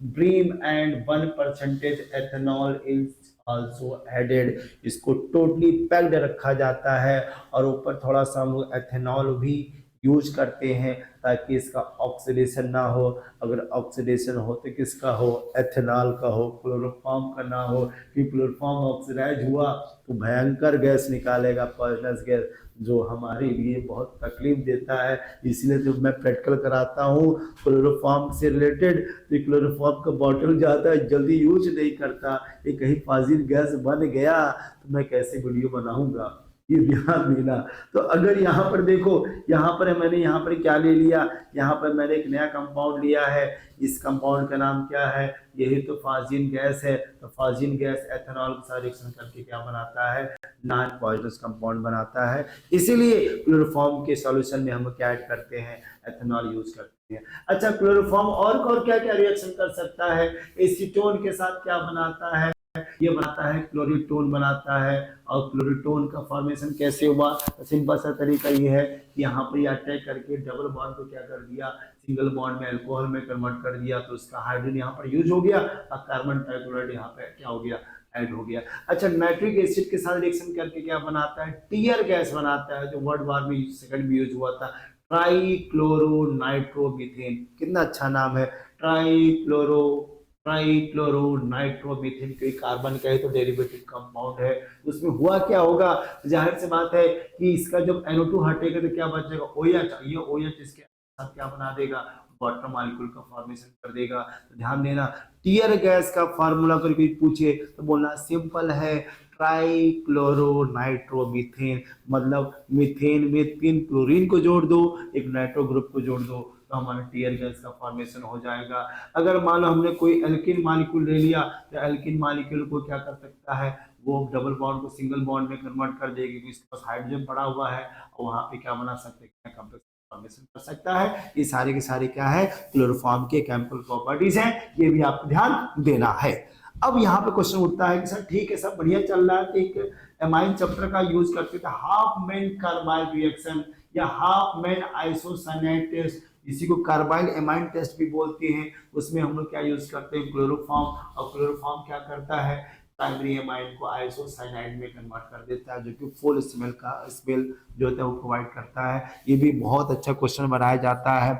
brim and 1% ethanol is also added। इसको टोटली पैक्ड रखा जाता है और ऊपर थोड़ा सा हम लोग एथेनॉल भी यूज करते हैं ताकि इसका ऑक्सीडेशन ना हो। अगर ऑक्सीडेशन हो तो किसका हो, एथेनॉल का हो, क्लोरोफॉर्म का ना हो। कि क्लोरोफॉर्म ऑक्सीडाइज हुआ तो भयंकर गैस निकालेगा, पॉइजनस गैस, जो हमारे लिए बहुत तकलीफ देता है। इसलिए तो मैं प्रैक्टिकल कराता हूँ क्लोरोफॉर्म से रिलेटेड। तो क्लोरोफॉर्म का बॉटल जो आता है जल्दी यूज नहीं करता, ये कहीं फाजिल गैस बन गया तो मैं कैसे वीडियो बनाऊंगा, ये ध्यान देना। तो अगर यहाँ पर देखो, यहाँ पर मैंने यहाँ पर क्या ले लिया, यहाँ पर मैंने एक नया कंपाउंड लिया है। इस कंपाउंड का नाम क्या है, यही तो फाजिन गैस है। तो फाजिन गैस एथेनॉल के साथ रिएक्शन करके क्या बनाता है, नॉन पॉइजनस कंपाउंड बनाता है। इसीलिए क्लोरोफॉर्म के सॉल्यूशन में हम क्या ऐड करते हैं, एथेनॉल यूज करते हैं। अच्छा, क्लोरोफॉर्म और क्या क्या रिएक्शन कर सकता है, एसीटोन के साथ क्या बनाता है, ये बनाता है क्लोरीटोन बनाता है। और क्लोरीटोन का फॉर्मेशन कैसे हुआ, सिंपल सा तरीका ये है कि यहाँ पर अटैक करके डबल बॉन्ड को क्या कर दिया, सिंगल बॉन्ड में अल्कोहल में कन्वर्ट कर दिया, तो उसका हाइड्रोजन यहाँ पर यूज हो गया और कार्बन ट्राइक्लोराइड यहाँ पे क्या हो गया, ऐड हो गया। अच्छा, नाइट्रिक एसिड के साथ रिएक्शन करके क्या बनाता है, टीयर गैस बनाता है, जो वर्ल्ड वार में सेकंड में यूज हुआ था। ट्राइक्लोरोनाइट्रोमीथेन। कितना अच्छा नाम है, ट्राइक्लोरोनाइट्रोमीथेन, क्योंकि कार्बन का ही तो डेरिवेटिव कंपाउंड है। उसमें हुआ क्या होगा, जाहिर सी बात है कि इसका जब NO2 हटेगा तो क्या बचेगा, OH। ये OH इसके साथ क्या बना देगा, वाटर मॉलिक्यूल का फॉर्मेशन कर देगा। तो ध्यान देना, टीयर गैस का फार्मूला अगर कोई पूछे तो बोलना सिंपल है, ट्राइक्लोरोनाइट्रोमीथेन। मतलब मीथेन में 3 क्लोरीन को जोड़ दो, एक नाइट्रो ग्रुप को जोड़ दो, तो हमारा टीयर गैस का फॉर्मेशन हो जाएगा। अगर मान लो हमने कोई एल्किन मॉलिक्यूल ले लिया, तो एल्किन मॉलिक्यूल को क्या कर सकता है, वो डबल बॉन्ड को सिंगल बॉन्ड में कन्वर्ट कर देगी, क्योंकि इसके पास हाइड्रोजन पड़ा हुआ है, और वहां पे क्या बना सकते हैं, कॉम्प्लेक्स फॉर्मेशन कर सकता है। ये सारे के सारे क्या है, क्लोरोफॉर्म के केमिकल प्रॉपर्टीज हैं, ये भी आपको ध्यान देना है। अब यहाँ पे क्वेश्चन उठता है कि सर ठीक है, सब बढ़िया चल रहा है, एक एमाइन चैप्टर का यूज करते थे, हाफ मेन कार्बाइल रिएक्शन या हाफ मेन आइसोसाइनेट टेस्ट, इसी को कार्बाइल एमाइन टेस्ट भी बोलते हैं। उसमें हम लोग क्या यूज करते हैं, क्लोरोफॉर्म, और क्लोरोफॉर्म क्या करता है, प्राइमरी एमाइन को आइसोसाइनाइड में कन्वर्ट कर देता है, जो कि फुल स्मेल जो होता है वो प्रोवाइड करता है। ये भी बहुत अच्छा क्वेश्चन बनाया जाता है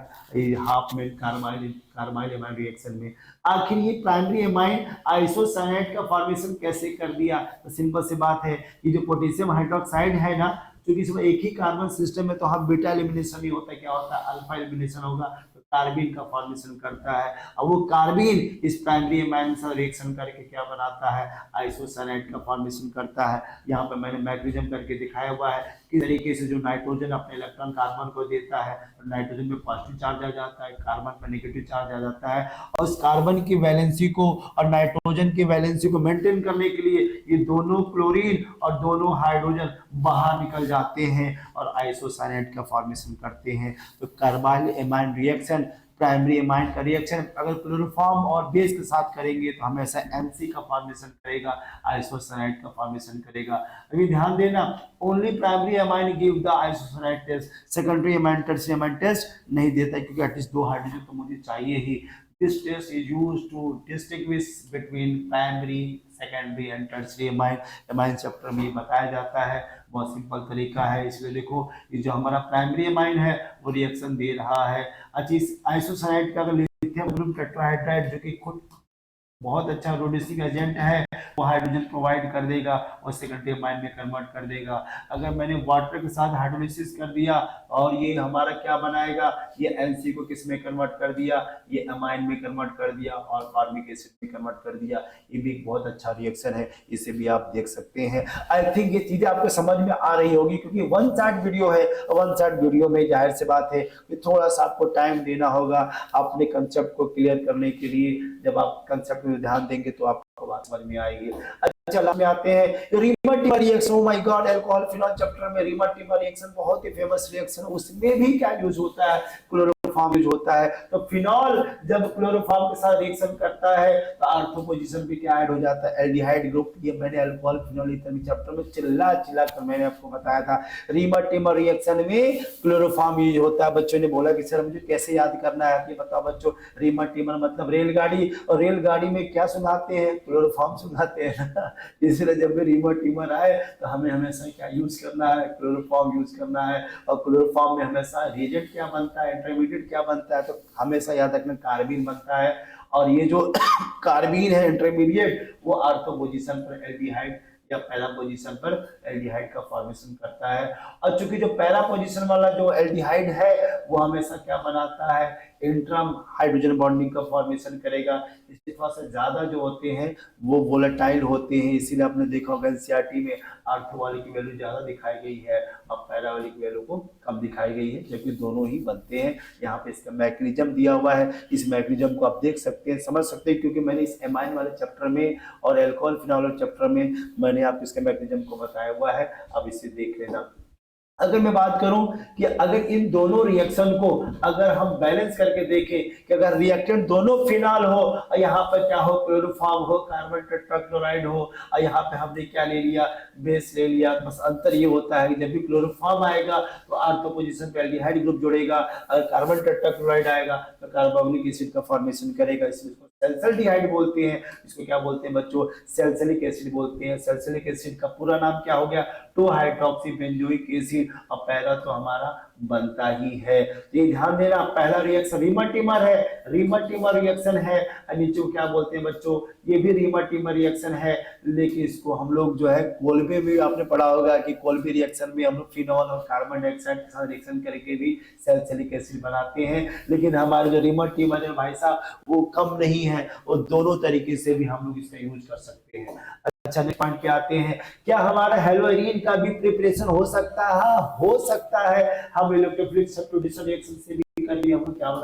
half main carbyl amine reaction में। आखिर ये प्राइमरी एमाइन आइसोसाइनाइड का फॉर्मेशन कैसे कर दिया, तो सिंपल सी बात है, ये जो पोटेशियम हाइड्रोक्साइड है ना, क्योंकि इसमें एक ही कार्बन सिस्टम में, तो हम बीटा एलिमिनेशन ही होता है, क्या होता है, अल्फा एलिमिनेशन होगा, तो कार्बिन का फॉर्मेशन करता है। और वो कार्बिन इस प्राइमरी एमाइन से रिएक्शन करके क्या बनाता है, आइसोसाइनाइड का फॉर्मेशन करता है। यहाँ पे मैंने मैग्नीशियम करके दिखाया हुआ है किस तरीके से जो नाइट्रोजन अपने इलेक्ट्रॉन कार्बन को देता है, तो नाइट्रोजन में पॉजिटिव चार्ज आ जाता है, कार्बन पर नेगेटिव चार्ज आ जाता है, और उस कार्बन की वैलेंसी को और नाइट्रोजन की वैलेंसी को मेंटेन करने के लिए ये दोनों क्लोरीन और दोनों हाइड्रोजन बाहर निकल जाते हैं और आइसोसाइनाइड का फॉर्मेशन करते हैं। तो carbyl amine reaction, primary amine का रिएक्शन अगर क्लोरोफॉर्म और बेस के साथ करेंगे तो हमेशा एमसी का फॉर्मेशन करेगा, आइसोसाइनाइड का फॉर्मेशन करेगा। अभी ध्यान देना, only primary amine give the isocyanide test, secondary amine tertiary amine test नहीं देता, क्योंकि एटलीस्ट 2 हाइड्रोजन तो मुझे चाहिए ही। This test is used to distinguish between primary, secondary and tertiary amine। Amine chapter में बताया जाता है, बहुत सिंपल तरीका है। इसलिए देखो, ये जो हमारा प्राइमरी एमाइन है वो रिएक्शन दे रहा है। अच्छा, आइसोसाइनाइड का अगर लिथियम ग्रुप टेट्राहाइड्राइड, जो कि खुद बहुत अच्छा रोडिसिंग एजेंट है, वो हाइड्रोजन प्रोवाइड कर देगा और सेकेंडरी एमाइन में कन्वर्ट कर देगा। अगर मैंने वाटर के साथ हाइड्रोलिसिस कर दिया और ये हमारा क्या बनाएगा, ये एनसी को किस में कन्वर्ट कर दिया, ये एमाइन में कन्वर्ट कर दिया और फॉर्मिक एसिड में कन्वर्ट कर दिया। ये भी एक बहुत अच्छा रिएक्शन है, इसे भी आप देख सकते हैं। आई थिंक ये चीजें आपको समझ में आ रही होगी, क्योंकि वन साइड वीडियो है, वन साइड वीडियो में जाहिर सी बात है कि थोड़ा सा आपको टाइम देना होगा अपने कंसेप्ट को क्लियर करने के लिए। जब आप कंसेप्ट में ध्यान देंगे तो आपको बात समझ में आएगी। अच्छा, में आते हैं Reimer Tiemann reaction. Oh my god, alcohol phenol chapter में रीमा-टीमा रिएक्शन बहुत ही फेमस रिएक्शन है। उसमें भी क्या यूज होता है, क्लोरोफॉर्म यूज होता है। तो फिनॉल जब क्लोरोफॉर्म के साथ रिएक्शन करता है तो ऑर्थो पोजीशन पे क्या ऐड हो जाता है, एल्डिहाइड ग्रुप। ये मैंने अल्कोहल फिनॉल इथर चैप्टर में चिल्ला चिल्ला कर मैंने आपको बताया था। रीमा-टीमा रिएक्शन में क्लोरोफॉर्म यूज होता है। बच्चों ने बोला कि सर मुझे कैसे याद करना है, ये बताओ बच्चों। रीमा-टीमा मतलब रेलगाड़ी, और रेलगाड़ी में क्या सुनाते हैं, क्लोरोफॉर्म सुनाते हैं। इसलिए जब भी रीमा-टीमर आए तो हमें हमेशा क्या यूज करना है, क्लोरोफॉर्म यूज करना है। और क्लोरोफॉर्म में हमेशा रिएजेंट क्या बनता है, इंटरमीडिएट क्या बनता है, तो हमेशा याद रखना कार्बिन बनता है। और ये जो कार्बिन है इंटरमीडिएट, वो ऑर्थो पोजीशन पर एल्डिहाइड या पैरा पोजीशन पर एल्डिहाइड का फॉर्मेशन करता है। और चूंकि जो पैरा पोजीशन वाला जो एल्डिहाइड है वो हमेशा क्या बनाता है, इंट्रम हाइड्रोजन बॉन्डिंग का फॉर्मेशन करेगा। इसके थोड़ा सा ज्यादा जो होते हैं वो वोलेटाइल होते हैं, इसीलिए आपने देखा होगा एनसीईआरटी में ऑर्थो वाले की वैल्यू ज्यादा दिखाई गई है और पैरा वाले की वैल्यू को कम दिखाई गई है, जबकि दोनों ही बनते हैं। यहाँ पे इसका मैकेनिज्म दिया हुआ है, इस मैकेनिज्म को आप देख सकते हैं, समझ सकते हैं, क्योंकि मैंने इस एमाइन वाले चैप्टर में और एल्कोहल फिनॉल वाले चैप्टर में मैंने आपको इसके मैकेनिज्म को बताया हुआ है। अब इसे देख लेना। अगर मैं बात करूं कि अगर इन दोनों रिएक्शन को अगर हम बैलेंस करके देखें कि अगर रिएक्टेंट दोनों फिनॉल हो और यहाँ पर क्या हो, क्लोरोफॉर्म हो, कार्बन टेट्राक्लोराइड हो, और यहाँ पे हमने क्या ले लिया, बेस ले लिया। बस अंतर ये होता है कि जब भी क्लोरोफॉर्म आएगा तो ऑर्थो पोजीशन पे एल्डिहाइड ग्रुप जुड़ेगा, अगर कार्बन टेट्राक्लोराइड आएगा तो कार्बोनिक एसिड का फॉर्मेशन करेगा। इसलिए इसको सैलिसाइल्डिहाइड बोलते हैं। इसको क्या बोलते हैं बच्चों, सैलिसिलिक एसिड बोलते हैं। सैलिसिलिक एसिड का पूरा नाम क्या हो गया, 2 हाइड्रोक्सी बेंजोइक एसिड। और पैरा तो हमारा बनता ही है। ये ध्यान देना, पहला रिएक्शन रीमर है, रीमर रिएक्शन है। नीचे क्या बोलते हैं बच्चों, ये भी रीमर रिएक्शन है, लेकिन इसको हम लोग जो है कोल्बे में आपने पढ़ा होगा कि कोल्बे रिएक्शन में हम लोग फिनॉल और कार्बन डाइऑक्साइड के साथ रिएक्शन करके भी सैलिसिलिक एसिड बनाते हैं। लेकिन हमारे जो रीमर है भाई साहब, वो कम नहीं है, वो दोनों तरीके से भी हम लोग इसका यूज कर सकते हैं। अच्छा, नेक्स्ट पॉइंट पे आते हैं, क्या हमारा हेलोइरिन का भी प्रिपरेशन हो सकता है? हो सकता है। हम इलेक्ट्रोफिलिक सब्स्टिट्यूशन रिएक्शन से भी करके हम क्या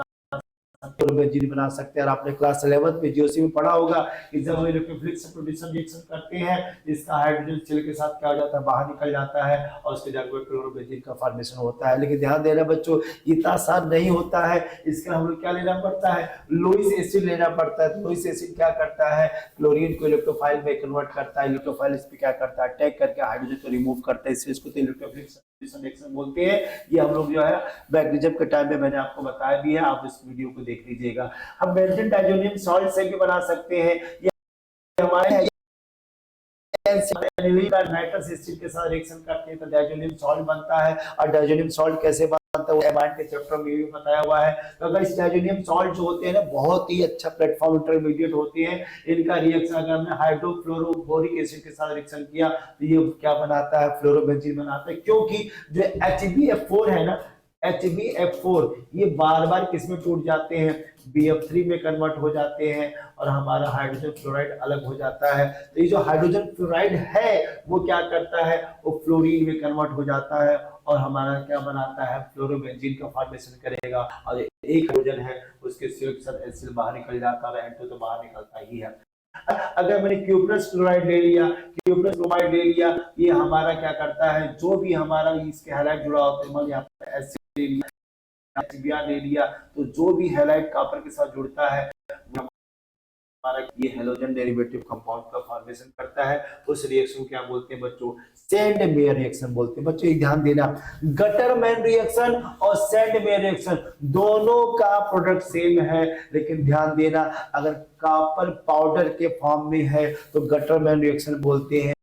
बेंजीन बना सकते हैं। और आपने क्लास 11 में जीओसी में पढ़ा होगा कि जब हम इलेक्ट्रोफिलिक सब्स्टिट्यूशन रिएक्शन करते हैं, इसका हाइड्रोजन शेल के साथ क्या हो जाता है, बाहर निकल जाता है और उसके जगह क्लोरोबेंजीन का फॉर्मेशन होता है। लेकिन ध्यान देना बच्चों, इतना आसान नहीं होता है, इसका हम लोग क्या लेना पड़ता है, लोइस एसिड लेना पड़ता है। लोइस एसिड क्या करता है, क्लोरीन को इलेक्ट्रोफाइल में कन्वर्ट करता है, इलेक्ट्रोफाइल इस पे क्या करता है, अटैक करके हाइड्रोजन को रिमूव करता है, इसलिए इसको इलेक्ट्रोफिलिक रिएक्शन बोलते हैं। ये हम लोग जो है मैग्नीशियम के टाइम में मैंने आपको बताया भी है, आप इस वीडियो को देख लीजिएगा। हम बेंजीन डाइजोनियम सॉल्ट से भी बना सकते हैं। ये हमारे नाइट्रस एसिड के साथ रिएक्शन करते हैं तो डाइजोनियम सॉल्ट बनता है। और डाइजोनियम सॉल्ट कैसे बनता है वो एमाइन के चैप्टर में भी बताया हुआ है। तो अगर इस डाइजोनियम सॉल्ट जो होते हैं ना, बहुत ही अच्छा प्लेटफॉर्म इंटरमीडिएट होते हैं। इनका रिएक्शन अगर हमने हाइड्रोफ्लोरोबोरिक एसिड के साथ रिएक्शन किया तो ये क्या बनाता है, फ्लोरोबेंजीन बनाता है। क्योंकि जो HbF4 है ना, HbF4 ये बार बार किसमें टूट जाते हैं, BF3 में कन्वर्ट हो जाते हैं और हमारा हाइड्रोजन फ्लोराइड अलग हो जाता है। तो ये जो हाइड्रोजन फ्लोराइड है वो क्या करता है, वो फ्लोरीन में कन्वर्ट हो जाता है और हमारा क्या बनाता है, फ्लोरोबेंजीन का फॉर्मेशन करेगा। और एक हाइड्रोजन है उसके सिलेक्शन एसिड बाहर निकल जाता है, N2 तो बाहर निकलता ही है। अगर मैंने क्यूप्रस क्लोराइड ले लिया, क्यूप्रस ब्रोमाइड ले लिया, ये हमारा क्या करता है, जो भी हमारा इसके हैलाइड जुड़ा होता है, मान यहाँ पे एसिड ले लिया, ले लिया, तो जो भी हैलाइड कॉपर के साथ जुड़ता है हमारा ये हेलोजन डेरिवेटिव कंपाउंड का फॉर्मेशन करता है। उस रिएक्शन को क्या बोलते हैं बच्चों, सैंड मेयर रिएक्शन बोलते हैं। बच्चों ध्यान देना, गटरमैन रिएक्शन और सैंड मेयर रिएक्शन दोनों का प्रोडक्ट सेम है। लेकिन ध्यान देना, अगर कॉपर पाउडर के फॉर्म में है तो गटरमैन रिएक्शन बोलते हैं,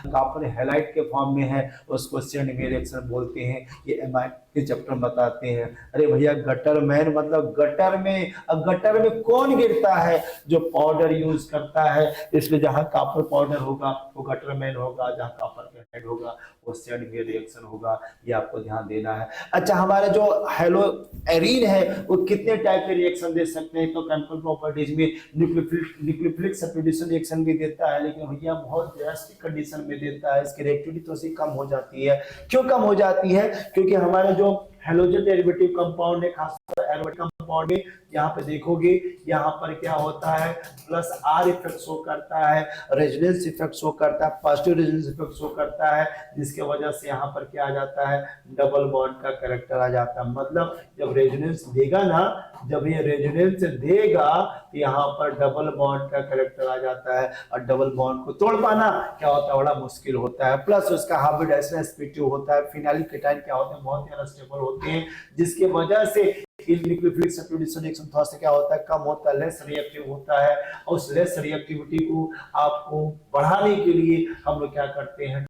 कॉपर हैलाइड के फॉर्म में है उसको सैंड मेयर रिएक्शन बोलते हैं। ये एमाइन के चैप्टर बताते हैं। अरे भैया, गटर मैन मतलब गटर में, अब गटर में कौन गिरता है, जो पाउडर यूज करता है। इसलिए जहां कॉपर पाउडर होगा वो गटर मैन होगा, जहां कॉपर हेलाइड होगा वो सैंड मेयर रिएक्शन होगा। ये आपको ध्यान देना है। अच्छा, हमारा जो हेलोएरीन है वो कितने टाइप के रिएक्शन दे सकते हैं, तो केमिकल प्रॉपर्टीज में न्यूक्लियोफिलिक सब्स्टिट्यूशन रिएक्शन भी देता है, लेकिन भैया बहुत ड्रास्टिक कंडीशन में देता है। इसकी रिएक्टिविटी तो सी कम हो जाती है। क्यों कम हो जाती है, क्योंकि हमारे जो हेलोजन डेरिवेटिव कंपाउंड है, खासकर एरोमेटिक कंपाउंड में, यहाँ पे देखोगे यहाँ पर क्या होता है, प्लस R इफेक्ट शो करता है, रेजोनेंस इफेक्ट शो करता है, पॉजिटिव रेजोनेंस इफेक्ट शो करता है, जिसके वजह से यहाँ पर क्या आ जाता है, डबल बॉन्ड का कैरेक्टर आ जाता है। मतलब जब रेजोनेंस देगा ना, जब ये रेजोनेंस देगा तो यहाँ पर डबल बॉन्ड का कैरेक्टर आ जाता है और डबल बॉन्ड को तोड़ पाना क्या होता है, बड़ा मुश्किल होता है। प्लस उसका हाइब्रिडाइजेशन होता है, फिनाइल केटाइन क्या होते हैं, बहुत ही अनस्टेबल होते हैं, जिसके वजह से न्यूक्लियोफिलिक सब्स्टिट्यूशन रिएक्शन थोड़ा सा क्या होता है, कम होता है, लेस रिएक्टिव होता है। और उस लेस रिएक्टिविटी को आपको बढ़ाने के लिए हम लोग क्या करते हैं,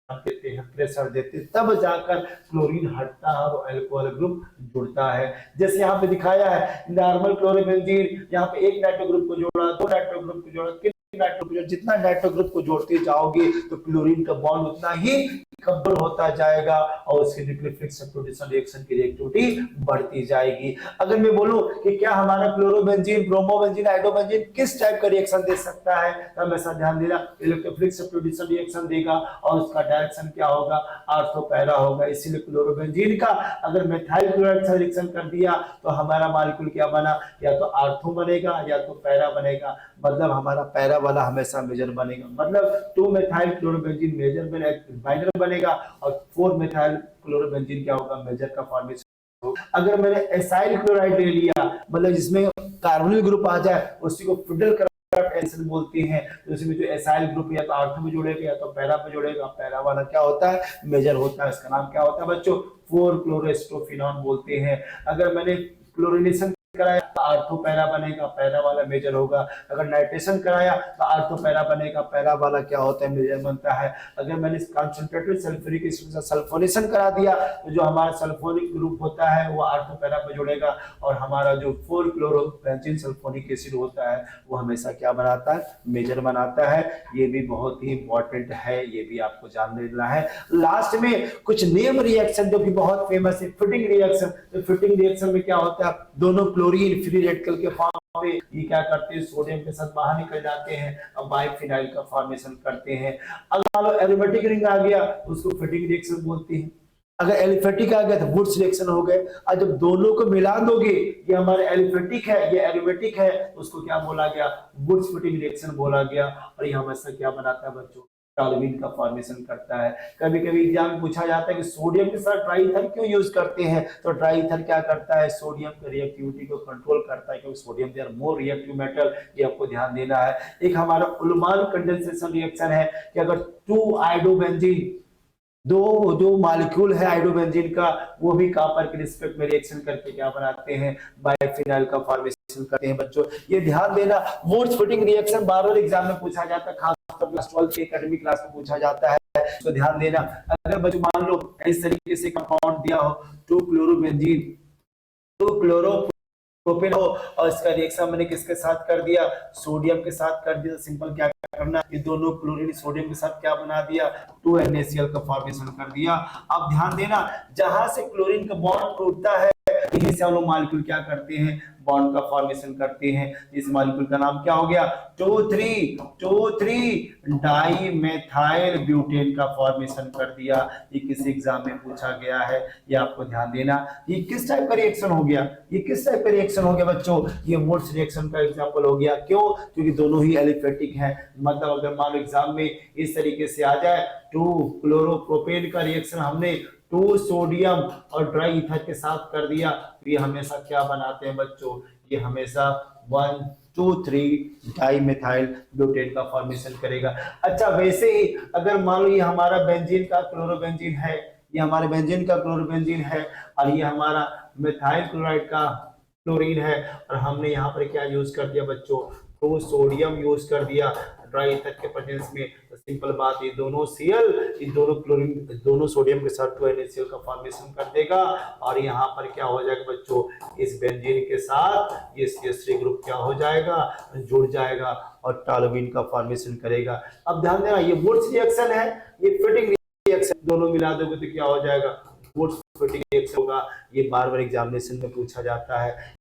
देते हैं, प्रेशर देते हैं, तब जाकर क्लोरीन हटता है और अल्कोहल ग्रुप जुड़ता है। जैसे यहाँ पे दिखाया है, नॉर्मल क्लोरोबेंजीन, यहाँ पे एक नाइट्रो ग्रुप को जोड़ा, दो नाइट्रो ग्रुप को जोड़ा, जितना नाइट्रो ग्रुप को जोड़ते जाओगे तो क्लोरीन का बॉन्ड उतना ही कमजोर होता जाएगा और उसके न्यूक्लियोफिलिक सब्स्टिट्यूशन रिएक्शन की रिएक्टिविटी बढ़ती जाएगी। अगर मैं बोलूं कि क्या हमारा क्लोरोबेंजीन, ब्रोमोबेंजीन, हाइड्रोबेंजीन किस टाइप का रिएक्शन दे सकता है, तो हमेशा ध्यान देना, इलेक्ट्रोफिलिक सब्स्टिट्यूशन रिएक्शन देगा और उसका डायरेक्शन क्या होगा, आर्थो पैरा होगा। इसीलिए क्लोरोबेंजीन का अगर मेथाइल क्लोराइड से रिएक्शन कर दिया तो हमारा मॉलिक्यूल क्या बना, या तो आर्थो बनेगा या तो पैरा बनेगा। मतलब हमारा पैरा वाला हमेशा मेजर बनेगा, मतलब 2 मेथाइल क्लोरोबेंजीन मेजर माइनर बनेगा और 4 मेथाइल क्लोरोबेंजीन क्या होगा, मेजर का फॉर्मेशन होगा। अगर मैंने एसाइल क्लोराइड ले लिया, मतलब जिसमें कार्बोनिल ग्रुप आ जाए, उसी को फिडल एसिड बोलते हैं, तो इसमें जो एसाइल ग्रुप या तो आर्थो में जुड़ेगा या तो पैरा में जुड़ेगा, पैरा वाला क्या होता है, मेजर होता है। इसका नाम क्या होता है बच्चों, 4 क्लोरोएस्टोफिनॉन बोलते हैं। अगर मैंने क्लोरीनेशन कराया तो आर्थो पैरा बनेगा, पैरा वाला मेजर होगा। अगर नाइट्रेशन कराया तो आर्थो पैरा बनेगा, पैरा वाला क्या होता है, मेजर बनता है। अगर मैंने कंसंट्रेटेड सल्फ्यूरिक एसिड से सल्फोनेशन करा दिया तो जो हमारा सल्फोनिक ग्रुप होता है वो आर्थो पैरा पर जुड़ेगा, और हमारा जो 4-क्लोरोबेंजीन सल्फोनिक एसिड होता है वो हमेशा क्या बनाता है, मेजर बनाता है। ये भी बहुत ही इंपॉर्टेंट है, ये भी आपको जान लेना है। लास्ट में कुछ नेम रिएक्शन जो कि बहुत फेमस है, फिटिंग रिएक्शन। तो फिटिंग रिएक्शन में क्या होता है, दोनों क्लोरीन फ्री रेडिकल के फॉर्म में ये क्या करते हैं, सोडियम के साथ बाहर निकल जाते हैं और बाइफिनाइल का फॉर्मेशन करते हैं। अगर एरोमेटिक रिंग आ गया उसको फिटिंग रिएक्शन बोलते हैं। अगर एलिफेटिक आ गया तो वुड्स रिएक्शन हो गए। और जब दोनों को मिला दोगे, ये हमारे एलिफेटिक है, ये एरोमेटिक है, उसको क्या बोला गया, वुड्स फिटिंग रिएक्शन बोला गया। और ये हमेशा क्या बनाता है बच्चों, टॉलुइन का फॉर्मेशन करता है। कभी कभी एग्जाम में पूछा जाता है कि सोडियम के साथ ट्राईथर क्यों यूज करते हैं, तो ट्राईथर क्या करता है, सोडियम की रिएक्टिविटी को कंट्रोल करता है, क्योंकि sodium they are more reactive metal, ये आपको ध्यान देना है। एक हमारा उल्मान कंडेंसेशन रिएक्शन है कि अगर 2 आयोडोबेंजीन, दो जो मॉलिक्यूल है हाइड्रोबेंजीन का, वो भी कॉपर के रिस्पेक्ट में रिएक्शन करके क्या बनाते हैं, बाइफिनाइल का फॉर्मेशन करते हैं। बच्चों ये ध्यान देना, वुड्स फिटिंग रिएक्शन बार बार एग्जाम में पूछा जाता है, खासतौर पर क्लास 12 के एकेडमिक क्लास में पूछा जाता है, तो ध्यान देना। अगर बच्चों मान लो इस तरीके से कंपाउंड दिया हो, 2 क्लोरोबेंजीन 2 क्लोरो प्रोपेन हो, और इसका रिएक्शन मैंने किसके साथ कर दिया, सोडियम के साथ कर दिया। सिंपल क्या करना, ये दोनों क्लोरीन सोडियम के साथ क्या बना दिया, 2NaCl का फॉर्मेशन कर दिया। अब ध्यान देना, जहां से क्लोरीन का बॉन्ड टूटता है यहीं से हम लोग मॉलिक्यूल क्या करते हैं, बॉन्ड का फॉर्मेशन करते हैं। इस मॉलिक्यूल का नाम क्या हो गया, 2,3 डाइमेथाइल ब्यूटेन का फॉर्मेशन कर दिया। ये किसी एग्जाम में पूछा गया है, ये आपको ध्यान देना। ये किस टाइप का रिएक्शन हो गया, ये किस टाइप का रिएक्शन हो गया बच्चों, ये वुड्स रिएक्शन का एग्जांपल हो गया। क्यों, क्योंकि दोनों ही एलिफेटिक हैं। मतलब अगर मान लो एग्जाम में इस तरीके से आ जाए, 2 क्लोरोप्रोपेन का रिएक्शन हमने 2 सोडियम और ड्राई ईथर के साथ कर दिया, तो ये हमेशा क्या बनाते हैं बच्चों, ये हमेशा 1,2,3 डाइमेथाइल ब्यूटेन का फॉर्मेशन करेगा। अच्छा वैसे ही अगर मान लो ये हमारा बेंजीन का क्लोरोबेंजीन है, ये हमारे बेंजीन का क्लोरोबेंजीन है, और ये हमारा मेथाइल क्लोराइड का क्लोरीन है, और हमने यहाँ पर क्या यूज कर दिया बच्चों, तो सोडियम यूज कर दिया ड्राई ईथर के प्रेजेंस में। तो सिंपल बात, ये दोनों Cl, ये दोनों क्लोरीन, दोनों सोडियम के साथ 2NaCl का फॉर्मेशन कर देगा, और यहाँ पर क्या हो जाएगा बच्चों, इस बेंजीन के साथ ये CH3 ग्रुप क्या हो जाएगा, जुड़ जाएगा और टॉलुइन का फॉर्मेशन करेगा। अब ध्यान देना, ये वुड्स रिएक्शन है, ये फिटिंग रिएक्शन, दोनों मिला दोगे तो क्या हो जाएगा, वुड्स फिटिंग रिएक्शन होगा। ये बार बार एग्जामिनेशन में पूछा जाता है।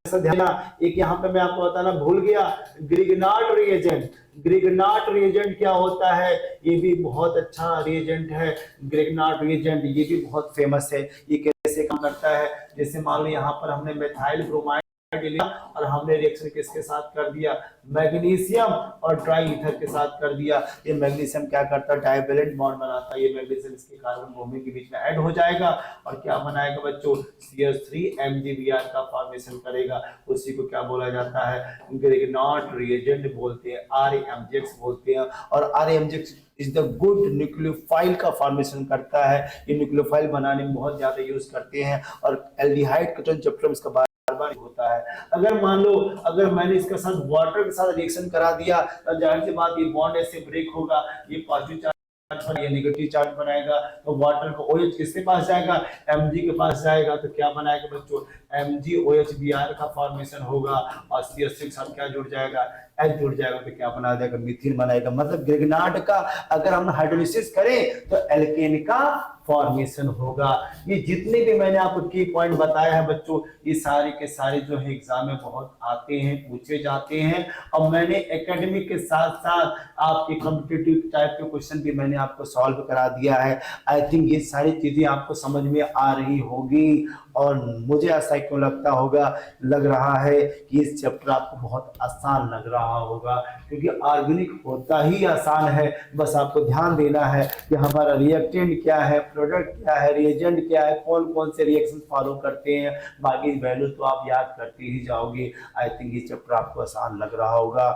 एक यहाँ पे मैं आपको बताना भूल गया, ग्रिग्नार्ड रिएजेंट। ग्रिग्नार्ड रिएजेंट क्या होता है, ये भी बहुत अच्छा रिएजेंट है। ग्रिग्नार्ड रिएजेंट ये भी बहुत फेमस है। ये कैसे काम करता है, जैसे मान लो यहाँ पर हमने मेथाइल ब्रोमाइड लिया और हमने रिएक्शन किसके साथ कर दिया, मैग्नीशियम और ड्राई ईथर के साथ कर दिया। ये मैग्नीशियम क्या करता है, डाइवेलेंट बॉन्ड बनाता है। ये मैग्नीशियम इसके कार्बन ब्रोमीन के बीच में ऐड हो जाएगा और क्या बनाएगा बच्चों, CH3MgBr का फॉर्मेशन करेगा। उसी को क्या बोला जाता है, ग्रिग्नार्ड रिएजेंट बोलते हैं, RAMGX बोलते हैं। और RAMGX is the good nucleophile का फॉर्मेशन करता है। ये न्यूक्लियोफाइल बनाने में बहुत ज्यादा यूज करते हैं, और एल्डिहाइड कटन चैप्टर में इसका बार होता है। अगर मान लो अगर मैंने इसके साथ वाटर के साथ रिएक्शन करा दिया, तो जाहिर सी बात ये बॉन्ड ऐसे ब्रेक होगा, ये पॉजिटिव चार्ज ये नेगेटिव चार्ज बनाएगा। तो वाटर का OH किसके पास जाएगा, Mg के पास जाएगा। तो क्या बनाएगा बच्चों, MgOHBr का फॉर्मेशन होगा, और CH3 के साथ क्या जुड़ जाएगा, H जुड़ जाएगा, तो क्या बना देगा, मीथिन बनाएगा। मतलब ग्रिग्नार्ड का अगर हम हाइड्रोलिसिस करें तो एल्केन का फॉर्मेशन होगा। ये जितने भी मैंने आपको की पॉइंट बताया है बच्चों, ये सारे के सारे जो है एग्जाम में बहुत आते हैं, पूछे जाते हैं। और मैंने एकेडमिक के साथ साथ आपके कॉम्पिटिटिव टाइप के क्वेश्चन भी मैंने आपको सॉल्व करा दिया है। आई थिंक ये सारी चीजें आपको समझ में आ रही होगी, और मुझे ऐसा क्यों लगता होगा, लग रहा है कि इस चैप्टर आपको बहुत आसान लग रहा होगा, क्योंकि ऑर्गेनिक होता ही आसान है। बस आपको ध्यान देना है कि हमारा रिएक्टेंट क्या है, प्रोडक्ट क्या है, रिएजेंट क्या है, कौन कौन से रिएक्शन फॉलो करते हैं, बाकी वैल्यू तो आप याद करते ही जाओगे। आई थिंक ये चैप्टर आपको आसान लग रहा होगा।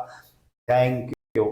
Thank you.